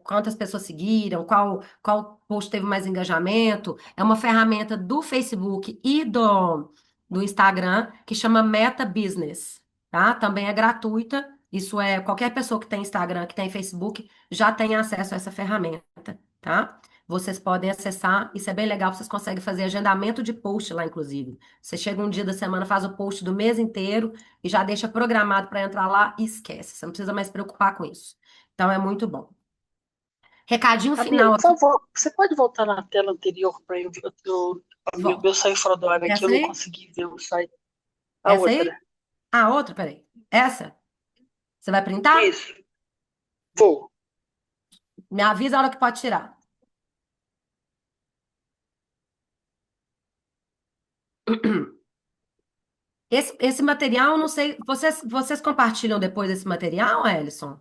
quantas pessoas seguiram, qual post teve mais engajamento. É uma ferramenta do Facebook e do Instagram que chama Meta Business, tá? Também é gratuita. Isso é, qualquer pessoa que tem Instagram, que tem Facebook, já tem acesso a essa ferramenta, tá? Vocês podem acessar, isso é bem legal, vocês conseguem fazer agendamento de post lá, inclusive. Você chega um dia da semana, faz o post do mês inteiro e já deixa programado para entrar lá e esquece. Você não precisa mais se preocupar com isso. Então é muito bom. Recadinho Camila, final por aqui. favor, você pode voltar na tela anterior para eu Amigo, eu saí fora do ar aqui, eu Essa não aí? consegui ver o site. A Essa aí? outra. Ah, outra, peraí. Essa? Você vai printar? Isso. Vou. Me avisa a hora que pode tirar. Esse material, não sei. Vocês compartilham depois desse material, Ellison?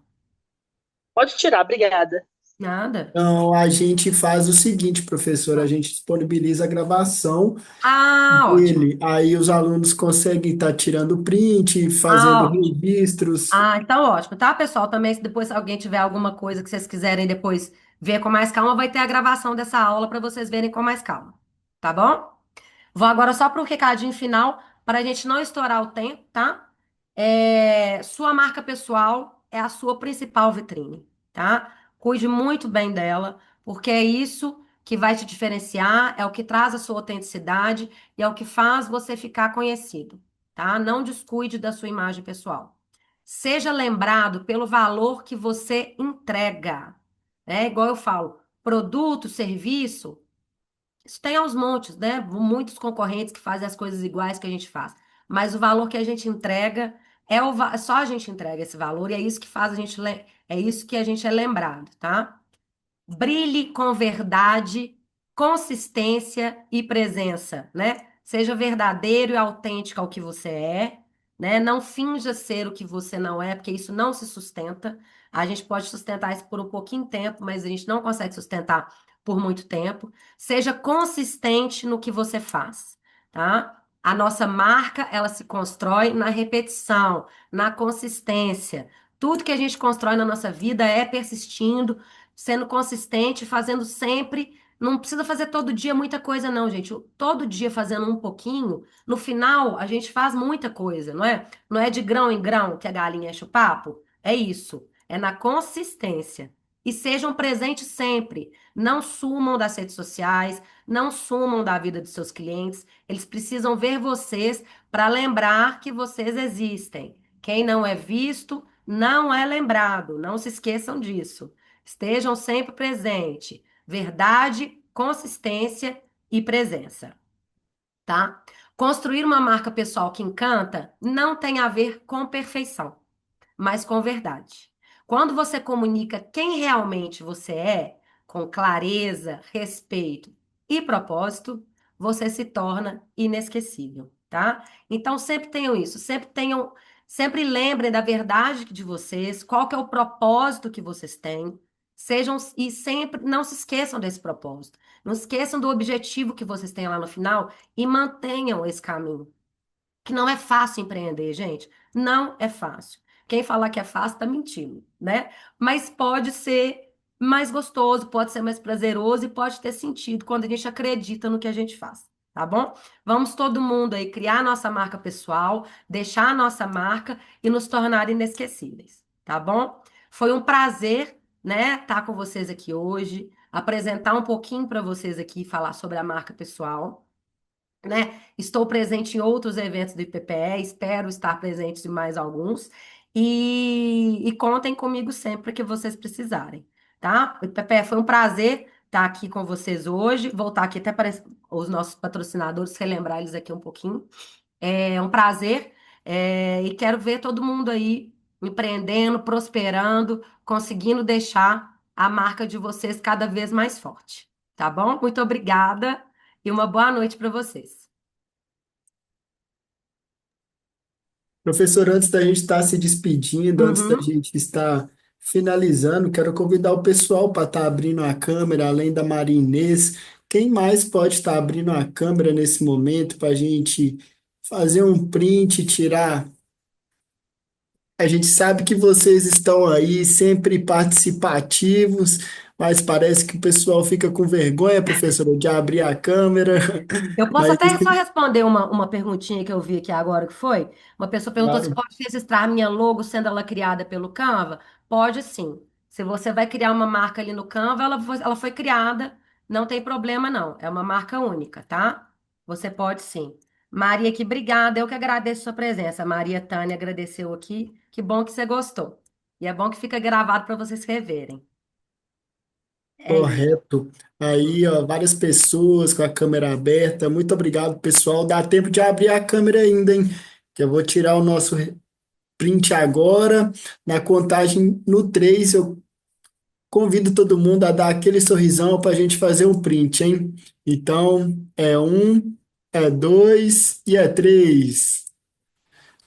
Pode tirar, obrigada. Nada. Então, a gente faz o seguinte, professor, a gente disponibiliza a gravação Ah, ótimo. dele, aí os alunos conseguem estar tirando print, fazendo Ah, ótimo. registros. Ah, então ótimo, tá, pessoal? Também, se depois alguém tiver alguma coisa que vocês quiserem depois ver com mais calma, vai ter a gravação dessa aula para vocês verem com mais calma. Tá bom? Vou agora só para um recadinho final, para a gente não estourar o tempo, tá? Sua marca pessoal é a sua principal vitrine, tá? Cuide muito bem dela, porque é isso que vai te diferenciar, é o que traz a sua autenticidade e é o que faz você ficar conhecido, tá? Não descuide da sua imagem pessoal. Seja lembrado pelo valor que você entrega, né? Igual eu falo, produto, serviço. Isso tem aos montes, né? Muitos concorrentes que fazem as coisas iguais que a gente faz. Mas o valor que a gente entrega só a gente entrega esse valor e é isso que faz a gente é isso que a gente é lembrado, tá? Brilhe com verdade, consistência e presença, né? Seja verdadeiro e autêntico ao que você é, né? Não finja ser o que você não é, porque isso não se sustenta. A gente pode sustentar isso por um pouquinho de tempo, mas a gente não consegue sustentar por muito tempo. Seja consistente no que você faz, tá? A nossa marca, ela se constrói na repetição, na consistência. Tudo que a gente constrói na nossa vida é persistindo, sendo consistente, fazendo sempre. Não precisa fazer todo dia muita coisa, não, gente. Todo dia fazendo um pouquinho, no final a gente faz muita coisa, não é? Não é de grão em grão que a galinha enche o papo. É isso. É na consistência. E sejam presentes sempre. Não sumam das redes sociais, não sumam da vida dos seus clientes. Eles precisam ver vocês para lembrar que vocês existem. Quem não é visto, não é lembrado. Não se esqueçam disso. Estejam sempre presentes. Verdade, consistência e presença, tá? Construir uma marca pessoal que encanta não tem a ver com perfeição, mas com verdade. Quando você comunica quem realmente você é, com clareza, respeito e propósito, você se torna inesquecível, tá? Então sempre tenham isso, sempre lembrem da verdade de vocês, qual que é o propósito que vocês têm. Sejam e sempre não se esqueçam desse propósito. Não esqueçam do objetivo que vocês têm lá no final e mantenham esse caminho que não é fácil empreender, gente. Não é fácil. Quem falar que é fácil está mentindo, né? Mas pode ser mais gostoso, pode ser mais prazeroso e pode ter sentido quando a gente acredita no que a gente faz, tá bom? Vamos todo mundo aí criar nossa marca pessoal, deixar a nossa marca e nos tornar inesquecíveis, tá bom? Foi um prazer, né, estar com vocês aqui hoje, apresentar um pouquinho para vocês aqui, falar sobre a marca pessoal, né? Estou presente em outros eventos do IPPE, espero estar presente em mais alguns. E contem comigo sempre que vocês precisarem, tá? IPPE, foi um prazer estar aqui com vocês hoje. Voltar aqui até para os nossos patrocinadores, relembrar eles aqui um pouquinho. É um prazer, e quero ver todo mundo aí empreendendo, prosperando, conseguindo deixar a marca de vocês cada vez mais forte, tá bom? Muito obrigada e uma boa noite para vocês. Professor, antes da gente estar se despedindo, antes da Uhum. gente estar finalizando, quero convidar o pessoal para estar abrindo a câmera, além da Maria Inês. Quem mais pode estar abrindo a câmera nesse momento para a gente fazer um print, tirar? A gente sabe que vocês estão aí sempre participativos, mas parece que o pessoal fica com vergonha, professor, de abrir a câmera. Eu posso Mas, até só responder uma perguntinha que eu vi aqui agora, que foi? Uma pessoa perguntou se claro, pode registrar minha logo sendo ela criada pelo Canva. Pode sim. Se você vai criar uma marca ali no Canva, ela foi criada, não tem problema não. É uma marca única, tá? Você pode sim. Maria, que obrigada. Eu que agradeço a sua presença. Maria Tânia agradeceu aqui. Que bom que você gostou. E é bom que fica gravado para vocês reverem. É isso. Correto. Aí, ó, várias pessoas com a câmera aberta. Muito obrigado, pessoal. Dá tempo de abrir a câmera ainda, hein? Que eu vou tirar o nosso print agora. Na contagem no 3 eu convido todo mundo a dar aquele sorrisão para a gente fazer um print, hein? Então, é um, é dois e é três.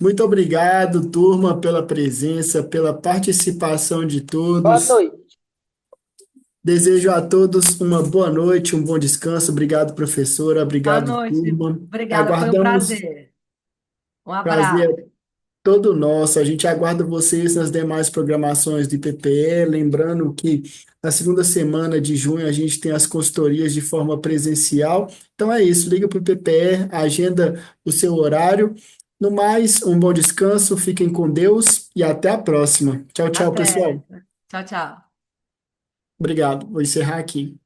Muito obrigado, turma, pela presença, pela participação de Boa todos. noite. Desejo a todos uma boa noite, um bom descanso. Obrigado, professora. Boa Obrigado, noite. turma. Obrigada, foi um Aguardamos. prazer. Um Prazer abraço. é todo nosso. A gente aguarda vocês nas demais programações do IPPE. Lembrando que na segunda semana de junho a gente tem as consultorias de forma presencial. Então é isso. Liga para o IPPE, agenda o seu horário. No mais, um bom descanso. Fiquem com Deus e até a próxima. Tchau, tchau, pessoal. Até. Tchau, tchau. Obrigado. Vou encerrar aqui.